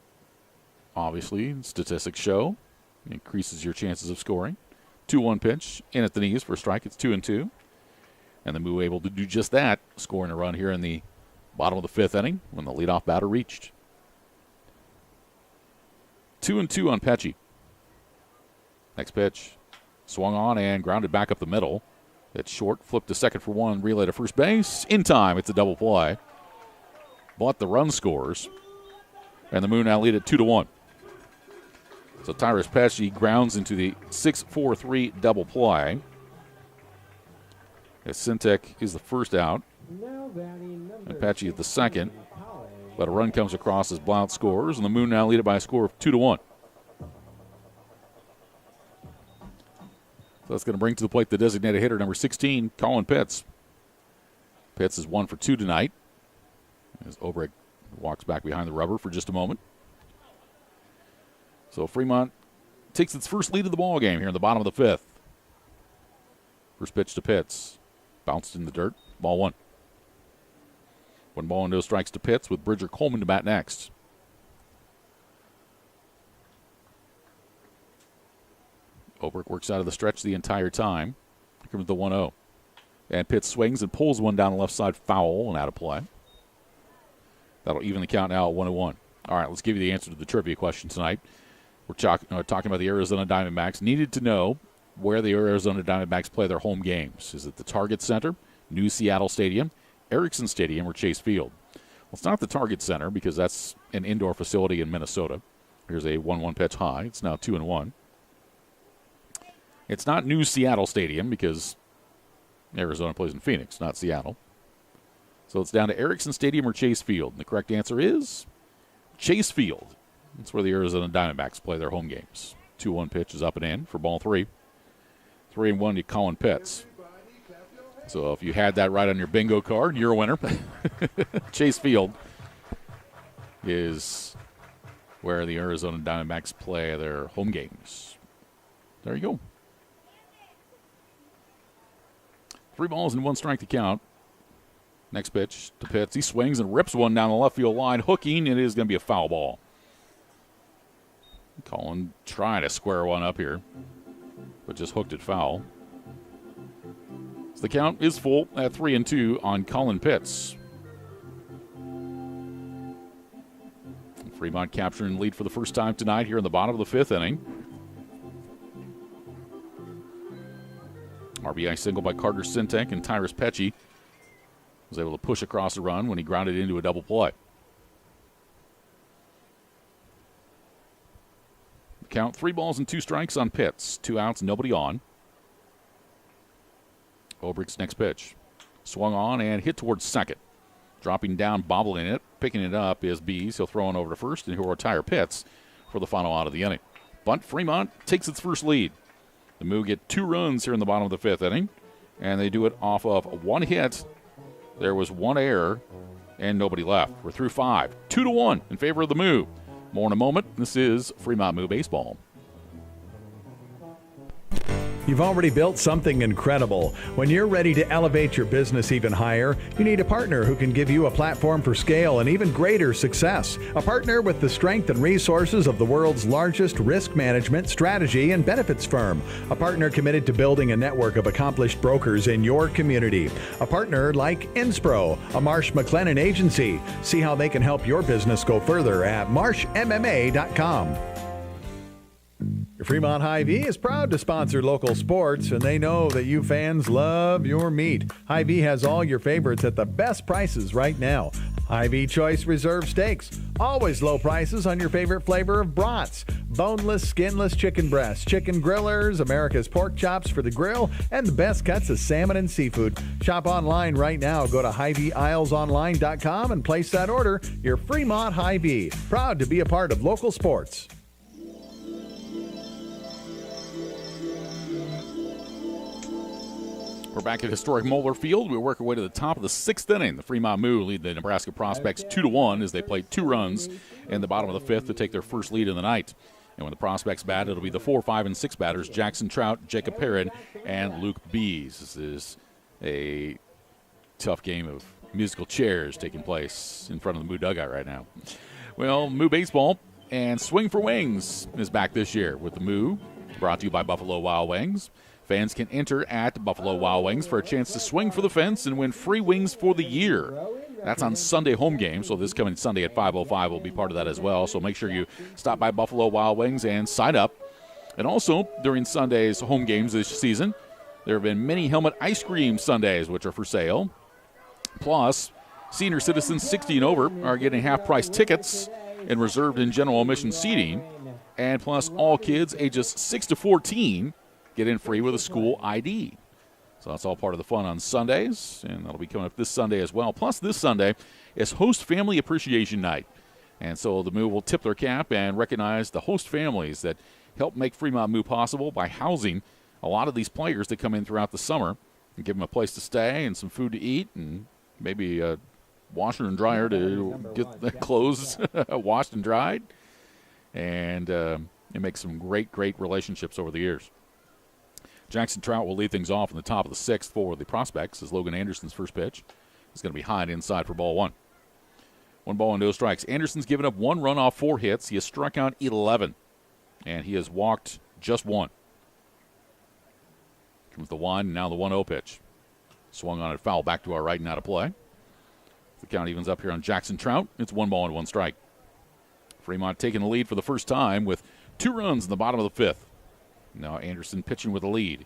obviously statistics show it increases your chances of scoring. 2-1 pitch in at the knees for a strike. It's 2-2. And the Moo able to do just that, scoring a run here in the bottom of the 5th inning when the leadoff batter reached. 2-2 on Petchy. Next pitch. Swung on and grounded back up the middle. It's short, flipped to second for 1, relay to first base. In time, it's a double play. But the run scores. And the Moo now lead at 2-1. So Tyrus Petchy grounds into the 6-4-3 double play. As Sintek is the first out. And Petchy at the second. But a run comes across as Blount scores, and the Moo now lead it by a score of 2-1. So that's going to bring to the plate the designated hitter, number 16, Colin Pitts. Pitts is 1 for 2 tonight. As Obrick walks back behind the rubber for just a moment. So Fremont takes its first lead of the ball game here in the bottom of the 5th. First pitch to Pitts. Bounced in the dirt. Ball 1. 1 ball and no strikes to Pitts with Bridger Coleman to bat next. Obrick works out of the stretch the entire time. Here comes the 1-0. And Pitts swings and pulls one down the left side foul and out of play. That'll even the count now at 1-1. All right, let's give you the answer to the trivia question tonight. We're talking about the Arizona Diamondbacks. Needed to know where the Arizona Diamondbacks play their home games. Is it the Target Center, New Seattle Stadium, Erickson Stadium, or Chase Field? Well, it's not the Target Center because that's an indoor facility in Minnesota. Here's a 1-1 pitch high. It's now 2-1. It's not New Seattle Stadium because Arizona plays in Phoenix, not Seattle. So it's down to Erickson Stadium or Chase Field. And the correct answer is Chase Field. That's where the Arizona Diamondbacks play their home games. 2-1 pitch is up and in for ball 3. 3-1 to Colin Pitts. So if you had that right on your bingo card, you're a winner. Chase Field is where the Arizona Diamondbacks play their home games. There you go. 3 balls and 1 strike to count. Next pitch to Pitts. He swings and rips one down the left field line, hooking. It is going to be a foul ball. Colin trying to square one up here, but just hooked it foul. So the count is full at 3-2 on Colin Pitts. Fremont capturing the lead for the first time tonight here in the bottom of the 5th inning. RBI single by Carter Sintek, and Tyrus Pecci was able to push across the run when he grounded into a double play. The count 3 balls and 2 strikes on Pitts. 2 outs, nobody on. Obrick's next pitch. Swung on and hit towards second. Dropping down, bobbling it. Picking it up is Bees. He'll throw it over to first, and he'll retire Pitts for the final out of the inning. But Fremont takes its first lead. The Moo get 2 runs here in the bottom of the 5th inning, and they do it off of 1 hit. There was 1 error, and nobody left. We're through 5. 2-1 in favor of the Moo. More in a moment. This is Fremont Moo Baseball. You've already built something incredible. When you're ready to elevate your business even higher, you need a partner who can give you a platform for scale and even greater success. A partner with the strength and resources of the world's largest risk management, strategy, and benefits firm. A partner committed to building a network of accomplished brokers in your community. A partner like Inspro, a Marsh McLennan agency. See how they can help your business go further at marshmma.com. Fremont Hy-Vee is proud to sponsor local sports, and they know that you fans love your meat. Hy-Vee has all your favorites at the best prices right now. Hy-Vee Choice Reserve Steaks. Always low prices on your favorite flavor of brats. Boneless, skinless chicken breasts, chicken grillers, America's pork chops for the grill, and the best cuts of salmon and seafood. Shop online right now. Go to HyVeeIslesOnline.com and place that order. Your Fremont Hy-Vee. Proud to be a part of local sports. We're back at historic Moeller Field. We work our way to the top of the 6th inning. The Fremont Moo lead the Nebraska Prospects 2-1 as they play 2 runs in the bottom of the 5th to take their first lead of the night. And when the Prospects bat, it'll be the 4, 5, and 6 batters, Jackson Trout, Jacob Perrin, and Luke Bees. This is a tough game of musical chairs taking place in front of the Moo dugout right now. Well, Moo Baseball and Swing for Wings is back this year with the Moo, brought to you by Buffalo Wild Wings. Fans can enter at Buffalo Wild Wings for a chance to swing for the fence and win free wings for the year. That's on Sunday home game, so this coming Sunday at 5:05 will be part of that as well. So make sure you stop by Buffalo Wild Wings and sign up. And also, during Sunday's home games this season, there have been many helmet ice cream sundaes, which are for sale. Plus, senior citizens 60 and over are getting half-price tickets and reserved in general admission seating. And plus, all kids ages 6 to 14 get in free with a school ID. So that's all part of the fun on Sundays, and that'll be coming up this Sunday as well. Plus, this Sunday is Host Family Appreciation Night. And so the Moo will tip their cap and recognize the host families that help make Fremont Moo possible by housing a lot of these players that come in throughout the summer and give them a place to stay and some food to eat and maybe a washer and dryer to get their clothes washed and dried. And it makes some great, great relationships over the years. Jackson Trout will lead things off in the top of the 6th for the Prospects as Logan Anderson's first pitch is going to be high and inside for ball 1. 1 ball and no strikes. Anderson's given up 1 run off 4 hits. He has struck out 11, and he has walked just 1. Comes the 1, and now the 1-0 pitch. Swung on it, foul back to our right and out of play. The count evens up here on Jackson Trout. It's 1 ball and 1 strike. Fremont taking the lead for the first time with 2 runs in the bottom of the 5th. Now Anderson pitching with a lead.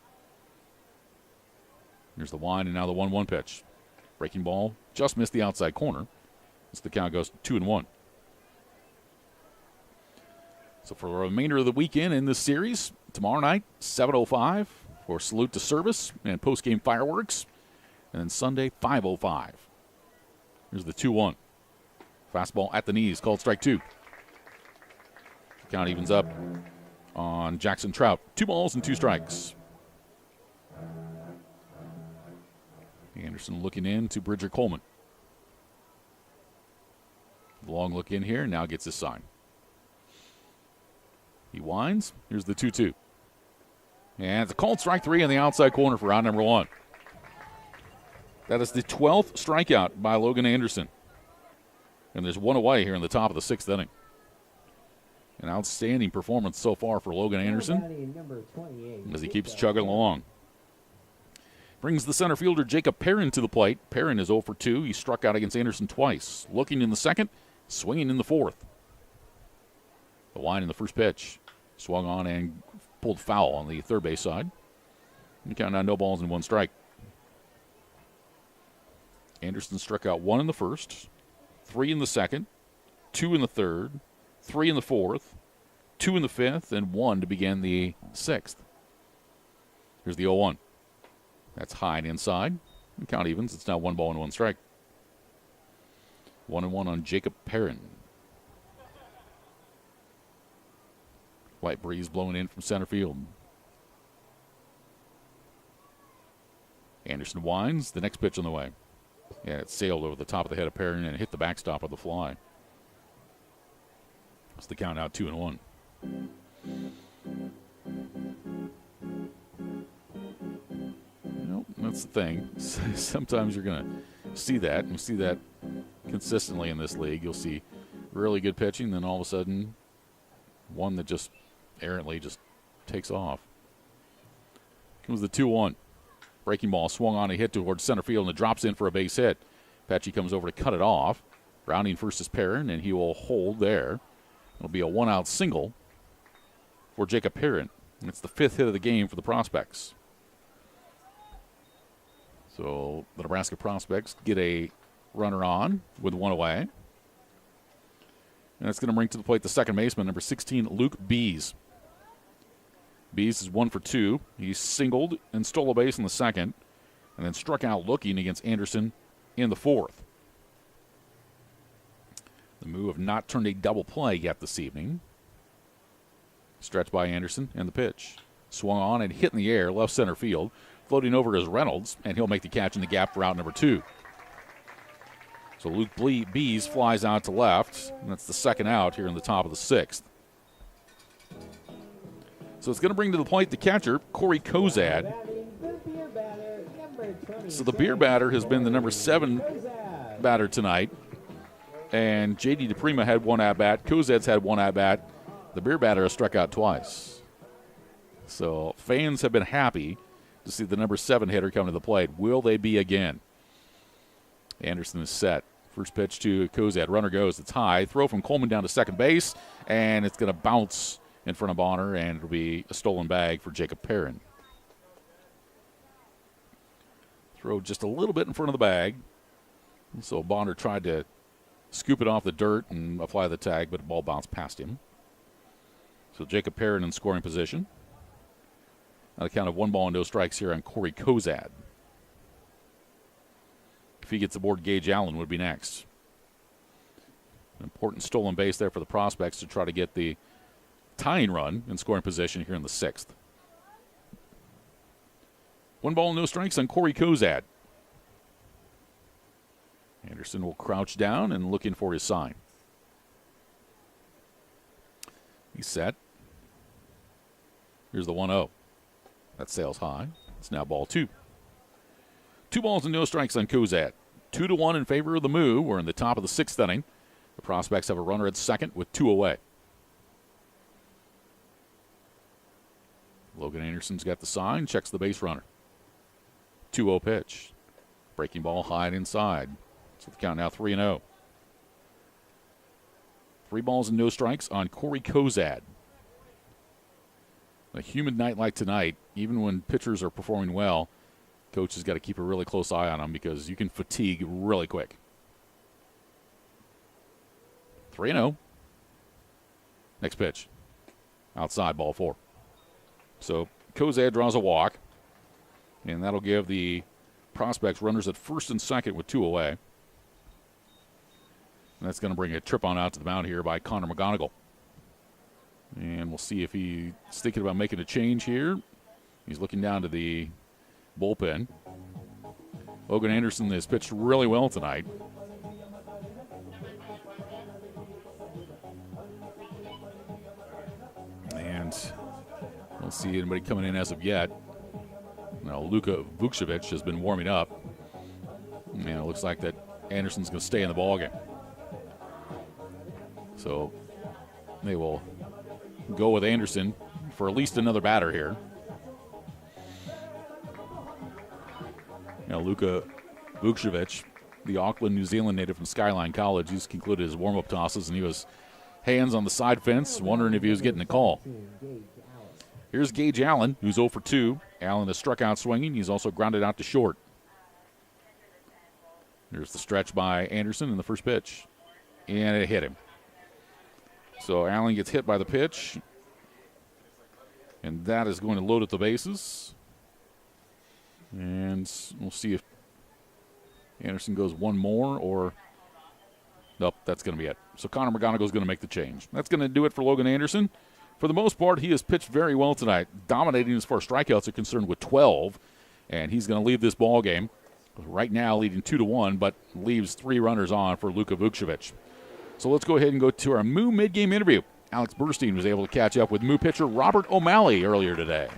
Here's the wind, and now the 1-1 pitch. Breaking ball just missed the outside corner. As the count goes 2-1. So for the remainder of the weekend in this series, tomorrow night, 7:05 for salute to service and post-game fireworks. And then Sunday, 5:05. Here's the 2-1. Fastball at the knees, called strike 2. The count evens up on Jackson Trout. 2 balls and 2 strikes. Anderson looking in to Bridger Coleman. Long look in here, now gets his sign. He winds. Here's the 2-2. And it's a called strike 3 in the outside corner for out number 1. That is the 12th strikeout by Logan Anderson. And there's 1 away here in the top of the 6th inning. An outstanding performance so far for Logan Anderson as he keeps chugging along. Brings the center fielder Jacob Perrin to the plate. Perrin is 0 for 2. He struck out against Anderson twice. Looking in the second, swinging in the fourth. The wind in the first pitch. Swung on and pulled foul on the third base side. And count on no balls and 1 strike. Anderson struck out 1 in the first, 3 in the second, 2 in the third, 3 in the fourth, 2 in the fifth, and 1 to begin the 6th. Here's the 0-1. That's high and inside. And count evens. It's now 1 ball and 1 strike. 1-1 on Jacob Perrin. Light breeze blowing in from center field. Anderson winds. The next pitch on the way. Yeah, it sailed over the top of the head of Perrin and hit the backstop of the fly. It's the count out 2-1. Well, that's the thing. Sometimes you're going to see that, and we see that consistently in this league. You'll see really good pitching, then all of a sudden, one that just errantly just takes off. Comes the 2-1. Breaking ball swung on a hit towards center field, and it drops in for a base hit. Patchy comes over to cut it off. Rounding first is Perrin, and he will hold there. It'll be a 1-out single for Jacob Perrin. And it's the 5th hit of the game for the Prospects. So the Nebraska Prospects get a runner on with 1 away. And that's going to bring to the plate the second baseman, number 16, Luke Bees. Bees is 1 for 2. He singled and stole a base in the second, and then struck out looking against Anderson in the fourth. The Moo have not turned a double play yet this evening. Stretched by Anderson, and the pitch. Swung on and hit in the air, left center field. Floating over is Reynolds, and he'll make the catch in the gap for out number 2. So Luke Bees flies out to left, and that's the second out here in the top of the 6th. So it's going to bring to the plate the catcher, Corey Kozad. So the beer batter has been the number 7 batter tonight. And J.D. DePrima had 1 at-bat. Kozad's had 1 at-bat. The beer batter has struck out twice. So fans have been happy to see the number 7 hitter come to the plate. Will they be again? Anderson is set. First pitch to Kozad. Runner goes. It's high. Throw from Coleman down to second base. And it's going to bounce in front of Bonner, and it'll be a stolen bag for Jacob Perrin. Throw just a little bit in front of the bag. So Bonner tried to scoop it off the dirt and apply the tag, but the ball bounced past him. So Jacob Perrin in scoring position. On the count of 1 ball and no strikes here on Corey Kozad. If he gets aboard, Gage Allen would be next. An important stolen base there for the Prospects to try to get the tying run in scoring position here in the 6th. 1 ball and no strikes on Corey Kozad. Anderson will crouch down and looking for his sign. He's set. Here's the 1-0. That sails high. It's now ball 2. 2 balls and no strikes on Kozad. 2-1 in favor of the Moo. We're in the top of the 6th inning. The Prospects have a runner at second with 2 away. Logan Anderson's got the sign, checks the base runner. 2-0 pitch. Breaking ball high and inside. So the count now 3-0. 3 balls and no strikes on Corey Kozad. A humid night like tonight, even when pitchers are performing well, coach has got to keep a really close eye on them because you can fatigue really quick. 3-0. Next pitch. Outside, ball 4. So Kozad draws a walk, and that'll give the Prospects runners at first and second with 2 away. And that's going to bring a trip on out to the mound here by Connor McGonigal. And we'll see if he's thinking about making a change here. He's looking down to the bullpen. Logan Anderson has pitched really well tonight. And I don't see anybody coming in as of yet. Now, Luka Vukcevic has been warming up. And it looks like that Anderson's going to stay in the ballgame. So they will go with Anderson for at least another batter here. Now, Luka Vukcevic, the Auckland, New Zealand native from Skyline College, he's concluded his warm-up tosses, and he was hands on the side fence, wondering if he was getting a call. Here's Gage Allen, who's 0 for 2. Allen has struck out swinging. He's also grounded out to short. There's the stretch by Anderson in the first pitch, and it hit him. So Allen gets hit by the pitch, and that is going to load up the bases. And we'll see if Anderson goes one more or nope, that's going to be it. So Connor McGonigal is going to make the change. That's going to do it for Logan Anderson. For the most part, he has pitched very well tonight, dominating as far as strikeouts are concerned with 12, and he's going to leave this ball game right now leading 2-1, but leaves 3 runners on for Luka Vukcevic. So let's go ahead and go to our Moo mid-game interview. Alex Burstein was able to catch up with Moo pitcher Robert O'Malley earlier today.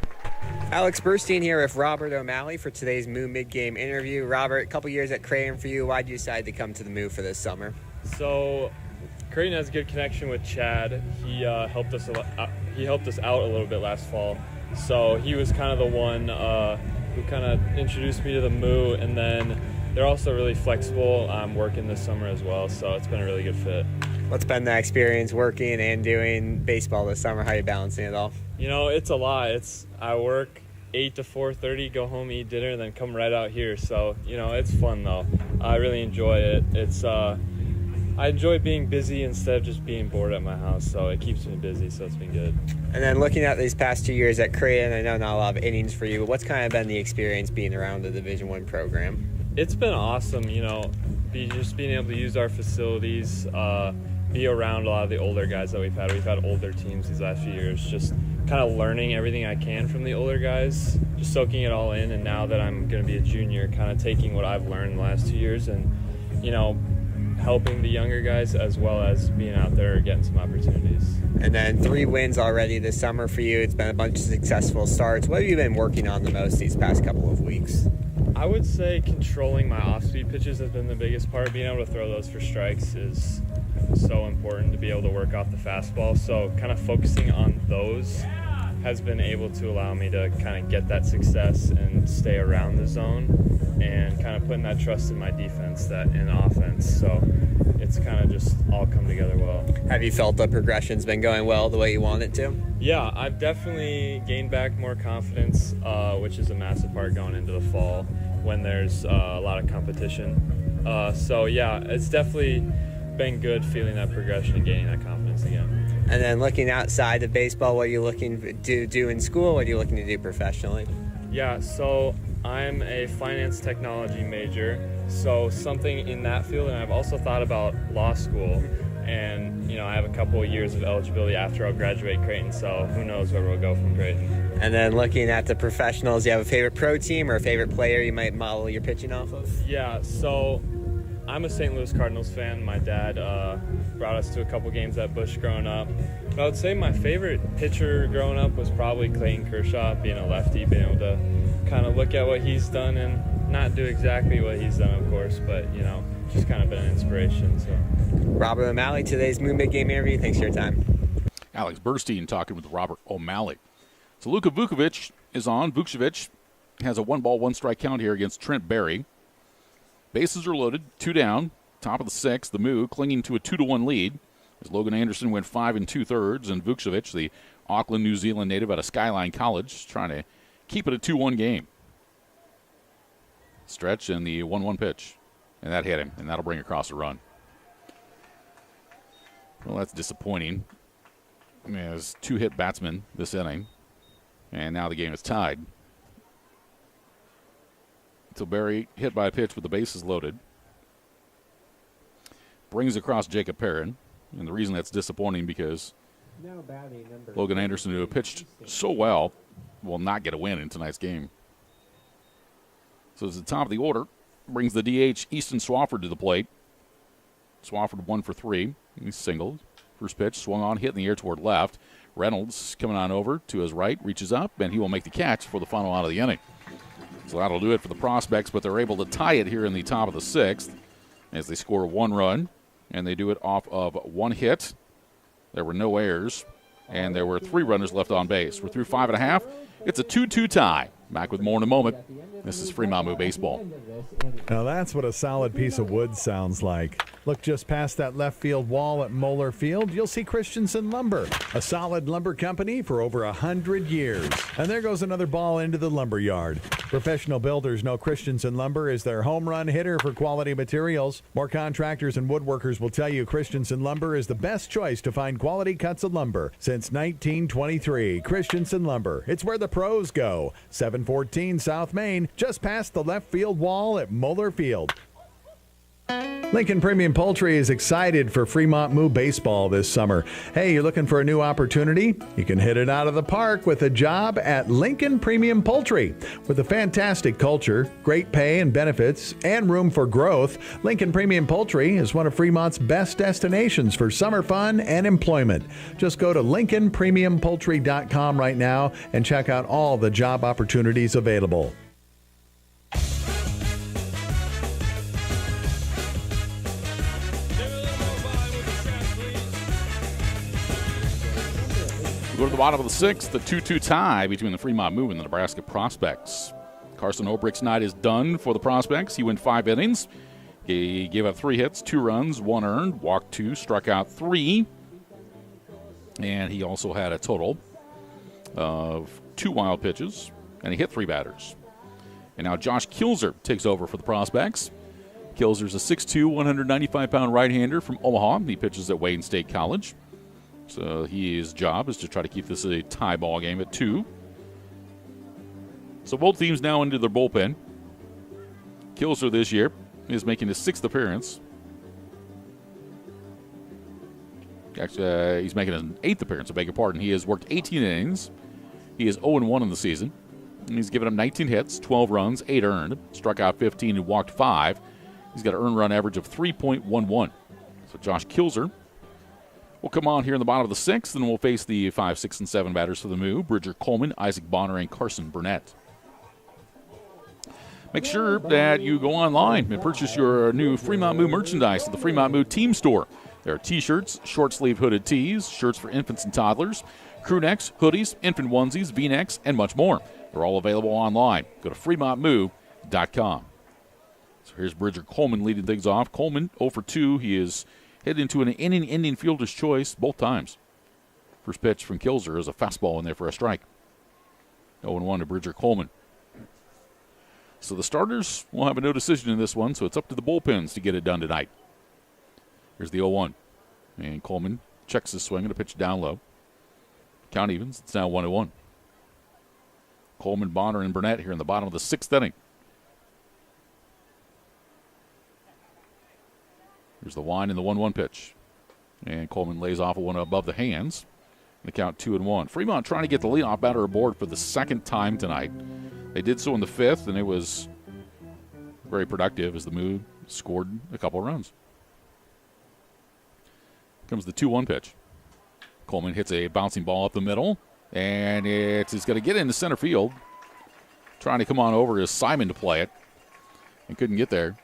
Alex Burstein here with Robert O'Malley for today's Moo mid-game interview. Robert, a couple years at Creighton for you. Why did you decide to come to the Moo for this summer? So Creighton has a good connection with Chad. He helped us out a little bit last fall. So he was kind of the one who kind of introduced me to the Moo, and then they're also really flexible. I'm working this summer as well, so it's been a really good fit. What's been the experience working and doing baseball this summer? How are you balancing it all? You know, it's a lot. I work 8 to 4:30, go home, eat dinner, and then come right out here. So, you know, it's fun though. I really enjoy it. I enjoy being busy instead of just being bored at my house, so it keeps me busy, so it's been good. And then looking at these past 2 years at Creighton, I know not a lot of innings for you, but what's kind of been the experience being around the Division I program? It's been awesome, you know, just being able to use our facilities, be around a lot of the older guys that we've had. We've had older teams these last few years, just kind of learning everything I can from the older guys, just soaking it all in, and now that I'm going to be a junior, kind of taking what I've learned the last 2 years and, you know, helping the younger guys as well as being out there getting some opportunities. And then 3 wins already this summer for you. It's been a bunch of successful starts. What have you been working on the most these past couple of weeks? I would say controlling my off-speed pitches has been the biggest part. Being able to throw those for strikes is so important to be able to work off the fastball. So kind of focusing on those has been able to allow me to kind of get that success and stay around the zone and kind of putting that trust in my defense that in offense. So it's kind of just all come together well. Have you felt the progression's been going well the way you want it to? Yeah, I've definitely gained back more confidence, which is a massive part going into the fall when there's a lot of competition. So yeah, it's definitely been good feeling that progression and gaining that confidence again. And then looking outside of baseball, what are you looking to do in school? What are you looking to do professionally? Yeah, so I'm a finance technology major, so something in that field, and I've also thought about law school, and you know, I have a couple of years of eligibility after I'll graduate Creighton, so who knows where we'll go from Creighton. And then looking at the professionals, do you have a favorite pro team or a favorite player you might model your pitching off of? Yeah, so I'm a St. Louis Cardinals fan. My dad brought us to a couple games at Busch growing up. But I would say my favorite pitcher growing up was probably Clayton Kershaw, being a lefty, being able to kind of look at what he's done and not do exactly what he's done, of course, but, you know, just kind of been an inspiration. So, Robert O'Malley, today's Moo mid-game interview. Thanks for your time. Alex Burstein talking with Robert O'Malley. So Luka Vukcevic is on. Vukcevic has a 1-ball, 1-strike count here against Trent Berry. Bases are loaded, 2 down, top of the 6th. The Moo clinging to a 2-1 lead as Logan Anderson went 5 2/3, and Vukcevic, the Auckland, New Zealand native out of Skyline College, trying to keep it a 2-1 game. Stretch and the 1-1 pitch. And that hit him, and that'll bring across a run. Well, that's disappointing. As 2-hit batsmen this inning. And now the game is tied. So Barry hit by a pitch with the bases loaded. Brings across Jacob Perrin. And the reason that's disappointing because Logan Anderson, who pitched so well, will not get a win in tonight's game. So it's the top of the order. Brings the DH Easton Swafford to the plate. Swafford 1 for 3. He's singled. First pitch swung on, hit in the air toward left. Reynolds coming on over to his right, reaches up, and he will make the catch for the final out of the inning. So that'll do it for the Prospects, but they're able to tie it here in the top of the 6th as they score 1 run, and they do it off of 1 hit. There were no errors, and there were 3 runners left on base. We're through 5 1/2. It's a 2-2 tie. Back with more in a moment. This is Fremont Moo Baseball. Now that's what a solid piece of wood sounds like. Look just past that left field wall at Moeller Field. You'll see Christensen Lumber, a solid lumber company for over 100 years. And there goes another ball into the lumber yard. Professional builders know Christensen Lumber is their home run hitter for quality materials. More contractors and woodworkers will tell you Christensen Lumber is the best choice to find quality cuts of lumber. Since 1923, Christensen Lumber. It's where the pros go. 714 South Main, just past the left field wall at Moeller Field. Lincoln Premium Poultry is excited for Fremont Moo Baseball this summer. Hey, you're looking for a new opportunity? You can hit it out of the park with a job at Lincoln Premium Poultry. With a fantastic culture, great pay and benefits, and room for growth, Lincoln Premium Poultry is one of Fremont's best destinations for summer fun and employment. Just go to LincolnPremiumPoultry.com right now and check out all the job opportunities available. Go to the bottom of the 6th, the 2-2 tie between the Fremont Moo and the Nebraska Prospects. Carson Obrick's night is done for the Prospects. He went 5 innings. He gave up 3 hits, 2 runs, 1 earned, walked 2, struck out 3. And he also had a total of 2 wild pitches, and he hit 3 batters. And now Josh Kilzer takes over for the Prospects. Kilzer's a 6'2", 195-pound right-hander from Omaha. He pitches at Wayne State College. So his job is to try to keep this a tie ball game at 2. So both teams now into their bullpen. Kilzer this year is making his 6th appearance. Actually, he's making his 8th appearance, I beg your pardon. He has worked 18 innings. He is 0-1 in the season. And he's given up 19 hits, 12 runs, 8 earned, struck out 15 and walked 5. He's got an earned run average of 3.11. So Josh Kilzer will come on here in the bottom of the 6th, and we'll face the 5, 6, and 7 batters for the Moo, Bridger Coleman, Isaac Bonner, and Carson Burnett. Make sure that you go online and purchase your new Fremont Moo merchandise at the Fremont Moo Team Store. There are T-shirts, short-sleeve hooded tees, shirts for infants and toddlers, crew necks, hoodies, infant onesies, V-necks, and much more. They're all available online. Go to FremontMoo.com. So here's Bridger Coleman leading things off. Coleman 0 for 2. He is headed into an inning-ending fielder's choice both times. First pitch from Kilzer is a fastball in there for a strike. 0-1 to Bridger Coleman. So the starters will have a no decision in this one, so it's up to the bullpens to get it done tonight. Here's the 0-1. And Coleman checks his swing and a pitch down low. Count evens. It's now 1-1. Coleman, Bonner, and Burnett here in the bottom of the 6th inning. Here's the wind and the 1-1 pitch. And Coleman lays off a one above the hands. The count 2-1. Fremont trying to get the leadoff batter aboard for the 2nd time tonight. They did so in the 5th, and it was very productive as the Moo scored a couple of runs. Comes the 2-1 pitch. Coleman hits a bouncing ball up the middle, and it's going to get into center field. Trying to come on over is Simon to play it, and couldn't get there.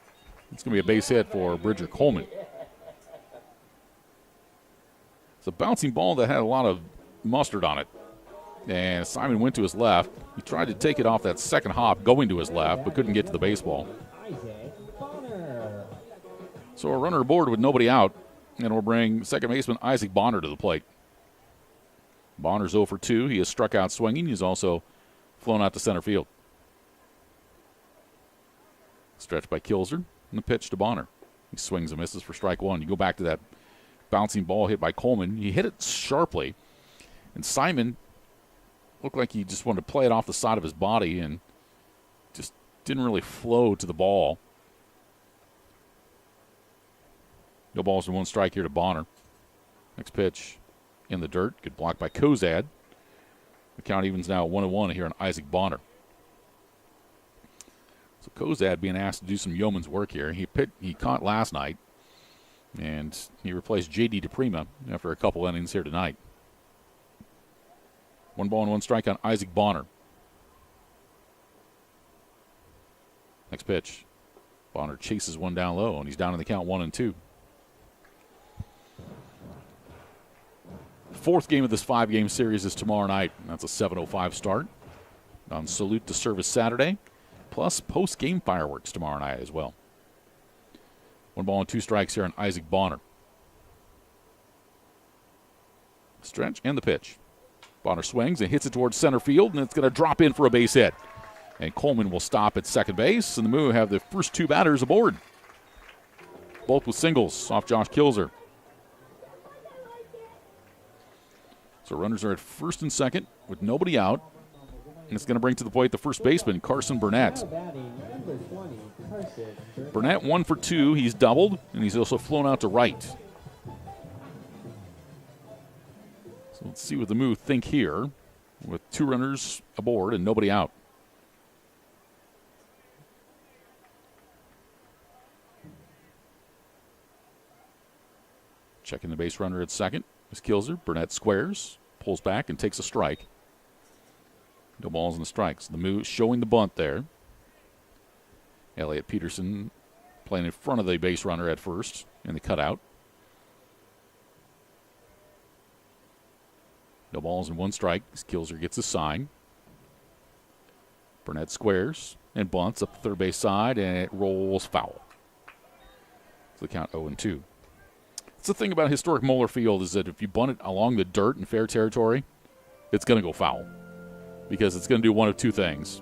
It's going to be a base hit for Bridger Coleman. It's a bouncing ball that had a lot of mustard on it. And Simon went to his left. He tried to take it off that second hop going to his left, but couldn't get to the baseball. So a runner aboard with nobody out, and we'll bring second baseman Isaac Bonner to the plate. Bonner's 0 for 2. He has struck out swinging. He's also flown out to center field. Stretch by Kilzer, and the pitch to Bonner. He swings and misses for strike one. You go back to that bouncing ball hit by Coleman. He hit it sharply, and Simon looked like he just wanted to play it off the side of his body and just didn't really flow to the ball. No balls and one strike here to Bonner. Next pitch in the dirt. Good block by Kozad. The count evens now 1-1 here on Isaac Bonner. So Kozad being asked to do some yeoman's work here. He caught last night, and he replaced J.D. DePrima after a couple innings here tonight. 1 ball and 1 strike on Isaac Bonner. Next pitch. Bonner chases one down low, and he's down in the count 1-2. Fourth game of this 5-game series is tomorrow night. That's a 7:05 start on Salute to Service Saturday, plus post-game fireworks tomorrow night as well. 1 ball and 2 strikes here on Isaac Bonner. Stretch and the pitch. Bonner swings and hits it towards center field, and it's going to drop in for a base hit. And Coleman will stop at second base, and the Moo have the first 2 batters aboard. Both with singles off Josh Kilzer. So runners are at first and second with nobody out. And it's going to bring to the plate the first baseman, Carson Burnett. Burnett 1 for 2. He's doubled, and he's also flown out to right. So let's see what the Moo think here with 2 runners aboard and nobody out. Checking the base runner at second is Kilzer. Burnett squares, pulls back, and takes a strike. No balls and strikes. The Moo showing the bunt there. Elliott Peterson playing in front of the base runner at first in the cutout. No balls and 1 strike as Kilzer gets a sign. Burnett squares and bunts up the third base side, and it rolls foul. So the count 0-2. That's the thing about historic Moeller Field is that if you bunt it along the dirt in fair territory, it's going to go foul because it's going to do one of 2 things.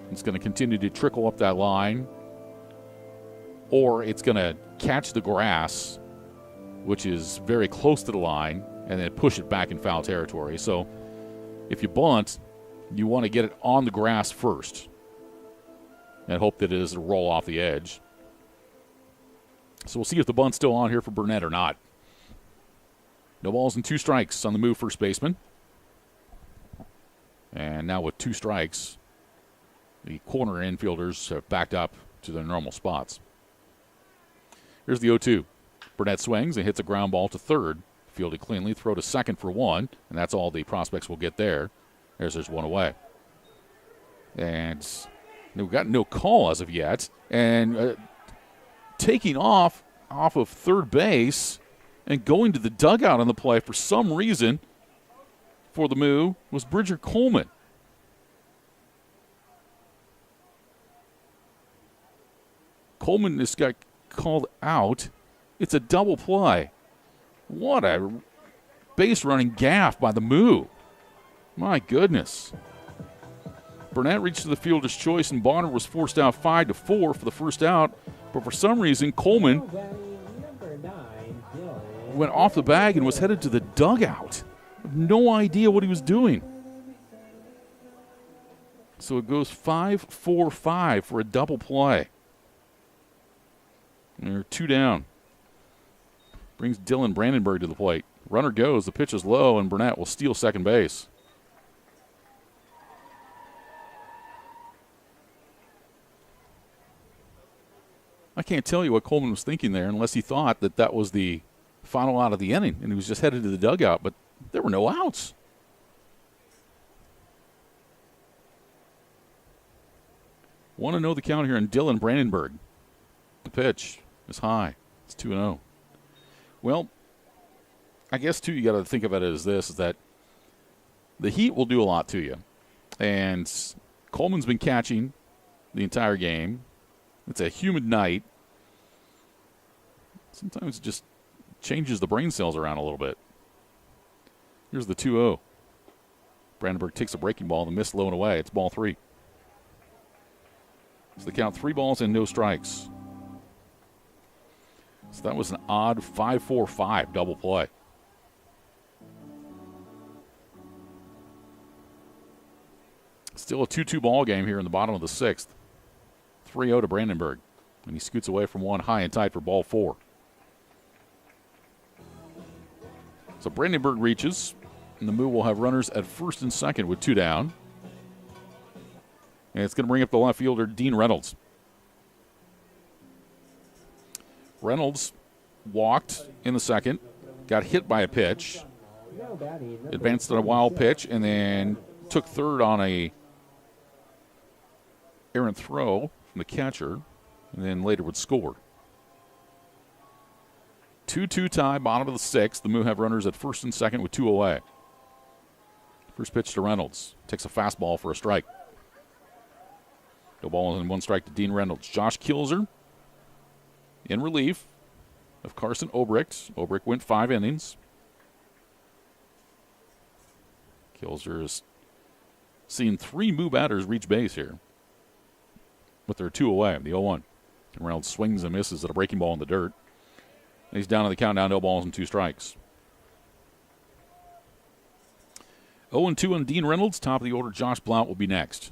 It's going to continue to trickle up that line, or it's going to catch the grass, which is very close to the line, and then push it back in foul territory. So if you bunt, you want to get it on the grass first and hope that it doesn't roll off the edge. So we'll see if the bunt's still on here for Burnett or not. No balls and 2 strikes on the Moo first baseman. And now with 2 strikes, the corner infielders have backed up to their normal spots. Here's the 0-2. Burnett swings and hits a ground ball to third. Fielded cleanly, throw to second for 1, and that's all the prospects will get there. There's 1 away. And we've got no call as of yet. And taking off of third base and going to the dugout on the play for some reason for the Moo was Bridger Coleman. Coleman just got called out. It's a double play. What a base running gaff by the Moo. My goodness. Burnett reached to the fielder's choice, and Bonner was forced out 5-4 for the first out. But for some reason, Coleman went off the bag and was headed to the dugout. I have no idea what he was doing. So it goes 5-4-5 for a double play. And they're 2 down. Brings Dylan Brandenburg to the plate. Runner goes. The pitch is low, and Burnett will steal second base. I can't tell you what Coleman was thinking there unless he thought that that was the final out of the inning and he was just headed to the dugout, but there were no outs. Want to know the count here on Dylan Brandenburg. The pitch is high. It's 2-0. Well, I guess, too, you got to think of it as this, is that the heat will do a lot to you. And Coleman's been catching the entire game. It's a humid night. Sometimes it just changes the brain cells around a little bit. Here's the 2-0. Brandenburg takes a breaking ball, the miss low and away. It's ball 3. So they count 3 balls and no strikes. So that was an odd 5-4-5 double play. Still a 2-2 ball game here in the bottom of the 6th. 3-0 to Brandenburg. And he scoots away from one high and tight for ball 4. So Brandenburg reaches, and the Moo will have runners at first and second with 2 down. And it's going to bring up the left fielder, Dean Reynolds. Reynolds walked in the second, got hit by a pitch, advanced on a wild pitch, and then took third on a errant throw from the catcher, and then later would score. 2-2 tie, bottom of the 6th. The Moo have runners at first and second with 2 away. First pitch to Reynolds. Takes a fastball for a strike. No ball and 1 strike to Dean Reynolds. Josh Kilzer in relief of Carson Obricht. Obricht went 5 innings. Kilzer has seen 3 Moo batters reach base here, but they're 2 away. The 0-1. And Reynolds swings and misses at a breaking ball in the dirt. And he's down on the count, down, no balls and 2 strikes. 0-2 on Dean Reynolds. Top of the order, Josh Blount will be next.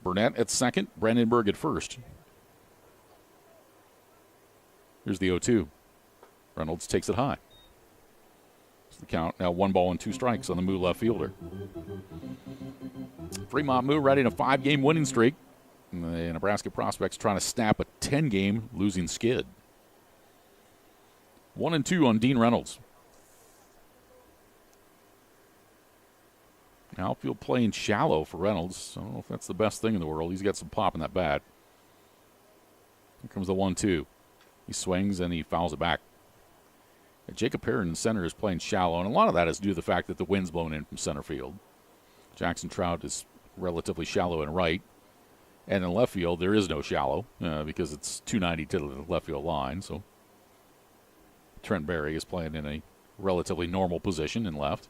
Burnett at second, Brandenburg at first. Here's the 0-2. Reynolds takes it high. It's the count now 1 ball and 2 strikes on the Moo left fielder. Fremont Moo riding a 5-game winning streak. And the Nebraska Prospects trying to snap a 10-game losing skid. 1-2 on Dean Reynolds. Outfield playing shallow for Reynolds. I don't know if that's the best thing in the world. He's got some pop in that bat. Here comes the 1-2. He swings and he fouls it back. And Jacob Perrin in center is playing shallow, and a lot of that is due to the fact that the wind's blowing in from center field. Jackson Trout is relatively shallow in right. And in left field, there is no shallow because it's 290 to the left field line. So Trent Berry is playing in a relatively normal position in left.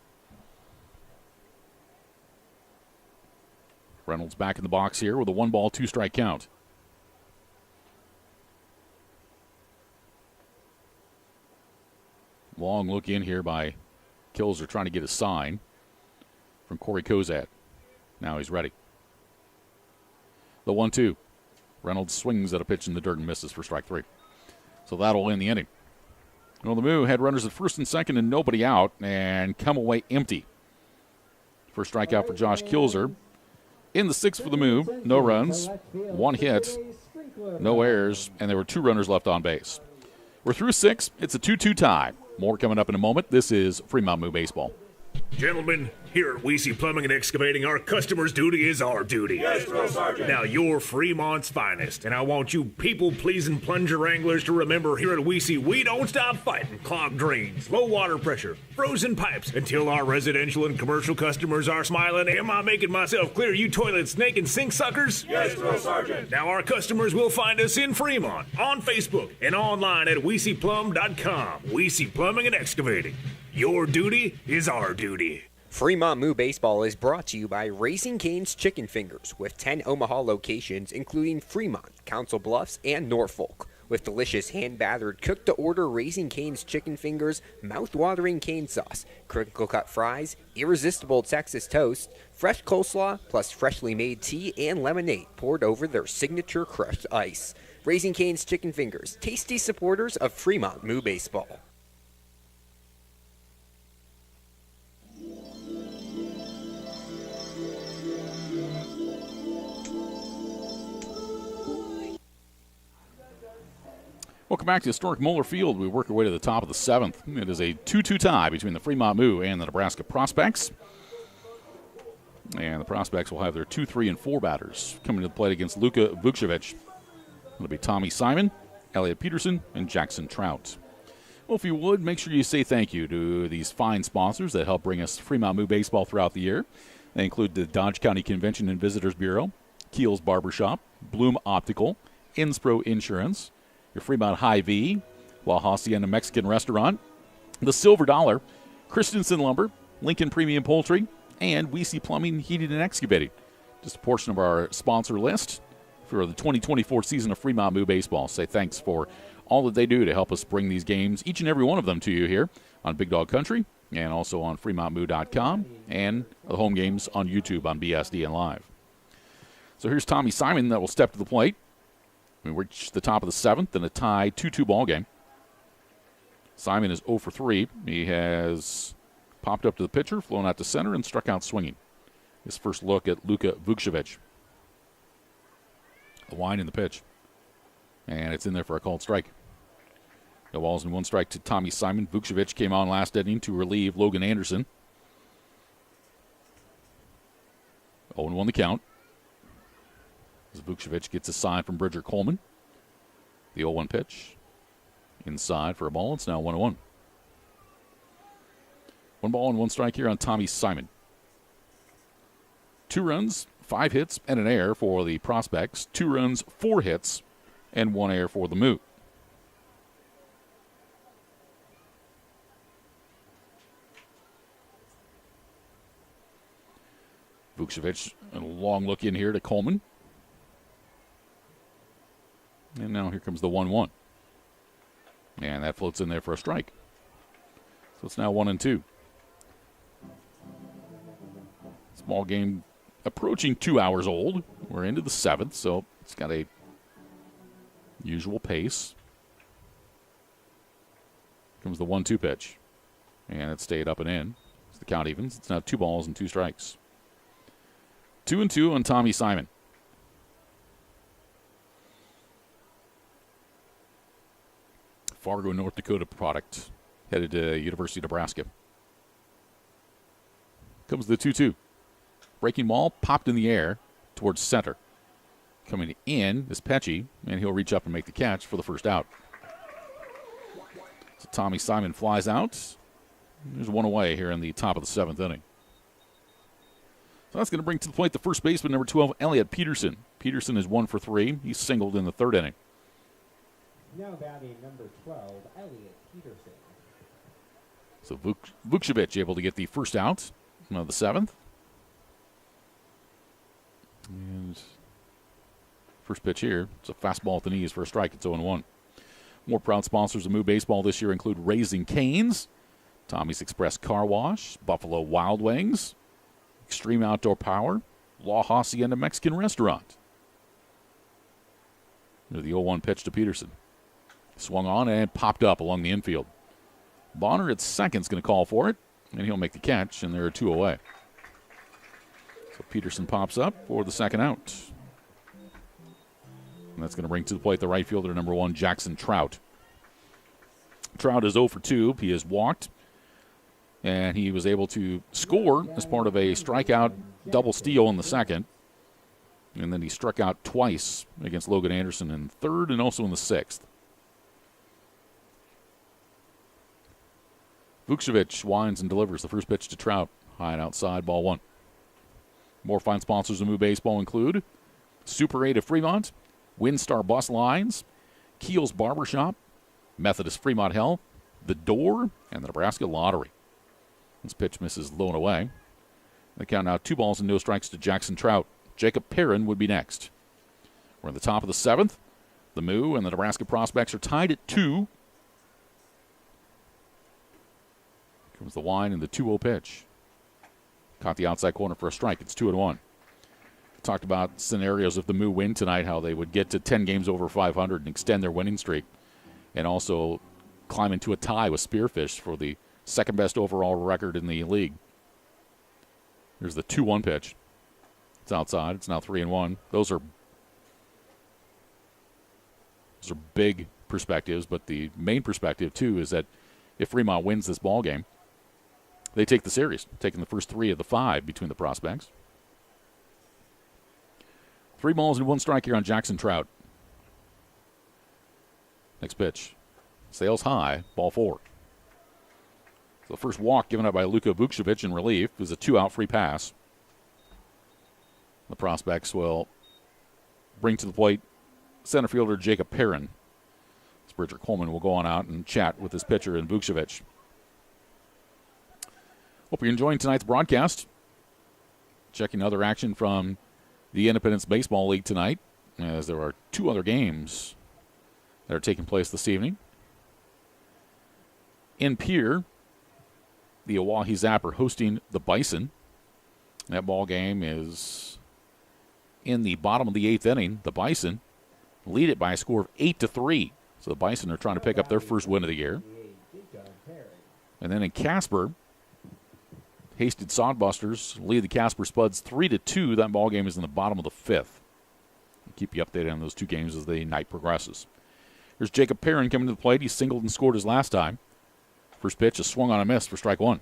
Reynolds back in the box here with a 1 ball, 2 strike count. Long look in here by Kilzer trying to get a sign from Corey Kozad. Now he's ready. The 1-2. Reynolds swings at a pitch in the dirt and misses for strike 3. So that'll end the inning. Well, the Moo had runners at first and second and nobody out and come away empty. First strikeout for Josh Kilzer. In the 6th for the Moo, no runs, 1 hit, no errors, and there were 2 runners left on base. We're through 6. It's a 2-2 tie. More coming up in a moment. This is Fremont Moo Baseball. Gentlemen, here at Weesey Plumbing and Excavating, our customer's duty is our duty. Yes, Drill Sergeant. Now, you're Fremont's finest, and I want you people-pleasing plunger anglers to remember here at Weesey, we don't stop fighting clogged drains, low water pressure, frozen pipes, until our residential and commercial customers are smiling. Am I making myself clear, you toilet snake and sink suckers? Yes, Drill Sergeant. Now, our customers will find us in Fremont, on Facebook, and online at WeeseyPlum.com. Weesey Plumbing and Excavating. Your duty is our duty. Fremont Moo Baseball is brought to you by Raising Cane's Chicken Fingers, with 10 Omaha locations, including Fremont, Council Bluffs, and Norfolk. With delicious hand-battered, cooked-to-order Raising Cane's Chicken Fingers, mouth-watering cane sauce, crinkle-cut fries, irresistible Texas toast, fresh coleslaw, plus freshly made tea and lemonade poured over their signature crushed ice. Raising Cane's Chicken Fingers, tasty supporters of Fremont Moo Baseball. Welcome back to historic Moeller Field. We work our way to the top of the 7th. It is a 2-2 tie between the Fremont Moo and the Nebraska Prospects. And the Prospects will have their 2, 3, and 4 batters coming to the plate against Luka Vukcevic. It'll be Tommy Simon, Elliot Peterson, and Jackson Trout. Well, if you would, make sure you say thank you to these fine sponsors that help bring us Fremont Moo Baseball throughout the year. They include the Dodge County Convention and Visitors Bureau, Keel's Barbershop, Bloom Optical, Inspro Insurance, your Fremont Hy-Vee, La Hacienda Mexican Restaurant, the Silver Dollar, Christensen Lumber, Lincoln Premium Poultry, and Weesey Plumbing, Heating, and Excavating. Just a portion of our sponsor list for the 2024 season of Fremont Moo Baseball. Say thanks for all that they do to help us bring these games, each and every one of them, to you here on Big Dog Country and also on FremontMoo.com and the home games on YouTube on BSD and Live. So here's Tommy Simon that will step to the plate. We reach the top of the seventh in a tie 2-2 ball game. Simon is 0 for 3. He has popped up to the pitcher, flown out to center, and struck out swinging. His first look at Luka Vukcevic. A line in the pitch. And it's in there for a called strike. No balls and 1 strike to Tommy Simon. Vukcevic came on last inning to relieve Logan Anderson. 0-1 the count. As Vukcevic gets a sign from Bridger Coleman. The 0-1 pitch. Inside for a ball. It's now 1-1. 1 ball and 1 strike here on Tommy Simon. 2 runs, 5 hits, and an error for the Prospects. 2 runs, 4 hits, and 1 error for the Moo. Vukcevic, a long look in here to Coleman. And now here comes the 1-1. And that floats in there for a strike. So it's now 1-2. Small game approaching 2 hours old. We're into the 7th, so it's got a usual pace. Comes the 1-2 pitch. And it stayed up and in. As the count evens, it's now 2 balls and 2 strikes. 2-2 on Tommy Simon. Fargo, North Dakota product, headed to University of Nebraska. Comes the 2-2. Breaking ball popped in the air towards center. Coming in is Pecci, and he'll reach up and make the catch for the first out. So Tommy Simon flies out. There's 1 away here in the top of the 7th inning. So that's going to bring to the plate the first baseman, number 12, Elliot Peterson. Peterson is 1 for 3. He's singled in the 3rd inning. Now batting number 12, Elliot Peterson. So Vukcevic able to get the first out of the 7th. And first pitch here, it's a fastball at the knees for a strike. It's 0-1. More proud sponsors of Moo Baseball this year include Raising Cane's, Tommy's Express Car Wash, Buffalo Wild Wings, Extreme Outdoor Power, La Hacienda Mexican Restaurant. There's the 0-1 pitch to Peterson. Swung on and popped up along the infield. Bonner at second is going to call for it, and he'll make the catch, and there are 2 away. So Peterson pops up for the second out. And that's going to bring to the plate the right fielder, number 1, Jackson Trout. Trout is 0 for 2. He has walked, and he was able to score as part of a strikeout double steal in the 2nd. And then he struck out twice against Logan Anderson in 3rd and also in the 6th. Vukcevic winds and delivers the first pitch to Trout. High and outside, ball 1. More fine sponsors of Moo Baseball include Super 8 of Fremont, Windstar Bus Lines, Keel's Barbershop, Methodist Fremont Health, The Door, and the Nebraska Lottery. This pitch misses low and away. The count now 2 balls and no strikes to Jackson Trout. Jacob Perrin would be next. We're in the top of the 7th. The Moo and the Nebraska Prospects are tied at 2. Comes the line and the 2-0 pitch. Caught the outside corner for a strike. It's 2-1. Talked about scenarios if the Moo win tonight, how they would get to 10 games over 500 and extend their winning streak, and also climb into a tie with Spearfish for the second best overall record in the league. Here's the 2-1 pitch. It's outside. It's now 3-1. Those are big perspectives, but the main perspective, too, is that if Fremont wins this ball game, they take the series, taking the first 3 of the 5 between the Prospects. 3 balls and 1 strike here on Jackson Trout. Next pitch. Sails high, ball 4. So the first walk given up by Luka Vukcevic in relief is a 2-out free pass. The Prospects will bring to the plate center fielder Jacob Perrin. Bridger Coleman will go on out and chat with his pitcher in Vukcevic. Hope you're enjoying tonight's broadcast. Checking other action from the Independence Baseball League tonight, as there are 2 other games that are taking place this evening. In Pierre, the Oahe Zapper hosting the Bison. That ball game is in the bottom of the 8th inning. The Bison lead it by a score of 8-3. So the Bison are trying to pick up their first win of the year. And then in Casper, Hasted Sodbusters lead the Casper Spuds 3-2. That ball game is in the bottom of the 5th. I'll keep you updated on those 2 games as the night progresses. Here's Jacob Perrin coming to the plate. He singled and scored his last time. First pitch is swung on a miss for strike 1.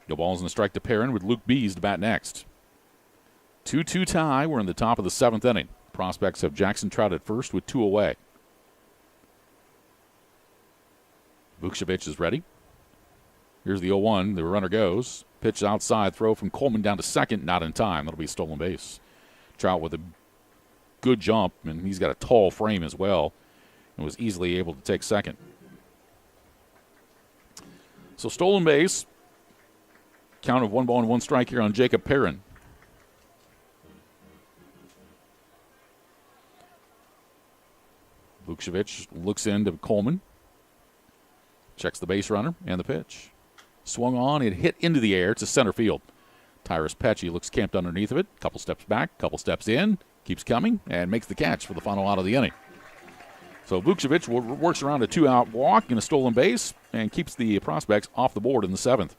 No balls in the strike to Perrin with Luke Bees to bat next. 2-2 tie. We're in the top of the 7th inning. Prospects have Jackson Trout at first with 2 away. Vukcevic is ready. Here's the 0-1. The runner goes. Pitch outside. Throw from Coleman down to second. Not in time. That'll be a stolen base. Trout with a good jump, and he's got a tall frame as well, and was easily able to take second. So stolen base. Count of 1 ball and 1 strike here on Jacob Perrin. Vukcevic looks into Coleman. Checks the base runner and the pitch. Swung on and hit into the air to center field. Tyrus Pesci looks camped underneath of it. Couple steps back, couple steps in. Keeps coming and makes the catch for the final out of the inning. So Vukcevic works around a 2-out walk and a stolen base and keeps the Prospects off the board in the 7th.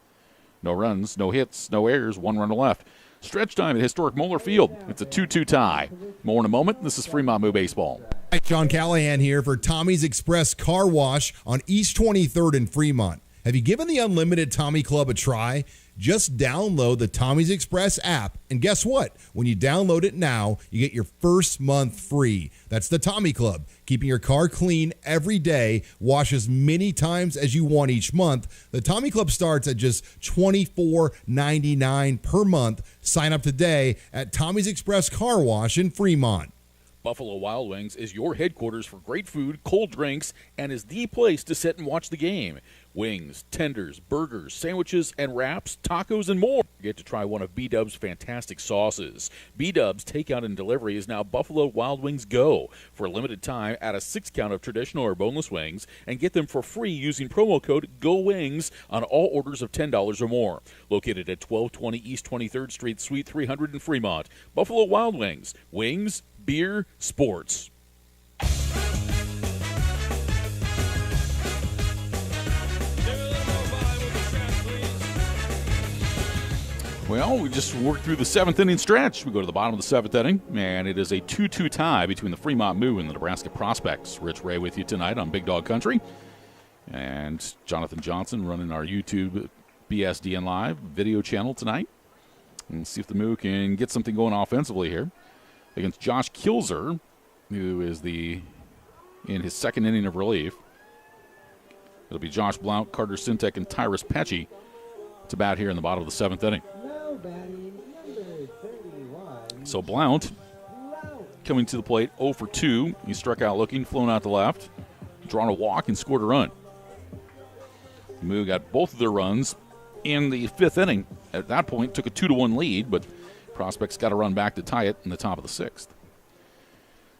No runs, no hits, no errors, 1 runner left. Stretch time at historic Moeller Field. It's a 2-2 tie. More in a moment. This is Fremont Moo Baseball. Hi, John Callahan here for Tommy's Express Car Wash on East 23rd in Fremont. Have you given the Unlimited Tommy Club a try? Just download the Tommy's Express app, and guess what? When you download it now, you get your first month free. That's the Tommy Club, keeping your car clean every day. Wash as many times as you want each month. The Tommy Club starts at just $24.99 per month. Sign up today at Tommy's Express Car Wash in Fremont. Buffalo Wild Wings is your headquarters for great food, cold drinks, and is the place to sit and watch the game. Wings, tenders, burgers, sandwiches, and wraps, tacos, and more. Get to try one of B-Dub's fantastic sauces. B-Dub's takeout and delivery is now Buffalo Wild Wings Go. For a limited time, add a 6 count of traditional or boneless wings and get them for free using promo code GOWINGS on all orders of $10 or more. Located at 1220 East 23rd Street, Suite 300 in Fremont. Buffalo Wild Wings. Wings, beer, sports. Well, we just worked through the 7th inning stretch. We go to the bottom of the 7th inning, and it is a 2-2 tie between the Fremont Moo and the Nebraska Prospects. Rich Ray with you tonight on Big Dog Country. And Jonathan Johnson running our YouTube BSDN Live video channel tonight. And see if the Moo can get something going offensively here against Josh Kilzer, who is in his 2nd inning of relief. It'll be Josh Blount, Carter Sintek, and Tyrus Pesci to bat here in the bottom of the 7th inning. So Blount coming to the plate 0 for 2. He struck out looking, flown out to left, drawn a walk, and scored a run. Moo got both of their runs in the 5th inning. At that point, took a 2-1 lead, but Prospects got to run back to tie it in the top of the 6th.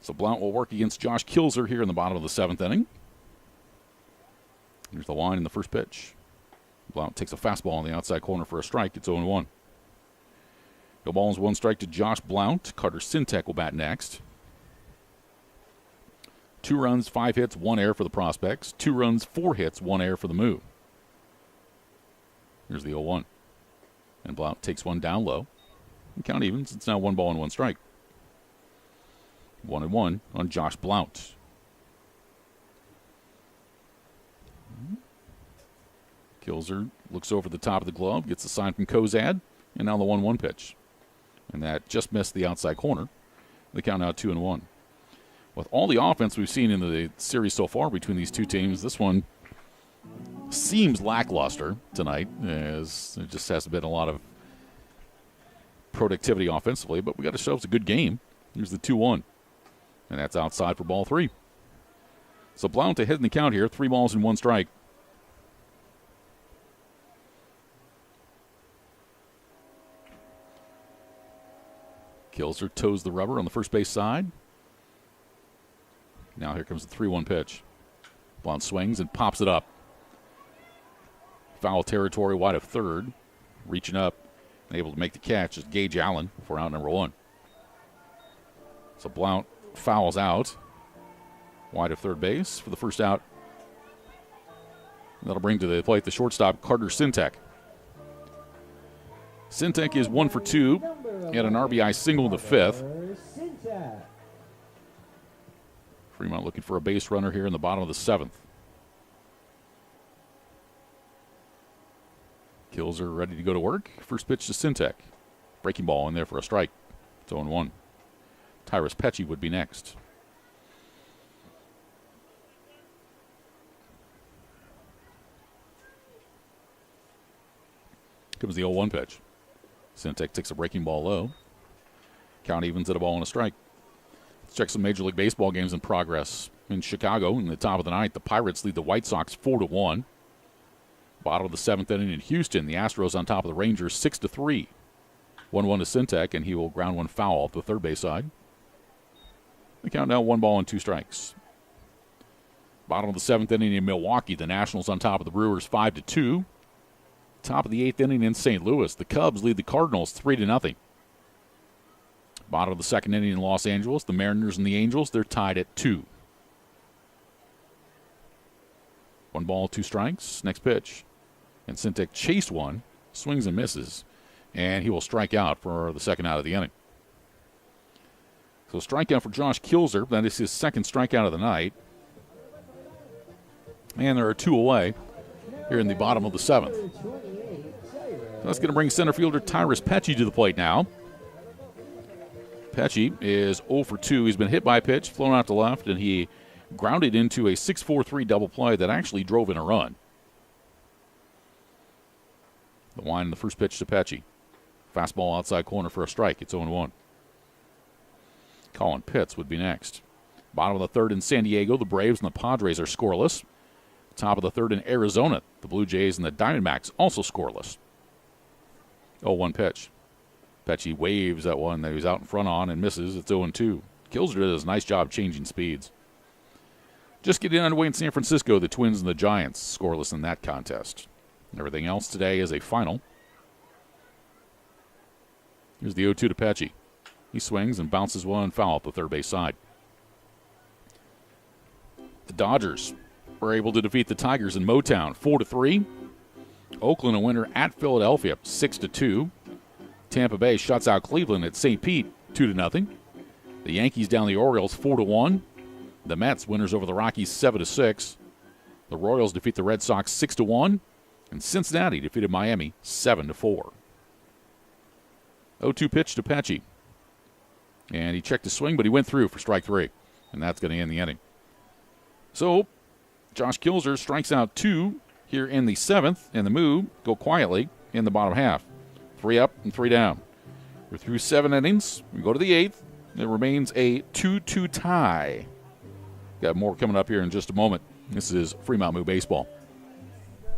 So Blount will work against Josh Kilzer here in the bottom of the 7th inning. Here's the line in the first pitch. Blount takes a fastball on the outside corner for a strike. It's 0-1. No balls, 1 strike to Josh Blount. Carter Sintek will bat next. 2 runs, 5 hits, 1 error for the Prospects. 2 runs, 4 hits, 1 error for the Moo. Here's the 0-1. And Blount takes one down low. And count evens. It's now 1 ball and 1 strike. 1-1 on Josh Blount. Kilzer looks over the top of the glove, gets a sign from Kozad, and now the 1-1 pitch. And that just missed the outside corner. The count now 2-1. With all the offense we've seen in the series so far between these two teams, this one seems lackluster tonight, as it just hasn't been a lot of productivity offensively, but we got to show it's a good game. Here's the 2-1, and that's outside for ball 3. So Blount ahead in the count here, 3 balls and 1 strike. Kilzer toes the rubber on the first base side. Now here comes the 3-1 pitch. Blount swings and pops it up. Foul territory, wide of third. Reaching up, able to make the catch is Gage Allen for out number 1. So Blount fouls out. Wide of third base for the first out. That'll bring to the plate the shortstop, Carter Sintek. Sintek is 1 for 2. He had an RBI single in the 5th. Fremont looking for a base runner here in the bottom of the 7th. Kilzer ready to go to work. First pitch to Sintek. Breaking ball in there for a strike. It's 0-1. Tyrus Pecci would be next. Comes the 0-1 pitch. Sintek takes a breaking ball low. Count evens at a ball and a strike. Let's check some Major League Baseball games in progress. In Chicago, in the top of the ninth, the Pirates lead the White Sox 4-1. Bottom of the 7th inning in Houston, the Astros on top of the Rangers 6-3. 1-1 to Sintek, and he will ground one foul off the third base side. The count now 1 ball and 2 strikes. Bottom of the 7th inning in Milwaukee, the Nationals on top of the Brewers 5-2. Top of the 8th inning in St. Louis, the Cubs lead the Cardinals 3-0. Bottom of the 2nd inning in Los Angeles, the Mariners and the Angels, they're tied at 2. 1 ball, 2 strikes. Next pitch. And Sintek chased one, swings and misses, and he will strike out for the second out of the inning. So strikeout for Josh Kilzer. That is his 2nd strikeout of the night. And there are 2 away here in the bottom of the 7th. So that's going to bring center fielder Tyrus Pecci to the plate now. Pecci is 0 for 2. He's been hit by a pitch, flown out to left, and he grounded into a 6-4-3 double play that actually drove in a run. The wind in the first pitch to Pecci. Fastball outside corner for a strike. It's 0-1. Colin Pitts would be next. Bottom of the 3rd in San Diego, the Braves and the Padres are scoreless. Top of the 3rd in Arizona, the Blue Jays and the Diamondbacks also scoreless. 0-1 pitch. Pecci waves that one that he was out in front on and misses. It's 0-2. Kilzer does a nice job changing speeds. Just getting underway in San Francisco, the Twins and the Giants scoreless in that contest. Everything else today is a final. Here's the 0-2 to Pecci. He swings and bounces one foul up the third base side. The Dodgers were able to defeat the Tigers in Motown 4-3. Oakland a winner at Philadelphia 6-2. Tampa Bay shuts out Cleveland at St. Pete 2-0. The Yankees down the Orioles 4-1. The Mets winners over the Rockies 7-6. The Royals defeat the Red Sox 6-1. And Cincinnati defeated Miami 7-4. 0-2 pitch to Pecci. And he checked his swing, but he went through for strike 3. And that's going to end the inning. So, Josh Kilzer strikes out 2 here in the 7th, and the Moo go quietly in the bottom half. 3 up and 3 down. We're through 7 innings. We go to the 8th. It remains a 2-2 tie. Got more coming up here in just a moment. This is Fremont Moo Baseball.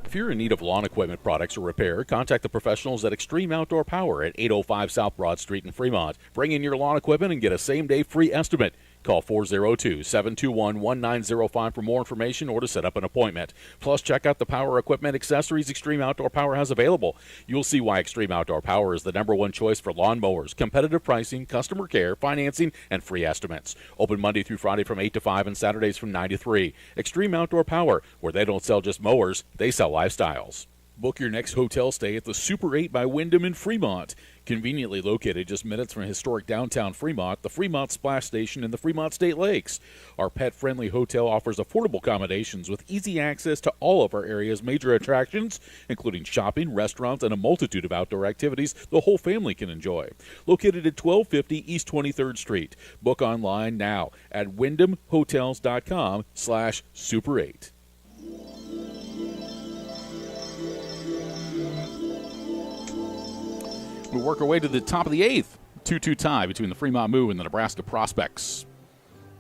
If you're in need of lawn equipment products or repair, contact the professionals at Extreme Outdoor Power at 805 South Broad Street in Fremont. Bring in your lawn equipment and get a same-day free estimate. Call 402-721-1905 for more information or to set up an appointment. Plus, check out the power equipment accessories Extreme Outdoor Power has available. You'll see why Extreme Outdoor Power is the #1 choice for lawn mowers. Competitive pricing, customer care, financing, and free estimates. Open Monday through Friday from 8 to 5 and Saturdays from 9 to 3. Extreme Outdoor Power, where they don't sell just mowers, they sell lifestyles. Book your next hotel stay at the Super 8 by Wyndham in Fremont. Conveniently located just minutes from historic downtown Fremont, the Fremont Splash Station, and the Fremont State Lakes. Our pet-friendly hotel offers affordable accommodations with easy access to all of our area's major attractions, including shopping, restaurants, and a multitude of outdoor activities the whole family can enjoy. Located at 1250 East 23rd Street. Book online now at wyndhamhotels.com/Super 8. We'll work our way to the top of the 8th. 2-2 tie between the Fremont Moo and the Nebraska Prospects.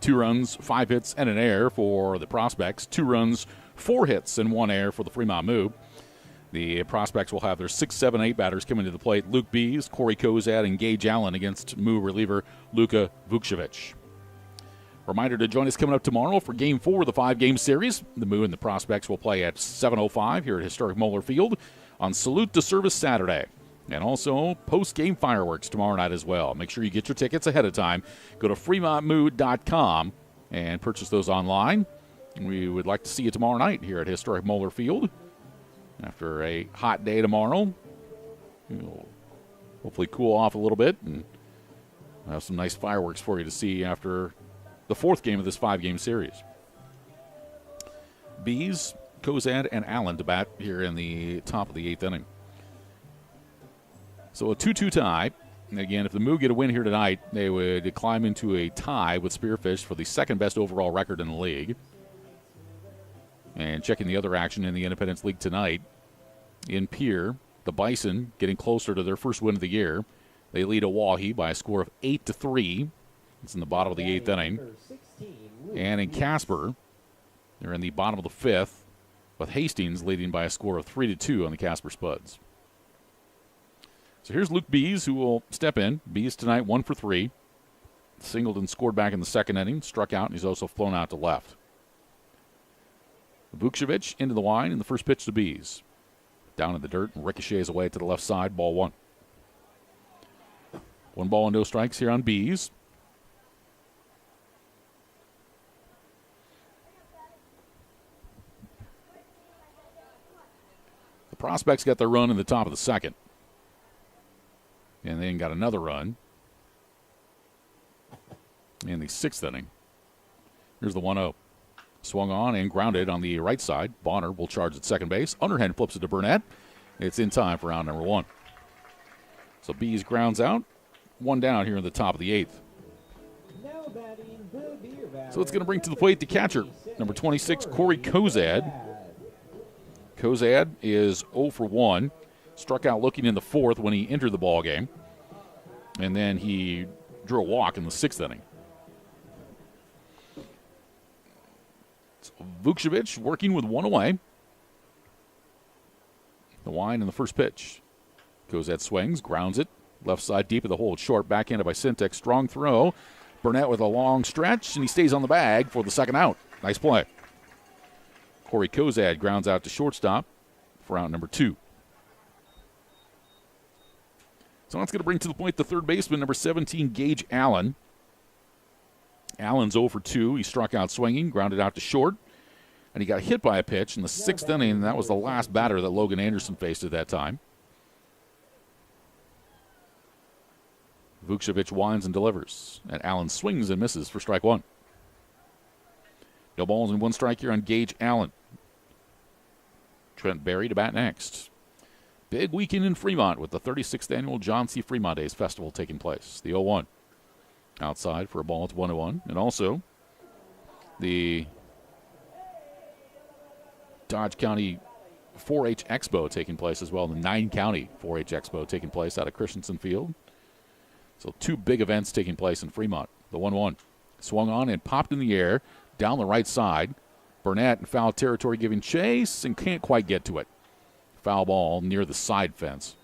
2 runs, 5 hits, and an error for the Prospects. 2 runs, 4 hits, and 1 error for the Fremont Moo. The Prospects will have their 6, 7, 8 batters coming to the plate. Luke Bees, Corey Kozad, and Gage Allen against Moo reliever Luka Vukcevic. Reminder to join us coming up tomorrow for Game 4 of the 5-game series. The Moo and the Prospects will play at 7:05 here at historic Moeller Field on Salute to Service Saturday. And also post-game fireworks tomorrow night as well. Make sure you get your tickets ahead of time. Go to FremontMoo.com and purchase those online. We would like to see you tomorrow night here at historic Moeller Field. After a hot day tomorrow, you'll hopefully cool off a little bit and have some nice fireworks for you to see after the 4th game of this 5-game series. Bees, Kozad, and Allen to bat here in the top of the 8th inning. So a 2-2 tie. And again, if the Moo get a win here tonight, they would climb into a tie with Spearfish for the 2nd best overall record in the league. And checking the other action in the Independence League tonight, in Pierre, the Bison getting closer to their first win of the year. They lead Oahe by a score of 8-3. It's in the bottom of the 8th inning. And in Casper, they're in the bottom of the 5th, with Hastings leading by a score of 3-2 on the Casper Spuds. So here's Luke Bees, who will step in. Bees tonight 1 for 3. Singled and scored back in the 2nd inning, struck out, and he's also flown out to left. Vukcevic into the line, and the first pitch to Bees. Down in the dirt and ricochets away to the left side, ball 1. 1 ball and no strikes here on Bees. The Prospects got their run in the top of the 2nd. And then got another run in the 6th inning. Here's the 1-0. Swung on and grounded on the right side. Bonner will charge at second base. Underhand flips it to Burnett. It's in time for round number 1. So Bees grounds out. 1 down here in the top of the 8th. So it's going to bring to the plate the catcher, number 26, Corey Kozad. Kozad is 0 for 1. Struck out looking in the 4th when he entered the ball game. And then he drew a walk in the 6th inning. So Vukcevic working with 1 away. The wind in the first pitch. Kozad swings, grounds it. Left side deep of the hole. Short, backhanded by Sintek. Strong throw. Burnett with a long stretch, and he stays on the bag for the 2nd out. Nice play. Corey Kozad grounds out to shortstop for out number 2. So that's going to bring to the plate the third baseman, number 17, Gage Allen. Allen's 0 for 2. He struck out swinging, grounded out to short, and he got hit by a pitch in the 6th inning, and that was the last batter that Logan Anderson faced at that time. Vukcevic winds and delivers, and Allen swings and misses for strike 1. No balls and 1 strike here on Gage Allen. Trent Berry to bat next. Big weekend in Fremont with the 36th annual John C. Fremont Days Festival taking place. The 0-1. Outside for a ball. It's 1-1. And also the Dodge County 4-H Expo taking place as well. The 9-county 4-H Expo taking place out of Christensen Field. So 2 big events taking place in Fremont. The 1-1. Swung on and popped in the air down the right side. Burnett in foul territory giving chase and can't quite get to it. Foul ball near the side fence.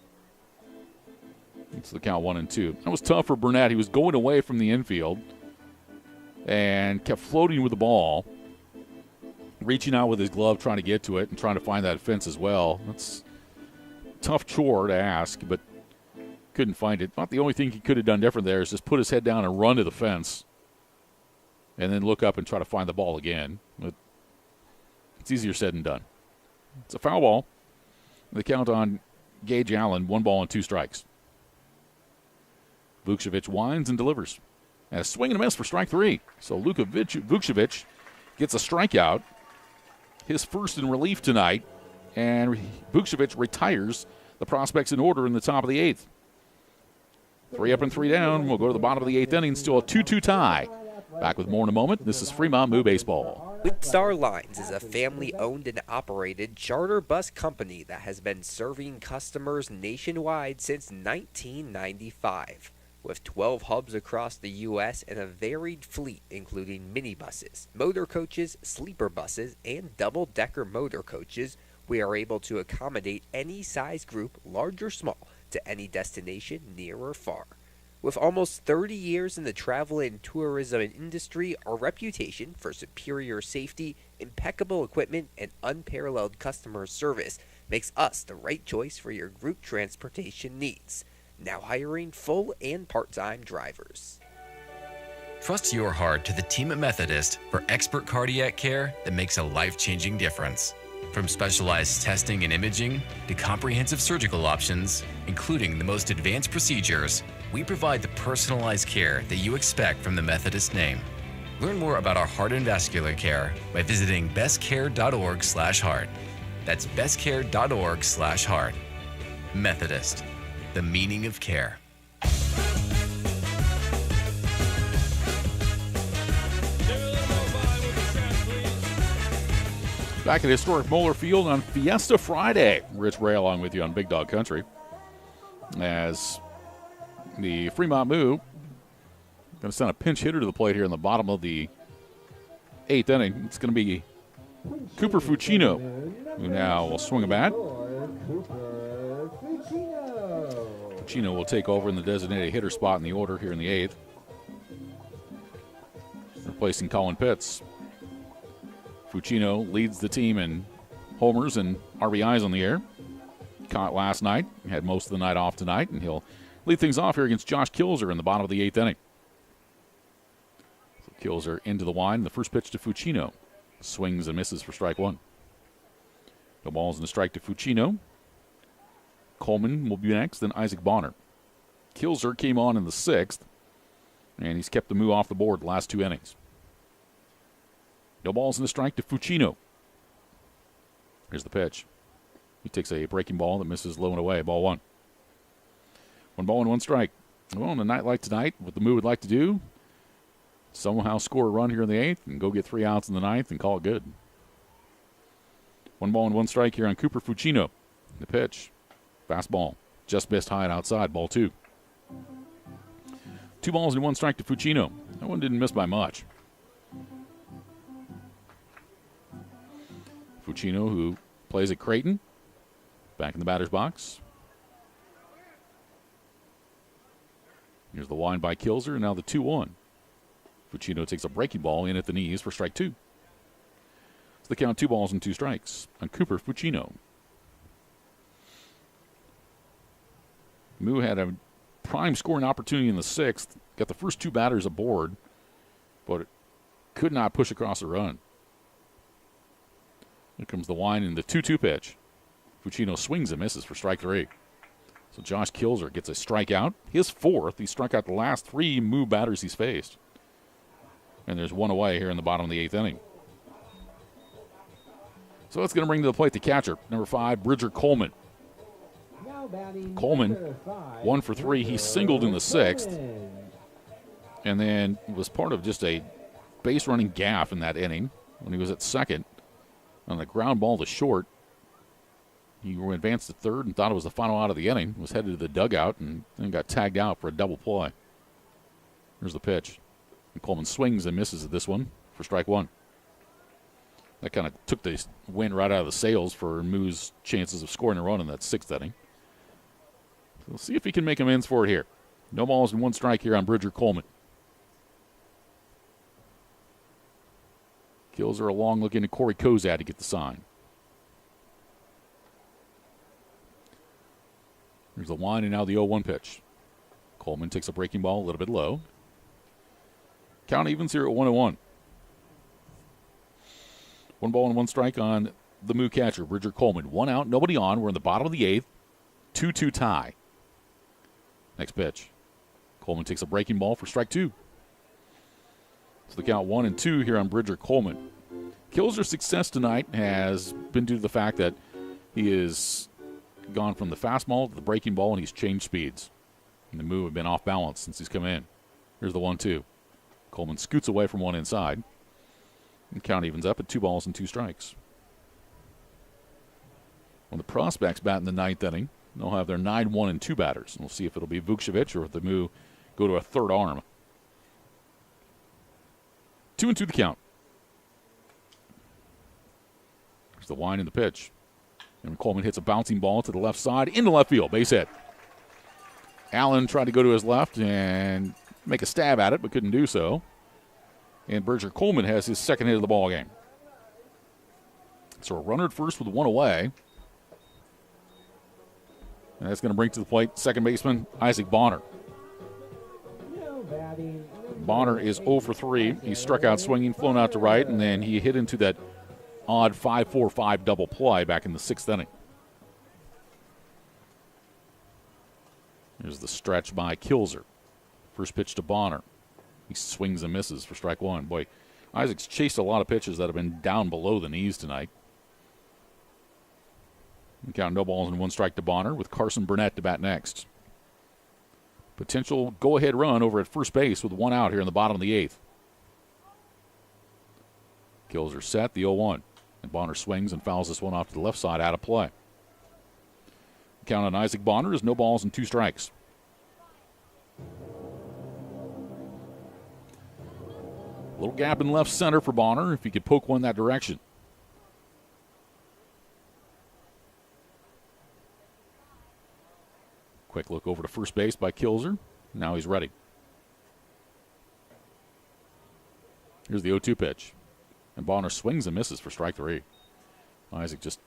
It's the count 1-2. That was tough for Burnett. He was going away from the infield and kept floating with the ball, reaching out with his glove, trying to get to it and trying to find that fence as well. That's a tough chore to ask, but couldn't find it. Not the only thing he could have done different there is just put his head down and run to the fence and then look up and try to find the ball again. But it's easier said than done. It's a foul ball. The count on Gage Allen, 1 ball and 2 strikes. Vukcevic winds and delivers. And a swing and a miss for strike 3. So Luka Vukcevic gets a strikeout, his first in relief tonight, and Vukcevic retires the Prospects in order in the top of the 8th. 3 up and 3 down. We'll go to the bottom of the 8th inning. Still a 2-2 tie. Back with more in a moment. This is Fremont Moo Baseball. Star Lines is a family-owned and operated charter bus company that has been serving customers nationwide since 1995. With 12 hubs across the U.S. and a varied fleet including minibuses, motor coaches, sleeper buses, and double-decker motor coaches, we are able to accommodate any size group, large or small, to any destination near or far. With almost 30 years in the travel and tourism industry, our reputation for superior safety, impeccable equipment, and unparalleled customer service makes us the right choice for your group transportation needs. Now hiring full and part-time drivers. Trust your heart to the team at Methodist for expert cardiac care that makes a life-changing difference. From specialized testing and imaging to comprehensive surgical options, including the most advanced procedures, we provide the personalized care that you expect from the Methodist name. Learn more about our heart and vascular care by visiting bestcare.org/heart. That's bestcare.org/heart. Methodist, the meaning of care. Back at historic Moeller Field on Fiesta Friday. Rich Ray along with you on Big Dog Country. As the Fremont Moo going to send a pinch hitter to the plate here in the bottom of the 8th inning. It's going to be Cooper Fucino, who now will swing a bat. Fucino will take over in the designated hitter spot in the order here in the 8th, replacing Colin Pitts. Fucino leads the team in homers and RBIs on the air. Caught last night, had most of the night off tonight, and he'll lead things off here against Josh Kilzer in the bottom of the 8th inning. So Kilzer into the wind. The first pitch to Fucino. Swings and misses for strike one. No balls and a strike to Fucino. Coleman will be next, then Isaac Bonner. Kilzer came on in the 6th, and he's kept the Moo off the board the last 2 innings. No balls and a strike to Fucino. Here's the pitch. He takes a breaking ball that misses low and away. Ball 1. 1 ball and 1 strike. Well, on a night like tonight, what the Moo would like to do, somehow score a run here in the 8th and go get 3 outs in the 9th and call it good. 1 ball and 1 strike here on Cooper Fucino. The pitch. Fastball. Just missed high and outside. Ball 2. 2 balls and 1 strike to Fucino. That one didn't miss by much. Fucino, who plays at Creighton, back in the batter's box. Here's the wind by Kilzer, and now the 2-1. Fucino takes a breaking ball in at the knees for strike 2. So the count 2 balls and 2 strikes on Cooper Fucino. Moo had a prime scoring opportunity in the 6th, got the first 2 batters aboard, but it could not push across a run. Here comes the wind and the 2-2 pitch. Fucino swings and misses for strike 3. So Josh Kilzer gets a strikeout. His 4th. He struck out the last 3 Moo batters he's faced. And there's 1 away here in the bottom of the 8th inning. So it's going to bring to the plate the catcher, number 5, Bridger Coleman. Coleman, 1 for 3. He singled in the 6th. And then was part of just a base running gaff in that inning when he was at second. On the ground ball to short, he advanced to third and thought it was the final out of the inning, was headed to the dugout, and then got tagged out for a double play. Here's the pitch. And Coleman swings and misses at this one for strike 1. That kind of took the wind right out of the sails for Moo's chances of scoring a run in that 6th inning. So we'll see if he can make amends for it here. No balls and 1 strike here on Bridger Coleman. Kills are along looking at Corey Kozad to get the sign. Here's the line and now the 0-1 pitch. Coleman takes a breaking ball a little bit low. Count evens here at 1-1. 1 ball and 1 strike on the Moo catcher, Bridger Coleman. 1 out, nobody on. We're in the bottom of the 8th. 2-2 tie. Next pitch. Coleman takes a breaking ball for strike 2. So the count 1-2 here on Bridger Coleman. Kilzer's success tonight has been due to the fact that he has gone from the fastball to the breaking ball and he's changed speeds. And the Moo have been off balance since he's come in. Here's the 1-2. Coleman scoots away from one inside. And count evens up at 2 balls and 2 strikes. When the Prospects bat in the 9th inning, they'll have their 9-1-2 batters. And we'll see if it'll be Vukcevic or if the Moo go to a third arm. 2-2 the count. There's the line in the pitch. And Coleman hits a bouncing ball to the left side into left field. Base hit. Allen tried to go to his left and make a stab at it, but couldn't do so. And Bridger Coleman has his second hit of the ball game. So a runner at first with one away. And that's going to bring to the plate second baseman Isaac Bonner. Bonner is 0 for 3. He struck out swinging, flown out to right, and then he hit into that odd 5-4-5 double play back in the 6th inning. Here's the stretch by Kilzer. First pitch to Bonner. He swings and misses for strike one. Boy, Isaac's chased a lot of pitches that have been down below the knees tonight. Count no balls and 1 strike to Bonner with Carson Burnett to bat next. Potential go-ahead run over at first base with 1 out here in the bottom of the 8th. Kills are set, the 0-1. And Bonner swings and fouls this one off to the left side, out of play. Count on Isaac Bonner is no balls and 2 strikes. A little gap in left center for Bonner if he could poke one that direction. Quick look over to first base by Kilzer. Now he's ready. Here's the 0-2 pitch. And Bonner swings and misses for strike 3. Isaac just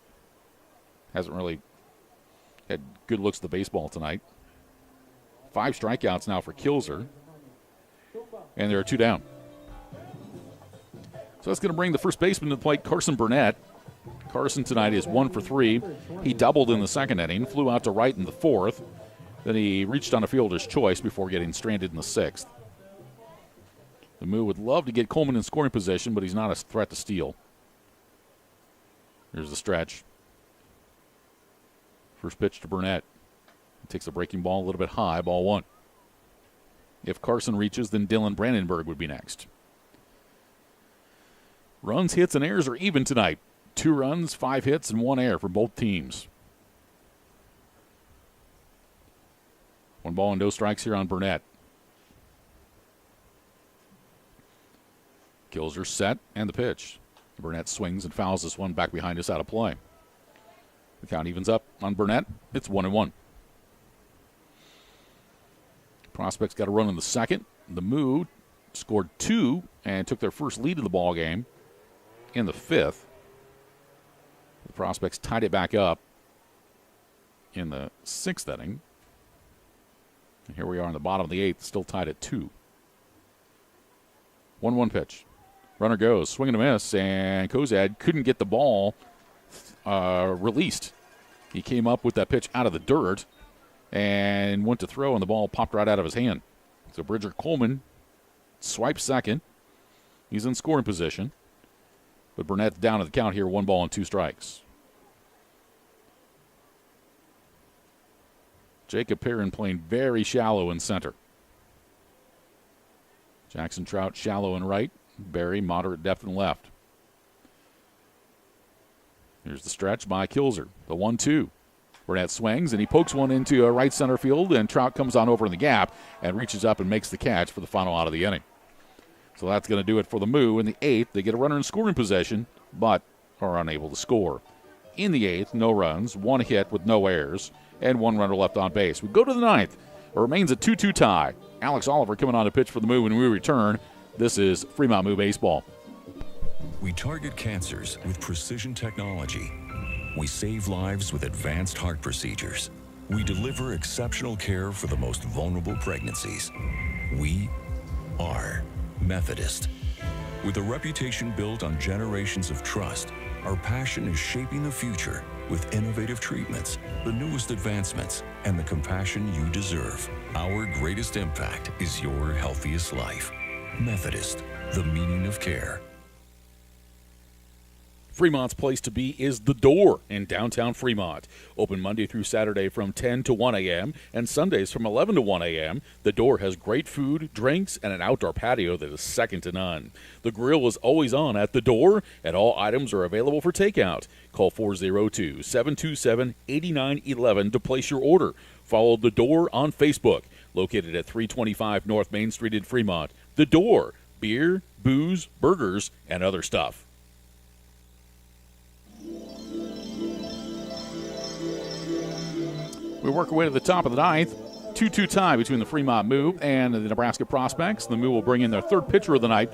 hasn't really had good looks at the baseball tonight. 5 strikeouts now for Kilzer. And there are 2 down. So that's going to bring the first baseman to the plate, Carson Burnett. Carson tonight is 1 for 3. He doubled in the 2nd inning, flew out to right in the 4th. Then he reached on a fielder's choice before getting stranded in the 6th. The Moo would love to get Coleman in scoring position, but he's not a threat to steal. Here's the stretch. First pitch to Burnett. He takes a breaking ball a little bit high, ball 1. If Carson reaches, then Dylan Brandenburg would be next. Runs, hits, and errors are even tonight. 2 runs, 5 hits, and 1 error for both teams. 1 ball and no strikes here on Burnett. Kills are set, and the pitch. Burnett swings and fouls this one back behind us, out of play. The count evens up on Burnett. It's 1-1. Prospects got a run in the 2nd. The Moo scored 2 and took their first lead of the ball game in the 5th. The Prospects tied it back up in the 6th inning. And here we are in the bottom of the 8th, still tied at 2. 1-1 pitch. Runner goes, swing and a miss, and Kozad couldn't get the ball released. He came up with that pitch out of the dirt and went to throw, and the ball popped right out of his hand. So Bridger Coleman swipes second. He's in scoring position. But Burnett's down at the count here, 1 ball and 2 strikes. Jacob Perrin playing very shallow in center. Jackson Trout shallow in right. Barry moderate depth in left. Here's the stretch by Kilzer. The 1-2. Burnett swings, and he pokes one into a right center field, and Trout comes on over in the gap and reaches up and makes the catch for the final out of the inning. So that's going to do it for the Moo. In the 8th, they get a runner in scoring possession, but are unable to score. In the 8th, no runs, 1 hit with no errors, and 1 runner left on base. We go to the 9th. It remains a 2-2 tie. Alex Oliver coming on to pitch for the Moo when we return. This is Fremont Moo Baseball. We target cancers with precision technology. We save lives with advanced heart procedures. We deliver exceptional care for the most vulnerable pregnancies. We are Methodist. With a reputation built on generations of trust, our passion is shaping the future with innovative treatments, the newest advancements, and the compassion you deserve. Our greatest impact is your healthiest life. Methodist, the meaning of care. Fremont's place to be is The Door in downtown Fremont. Open Monday through Saturday from 10 to 1 a.m. and Sundays from 11 to 1 a.m. The Door has great food, drinks, and an outdoor patio that is second to none. The grill is always on at The Door, and all items are available for takeout. Call 402-727-8911 to place your order. Follow The Door on Facebook. located at 325 North Main Street in Fremont. The Door, beer, booze, burgers, and other stuff. We work our way to the top of the ninth. 2-2 tie between the Fremont Moo and the Nebraska Prospects. The Moo will bring in their third pitcher of the night.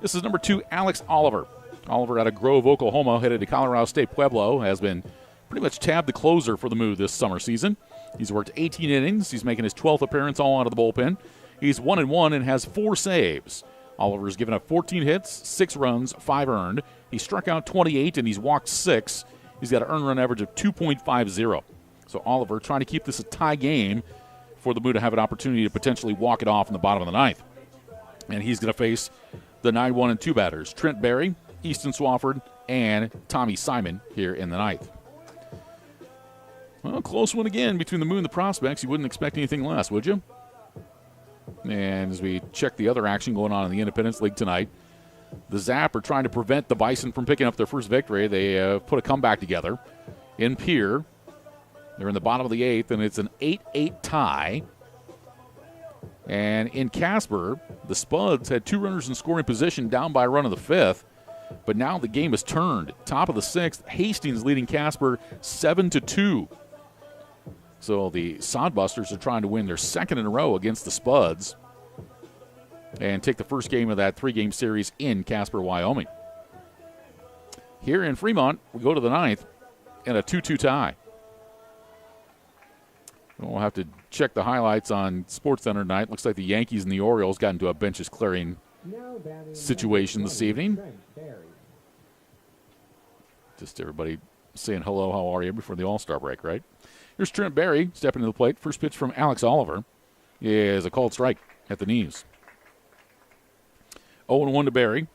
This is number 2, Alex Oliver. Oliver out of Grove, Oklahoma, headed to Colorado State Pueblo, has been pretty much tabbed the closer for the Moo this summer season. He's worked 18 innings. He's making his 12th appearance all out of the bullpen. He's 1-1 and has 4 saves. Oliver's given up 14 hits, 6 runs, 5 earned. He struck out 28 and he's walked 6. He's got an earned run average of 2.50. So Oliver trying to keep this a tie game for the Moo to have an opportunity to potentially walk it off in the bottom of the ninth. And he's going to face the 9-1 and 2 batters, Trent Berry, Easton Swafford, and Tommy Simon here in the ninth. Well, close one again between the Moo and the Prospects. You wouldn't expect anything less, would you? And as we check the other action going on in the Independence League tonight, the Zap are trying to prevent the Bison from picking up their first victory. They put a comeback together in Pierre. They're in the bottom of the 8th, and it's an 8-8 tie. And in Casper, the Spuds had 2 runners in scoring position down by a run of the 5th. But now the game has turned. Top of the 6th, Hastings leading Casper 7-2. So the Sodbusters are trying to win their second in a row against the Spuds and take the first game of that 3-game series in Casper, Wyoming. Here in Fremont, we go to the 9th and a 2-2 tie. We'll have to check the highlights on SportsCenter tonight. Looks like the Yankees and the Orioles got into a benches clearing situation this evening. Just everybody saying hello, how are you, before the All-Star break, right? Here's Trent Berry stepping to the plate. First pitch from Alex Oliver is a called strike at the knees. 0-1 to Berry,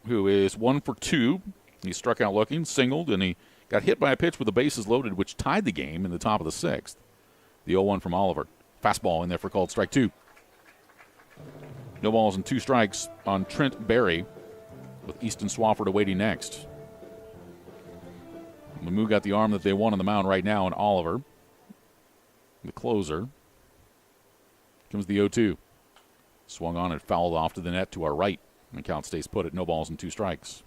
who is 1 for 2. He struck out looking, singled, and he got hit by a pitch with the bases loaded, which tied the game in the top of the 6th. The 0-1 from Oliver. Fastball in there for called strike 2. No balls and 2 strikes on Trent Berry, with Easton Swafford awaiting next. The Moo got the arm that they want on the mound right now, and Oliver, the closer. Comes the 0-2. Swung on and fouled off to the net to our right. And the count stays put at no balls and 2 strikes.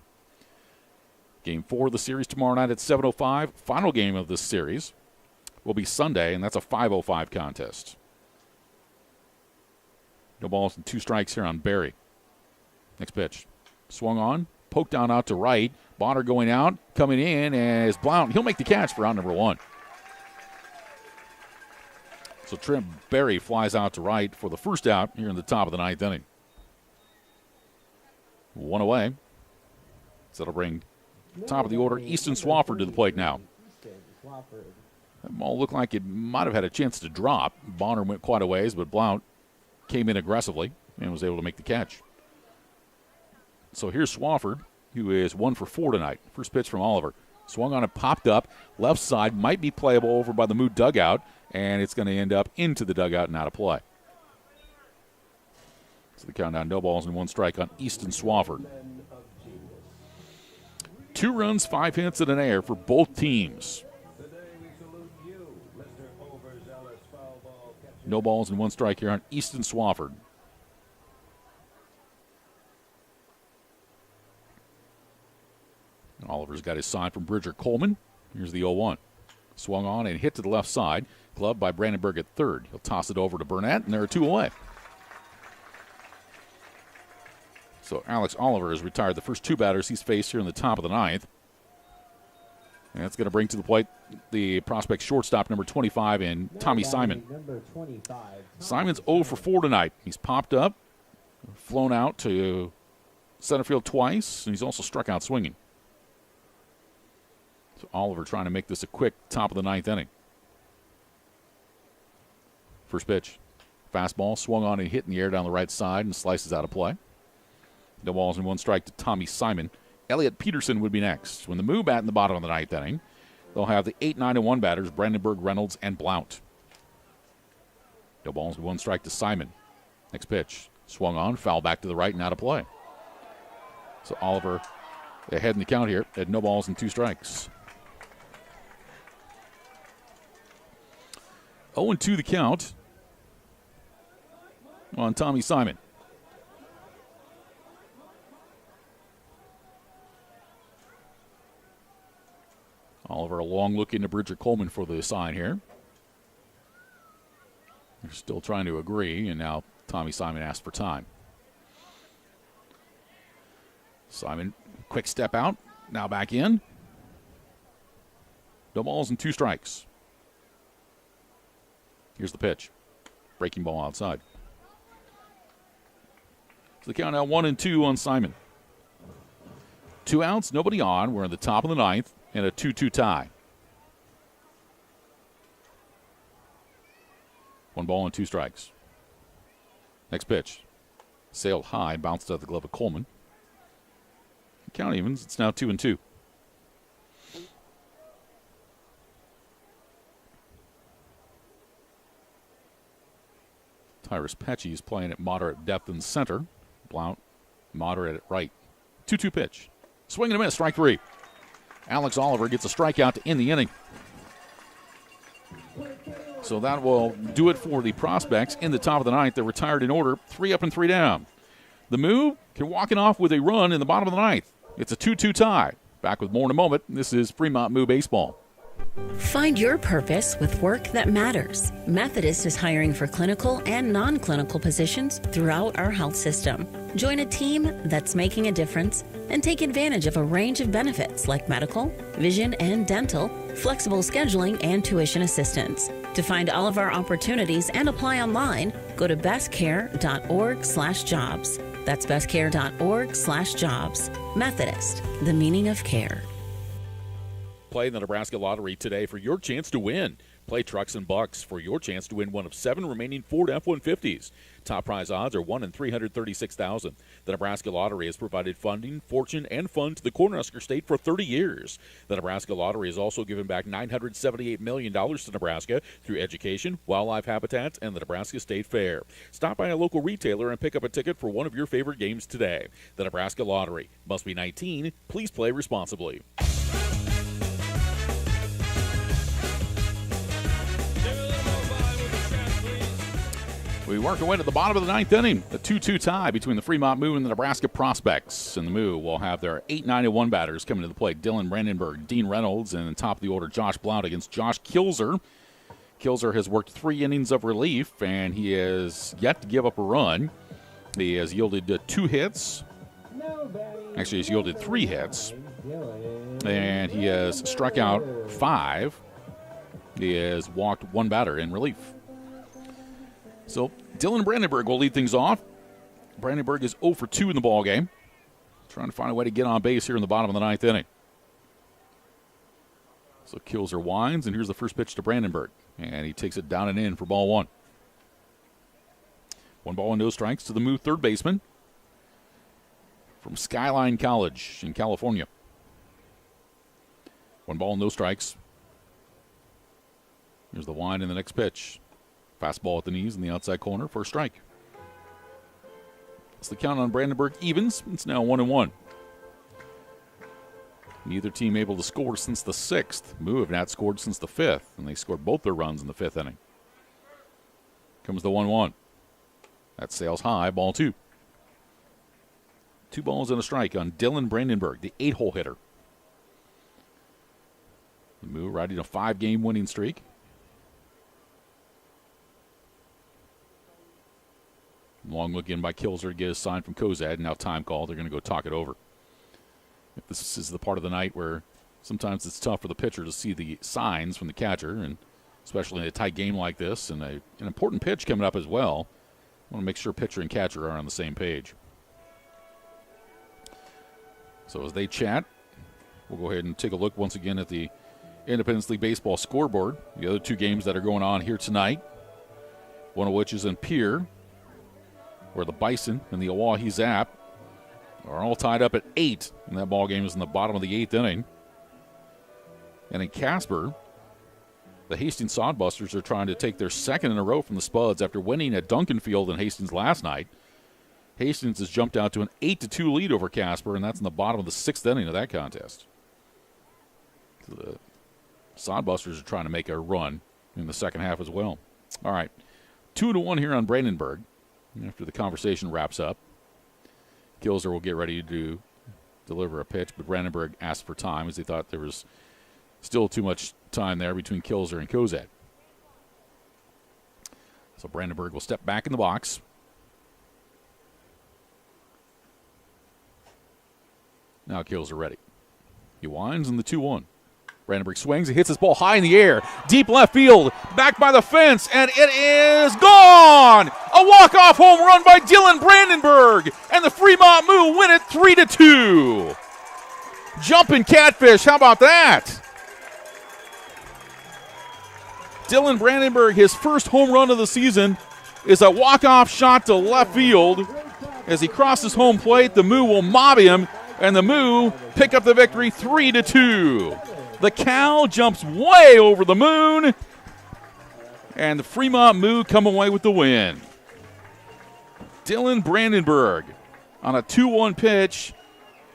Game 4 of the series tomorrow night at 7:05. Final game of this series will be Sunday, and that's a 5:05 contest. No balls and 2 strikes here on Berry. Next pitch. Swung on, poked down out to right. Bonner going out, coming in as Blount. He'll make the catch for out number 1. So Trent Berry flies out to right for the first out here in the top of the 9th inning. 1 away. So that'll bring top of the order Easton Swafford to the plate now. That ball looked like it might have had a chance to drop. Bonner went quite a ways, but Blount came in aggressively and was able to make the catch. So here's Swafford, who is 1 for 4 tonight. First pitch from Oliver. Swung on it, popped up. Left side might be playable over by the Moo dugout, and it's going to end up into the dugout and out of play. So the countdown, no balls and 1 strike on Easton Swafford. 2 runs, 5 hits, and an error for both teams. No balls and 1 strike here on Easton Swafford. Oliver's got his sign from Bridger Coleman. Here's the 0-1. Swung on and hit to the left side. Gloved by Brandenburg at third. He'll toss it over to Burnett, and there are 2 away. So Alex Oliver has retired the first 2 batters he's faced here in the top of the 9th. And that's going to bring to the plate the prospect shortstop, number 25, in Tommy Simon. Simon's 0 for 4 tonight. He's popped up, flown out to center field twice, and he's also struck out swinging. So Oliver trying to make this a quick top of the 9th inning. First pitch. Fastball swung on and hit in the air down the right side and slices out of play. No balls and 1 strike to Tommy Simon. Elliot Peterson would be next. When the Moo bat in the bottom of the 9th inning, they'll have the 8, 9, and 1 batters, Brandenburg, Reynolds, and Blount. No balls and 1 strike to Simon. Next pitch. Swung on, foul back to the right and out of play. So Oliver ahead in the count here at no balls and 2 strikes. 0-2 the count. on Tommy Simon. Oliver, a long look into Bridger Coleman for the sign here. They're still trying to agree, and now Tommy Simon asks for time. Simon, quick step out, now back in. No balls and 2 strikes. Here's the pitch. Breaking ball outside. So the count now 1-2 on Simon. 2 outs, nobody on. We're in the top of the 9th and a 2-2 tie. 1 ball and 2 strikes. Next pitch. Sailed high, bounced out the glove of Coleman. Count evens, it's now 2-2. Tyrus Petchy is playing at moderate depth in center. Blount, moderate at right. 2-2 pitch. Swing and a miss, strike 3. Alex Oliver gets a strikeout to end the inning. So that will do it for the Prospects in the top of the 9th. They're retired in order, 3 up and 3 down. The Moo can walk it off with a run in the bottom of the 9th. It's a 2-2 tie. Back with more in a moment. This is Fremont Moo Baseball. Find your purpose with work that matters. Methodist is hiring for clinical and non-clinical positions throughout our health system. Join a team that's making a difference and take advantage of a range of benefits like medical, vision and dental, flexible scheduling, and tuition assistance. To find all of our opportunities and apply online, go to bestcare.org/jobs. That's bestcare.org/jobs. Methodist, the meaning of care. Play the Nebraska Lottery today for your chance to win. Play Trucks and Bucks for your chance to win one of 7 remaining Ford F-150s. Top prize odds are 1 in 336,000. The Nebraska Lottery has provided funding, fortune, and fun to the Cornhusker State for 30 years. The Nebraska Lottery has also given back $978 million to Nebraska through education, wildlife habitats, and the Nebraska State Fair. Stop by a local retailer and pick up a ticket for one of your favorite games today. The Nebraska Lottery. Must be 19. Please play responsibly. We work our way to the bottom of the 9th inning. A 2-2 tie between the Fremont Moo and the Nebraska Prospects. And the Moo will have their 8-9-1 batters coming to the plate. Dylan Brandenburg, Dean Reynolds, and top of the order, Josh Blount against Josh Kilzer. Kilzer has worked 3 innings of relief, and he has yet to give up a run. He has yielded 2 hits. Actually, he's yielded 3 hits. And he has struck out 5. He has walked 1 batter in relief. So Dylan Brandenburg will lead things off. Brandenburg is 0 for 2 in the ballgame. Trying to find a way to get on base here in the bottom of the 9th inning. So Kilzer winds, and here's the first pitch to Brandenburg. And he takes it down and in for ball 1. 1 ball and no strikes to the Moo third baseman from Skyline College in California. 1 ball and no strikes. Here's the wind in the next pitch. Fastball at the knees in the outside corner for a strike. It's the count on Brandenburg evens. It's now 1-1. Neither team able to score since the 6th. Moo have not scored since the 5th, and they scored both their runs in the 5th inning. Comes the 1-1. That sails high, ball 2. 2 balls and a strike on Dylan Brandenburg, the 8-hole hitter. The Moo riding a 5-game winning streak. Long look in by Kilzer to get a sign from Kozad, and now time call. They're going to go talk it over. If this is the part of the night where sometimes it's tough for the pitcher to see the signs from the catcher, and especially in a tight game like this, and an important pitch coming up as well, I want to make sure pitcher and catcher are on the same page. So as they chat, we'll go ahead and take a look once again at the Independence League Baseball scoreboard. The other 2 games that are going on here tonight, one of which is in Pierre, where the Bison and the Oahe Zap are all tied up at 8. And that ball game is in the bottom of the 8th inning. And in Casper, the Hastings Sodbusters are trying to take their 2nd in a row from the Spuds after winning at Duncan Field in Hastings last night. Hastings has jumped out to an 8-2 lead over Casper, and that's in the bottom of the 6th inning of that contest. So the Sodbusters are trying to make a run in the second half as well. All right, 2-1 here on Brandenburg. After the conversation wraps up, Kilzer will get ready to deliver a pitch, but Brandenburg asked for time as he thought there was still too much time there between Kilzer and Kozad. So Brandenburg will step back in the box. Now Kilzer ready. He winds in the 2-1. Brandenburg swings. He hits his ball high in the air. Deep left field. Back by the fence. And it is gone! A walk-off home run by Dylan Brandenburg. And the Fremont Moo win it 3-2. Jumping catfish. How about that? Dylan Brandenburg, his first home run of the season, is a walk-off shot to left field. As he crosses home plate, the Moo will mob him. And the Moo pick up the victory 3-2. The cow jumps way over the moon, and the Fremont Moo come away with the win. Dylan Brandenburg on a 2-1 pitch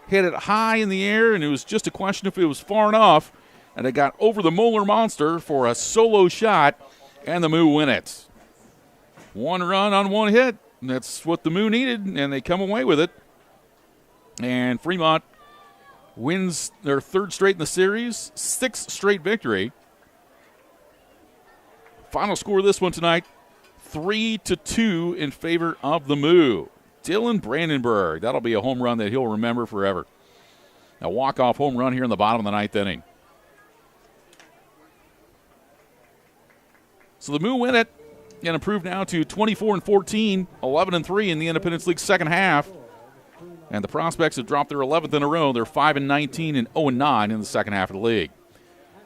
hit it high in the air, and it was just a question if it was far enough, and it got over the Moeller Monster for a solo shot, and the Moo win it. 1 run on 1 hit, and that's what the Moo needed, and they come away with it. And Fremont wins their 3rd straight in the series, 6th straight victory. Final score of this one tonight, 3-2 in favor of the Moo. Dylan Brandenburg, that'll be a home run that he'll remember forever. A walk-off home run here in the bottom of the 9th inning. So the Moo win it and improve now to 24-14, 11-3 in the Independence League second half. And the Prospects have dropped their 11th in a row. They're 5-19 and 0-9 in the second half of the league.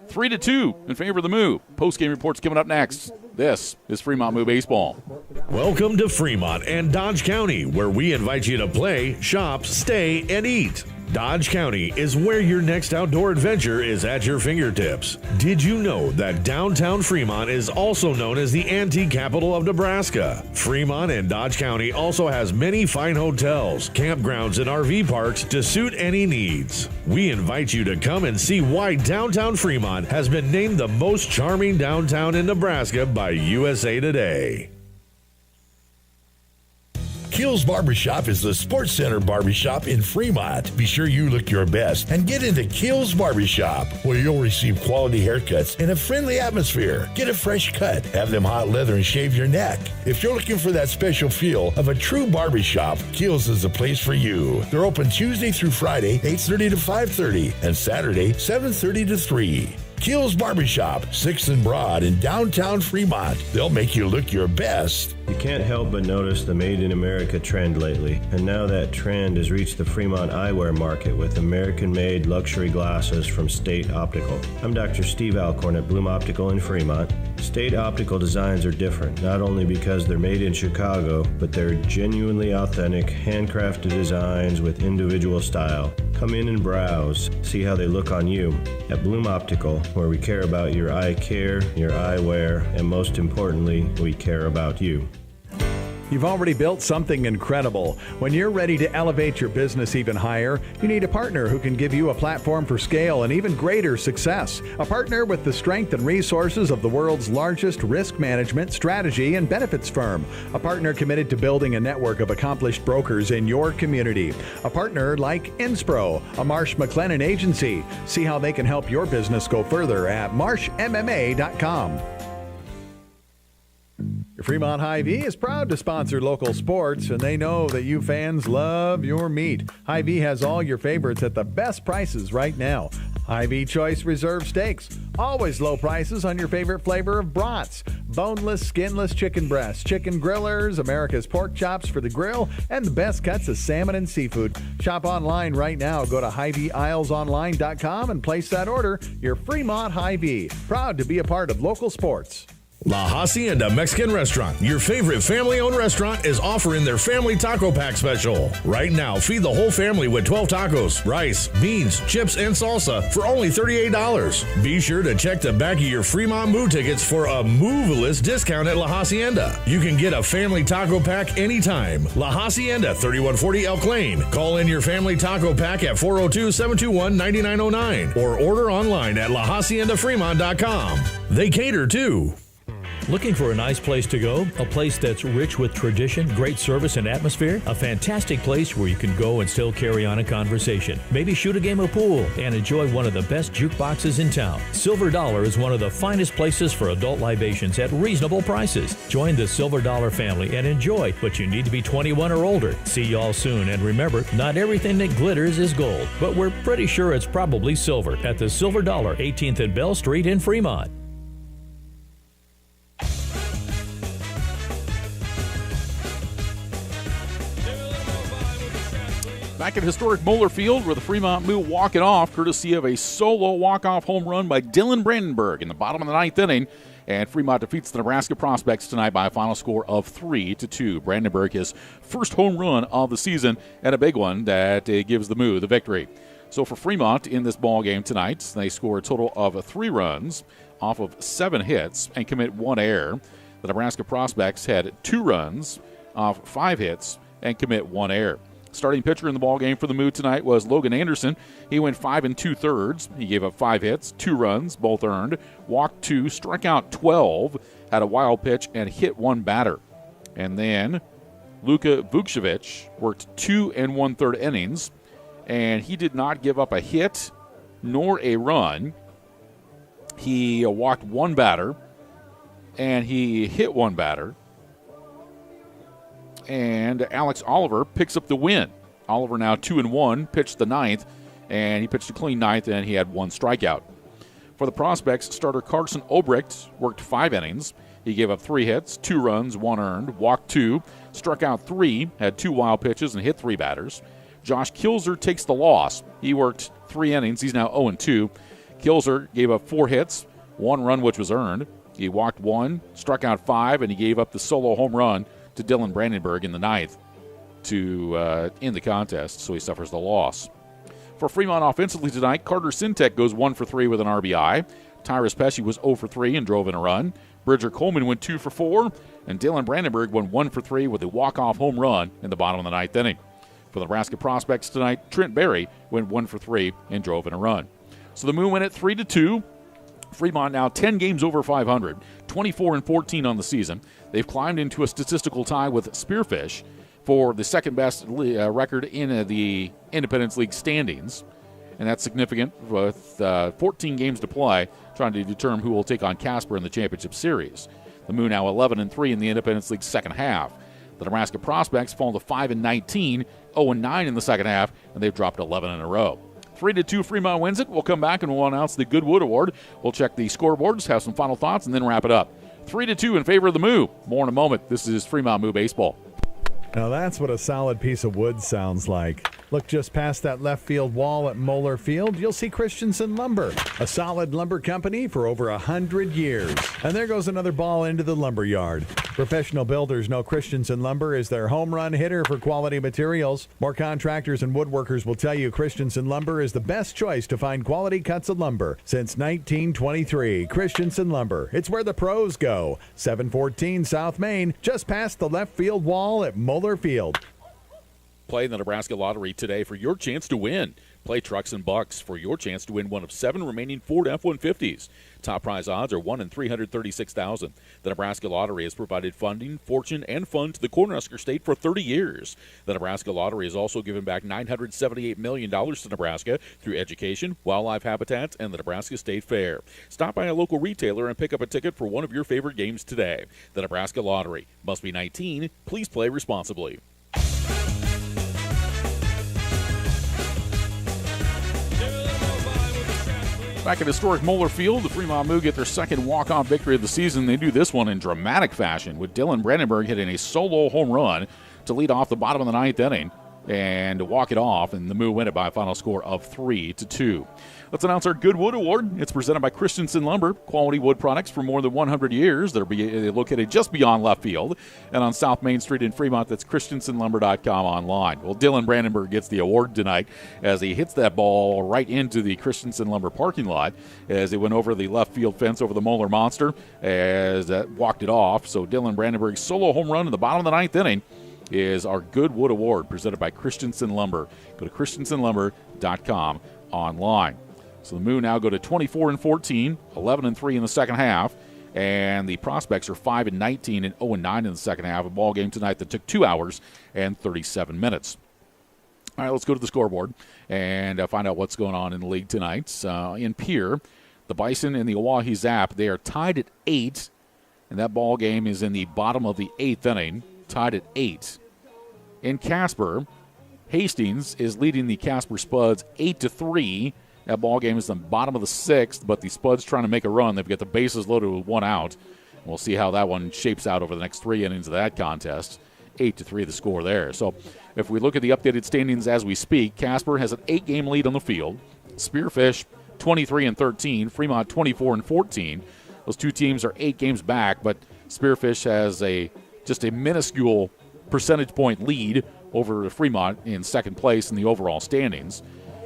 3-2 in favor of the Moo. Post-game reports coming up next. This is Fremont Moo Baseball. Welcome to Fremont and Dodge County, where we invite you to play, shop, stay, and eat. Dodge County is where your next outdoor adventure is at your fingertips. Did you know that downtown Fremont is also known as the antique capital of Nebraska? Fremont and Dodge County also has many fine hotels, campgrounds, and RV parks to suit any needs. We invite you to come and see why downtown Fremont has been named the most charming downtown in Nebraska by USA Today. Kills Barbershop is the Sports Center barbershop in Fremont. Be sure you look your best and get into Kills Barbershop, where you'll receive quality haircuts in a friendly atmosphere. Get a fresh cut, have them hot leather, and shave your neck. If you're looking for that special feel of a true barbershop, Kills is the place for you. They're open Tuesday through Friday, 8:30 to 5:30, and Saturday, 7:30 to 3. Kills Barbershop, 6th and Broad in downtown Fremont. They'll make you look your best. You can't help but notice the Made in America trend lately, and now that trend has reached the Fremont eyewear market with American-made luxury glasses from State Optical. I'm Dr. Steve Alcorn at Bloom Optical in Fremont. State Optical designs are different, not only because they're made in Chicago, but they're genuinely authentic, handcrafted designs with individual style. Come in and browse, see how they look on you. At Bloom Optical, where we care about your eye care, your eyewear, and most importantly, we care about you. You've already built something incredible. When you're ready to elevate your business even higher, you need a partner who can give you a platform for scale and even greater success. A partner with the strength and resources of the world's largest risk management, strategy, and benefits firm. A partner committed to building a network of accomplished brokers in your community. A partner like Inspro, a Marsh McLennan agency. See how they can help your business go further at marshmma.com. Fremont Hy-Vee is proud to sponsor local sports, and they know that you fans love your meat. Hy-Vee has all your favorites at the best prices right now. Hy-Vee Choice Reserve Steaks. Always low prices on your favorite flavor of brats. Boneless, skinless chicken breasts, chicken grillers, America's pork chops for the grill, and the best cuts of salmon and seafood. Shop online right now. Go to HyVeeIslesOnline.com and place that order. Your Fremont Hy-Vee. Proud to be a part of local sports. La Hacienda Mexican Restaurant, your favorite family-owned restaurant, is offering their Family Taco Pack special. Right now, feed the whole family with 12 tacos, rice, beans, chips, and salsa for only $38. Be sure to check the back of your Fremont Moo tickets for a Moveless discount at La Hacienda. You can get a Family Taco Pack anytime. La Hacienda, 3140 Elk Lane. Call in your Family Taco Pack at 402-721-9909 or order online at lahaciendafremont.com. They cater too. Looking for a nice place to go? A place that's rich with tradition, great service, and atmosphere? A fantastic place where you can go and still carry on a conversation. Maybe shoot a game of pool and enjoy one of the best jukeboxes in town. Silver Dollar is one of the finest places for adult libations at reasonable prices. Join the Silver Dollar family and enjoy, but you need to be 21 or older. See y'all soon, and remember, not everything that glitters is gold, but we're pretty sure it's probably silver at the Silver Dollar, 18th and Bell Street in Fremont. Back at historic Moeller Field, where the Fremont Moo walk it off, courtesy of a solo walk-off home run by Dylan Brandenburg in the bottom of the ninth inning. And Fremont defeats the Nebraska Prospects tonight by a final score of 3-2. Brandenburg, his first home run of the season, and a big one that gives the Moo the victory. So for Fremont in this ball game tonight, they score a total of 3 runs off of 7 hits and commit 1 error. The Nebraska Prospects had 2 runs off 5 hits and commit 1 error. Starting pitcher in the ball game for the Moo tonight was Logan Anderson. He went 5 2/3. He gave up 5 hits, 2 runs, both earned, walked 2, struck out 12, had a wild pitch, and hit 1 batter. And then Luka Vukcevic worked 2 1/3 innings, and he did not give up a hit nor a run. He walked 1 batter, and he hit 1 batter. And Alex Oliver picks up the win. Oliver now 2-1, pitched the 9th, and he pitched a clean 9th, and he had 1 strikeout. For the Prospects, starter Carson Obrecht worked 5 innings. He gave up 3 hits, 2 runs, 1 earned, walked 2, struck out 3, had 2 wild pitches, and hit 3 batters. Josh Kilzer takes the loss. He worked 3 innings. He's now 0-2. Kilzer gave up 4 hits, 1 run which was earned. He walked 1, struck out 5, and he gave up the solo home run to Dylan Brandenburg in the 9th to end the contest, so he suffers the loss. For Fremont offensively tonight, Carter Sintek goes 1 for 3 with an RBI. Tyrus Pesci was 0 for 3 and drove in a run. Bridger Coleman went 2 for 4, and Dylan Brandenburg went 1 for 3 with a walk-off home run in the bottom of the 9th inning. For the Nebraska Prospects tonight, Trent Berry went 1 for 3 and drove in a run. So the Moo win at 3-2. Fremont now 10 games over 500, 24-14 on the season. They've climbed into a statistical tie with Spearfish for the second-best record in the Independence League standings. And that's significant with 14 games to play, trying to determine who will take on Casper in the championship series. The Moo now 11-3 in the Independence League second half. The Nebraska Prospects fall to 5-19, 0-9 in the second half, and they've dropped 11 in a row. 3-2 Fremont wins it. We'll come back and we'll announce the Goodwood Award. We'll check the scoreboards, have some final thoughts, and then wrap it up. 3-2 in favor of the Moo. More in a moment. This is Fremont Moo Baseball. Now that's what a solid piece of wood sounds like. Look just past that left field wall at Moeller Field, you'll see Christensen Lumber, a solid lumber company for over 100 years. And there goes another ball into the lumber yard. Professional builders know Christensen Lumber is their home run hitter for quality materials. More contractors and woodworkers will tell you Christensen Lumber is the best choice to find quality cuts of lumber. Since 1923, Christensen Lumber. It's where the pros go. 714 South Main, just past the left field wall at Moeller Field. Play the Nebraska Lottery today for your chance to win. Play Trucks and Bucks for your chance to win one of 7 remaining Ford F-150s. Top prize odds are 1 in 336,000. The Nebraska Lottery has provided funding, fortune, and fun to the Cornhusker State for 30 years. The Nebraska Lottery has also given back $978 million to Nebraska through education, wildlife habitats, and the Nebraska State Fair. Stop by a local retailer and pick up a ticket for one of your favorite games today. The Nebraska Lottery. Must be 19. Please play responsibly. Back at historic Moeller Field, the Fremont Moo get their second walk-off victory of the season. They do this one in dramatic fashion with Dylan Brandenburg hitting a solo home run to lead off the bottom of the 9th inning and walk it off, and the Moo win it by a final score of 3-2. Let's announce our Goodwood Award. It's presented by Christensen Lumber, quality wood products for more than 100 years. They're located just beyond left field and on South Main Street in Fremont. That's christensenlumber.com online. Well, Dylan Brandenburg gets the award tonight as he hits that ball right into the Christensen Lumber parking lot as it went over the left field fence over the Moeller Monster as that walked it off. So Dylan Brandenburg's solo home run in the bottom of the 9th inning is our Goodwood Award presented by Christensen Lumber. Go to christensenlumber.com online. So the Moo now go to 24-14, 11-3 in the second half, And the Prospects are 5-19 and 0-9 in the second half. A ball game tonight that took 2 hours and 37 minutes. All right, let's go to the scoreboard and find out what's going on in the league tonight. In Pierre, the Bison and the Oahe Zap, they are tied at 8, and that ball game is in the bottom of the 8th inning, tied at 8. In Casper, Hastings is leading the Casper Spuds 8-3. That ball game is in the bottom of the 6th, but the Spuds trying to make a run. They've got the bases loaded with 1 out. We'll see how that one shapes out over the next 3 innings of that contest. 8-3 the score there. So if we look at the updated standings as we speak, Casper has an 8-game lead on the field. Spearfish 23-13, Fremont 24-14. Those two teams are 8 games back, but Spearfish has just a minuscule percentage point lead over Fremont in second place in the overall standings.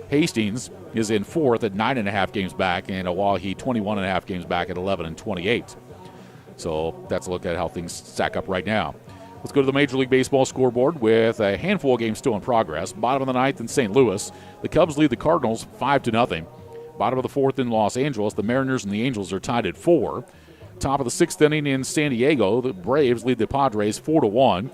Hastings is in 4th at 9.5 games back, and Oahe 21.5 games back at 11-28. So that's a look at how things stack up right now. Let's go to the Major League Baseball scoreboard with a handful of games still in progress. Bottom of the 9th in St. Louis, the Cubs lead the Cardinals 5-0. Bottom of the 4th in Los Angeles, the Mariners and the Angels are tied at 4. Top of the 6th inning in San Diego, the Braves lead the Padres 4-1.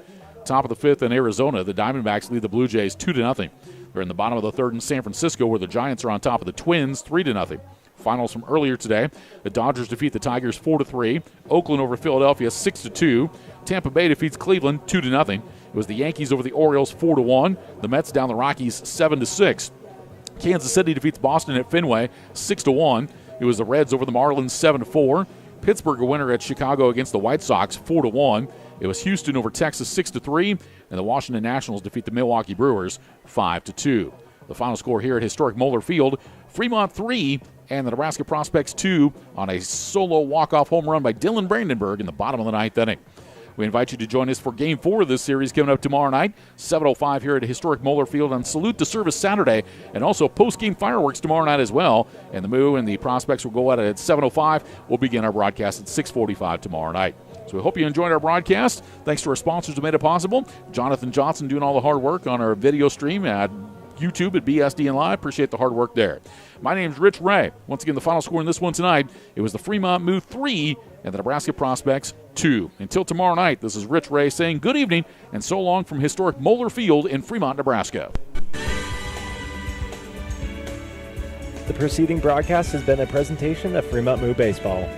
Top of the 5th in Arizona, the Diamondbacks lead the Blue Jays 2-0. They're in the bottom of the 3rd in San Francisco, where the Giants are on top of the Twins 3-0. Finals from earlier today, the Dodgers defeat the Tigers 4-3. Oakland over Philadelphia 6-2. Tampa Bay defeats Cleveland 2-0. It was the Yankees over the Orioles 4-1. The Mets down the Rockies 7-6. Kansas City defeats Boston at Fenway 6-1. It was the Reds over the Marlins 7-4. Pittsburgh a winner at Chicago against the White Sox 4-1. It was Houston over Texas 6-3, and the Washington Nationals defeat the Milwaukee Brewers 5-2. The final score here at historic Moeller Field: Fremont 3 and the Nebraska Prospects 2 on a solo walk-off home run by Dylan Brandenburg in the bottom of the 9th inning. We invite you to join us for Game 4 of this series coming up tomorrow night, 7:05 here at historic Moeller Field on Salute to Service Saturday, and also post-game fireworks tomorrow night as well. And the Moo and the Prospects will go at it at 7:05. We'll begin our broadcast at 6:45 tomorrow night. So we hope you enjoyed our broadcast. Thanks to our sponsors who made it possible. Jonathan Johnson doing all the hard work on our video stream at YouTube at BSDN Live. Appreciate the hard work there. My name's Rich Ray. Once again, the final score in this one tonight, it was the Fremont Moo 3 and the Nebraska Prospects 2. Until tomorrow night, this is Rich Ray saying good evening and so long from historic Moeller Field in Fremont, Nebraska. The preceding broadcast has been a presentation of Fremont Moo Baseball.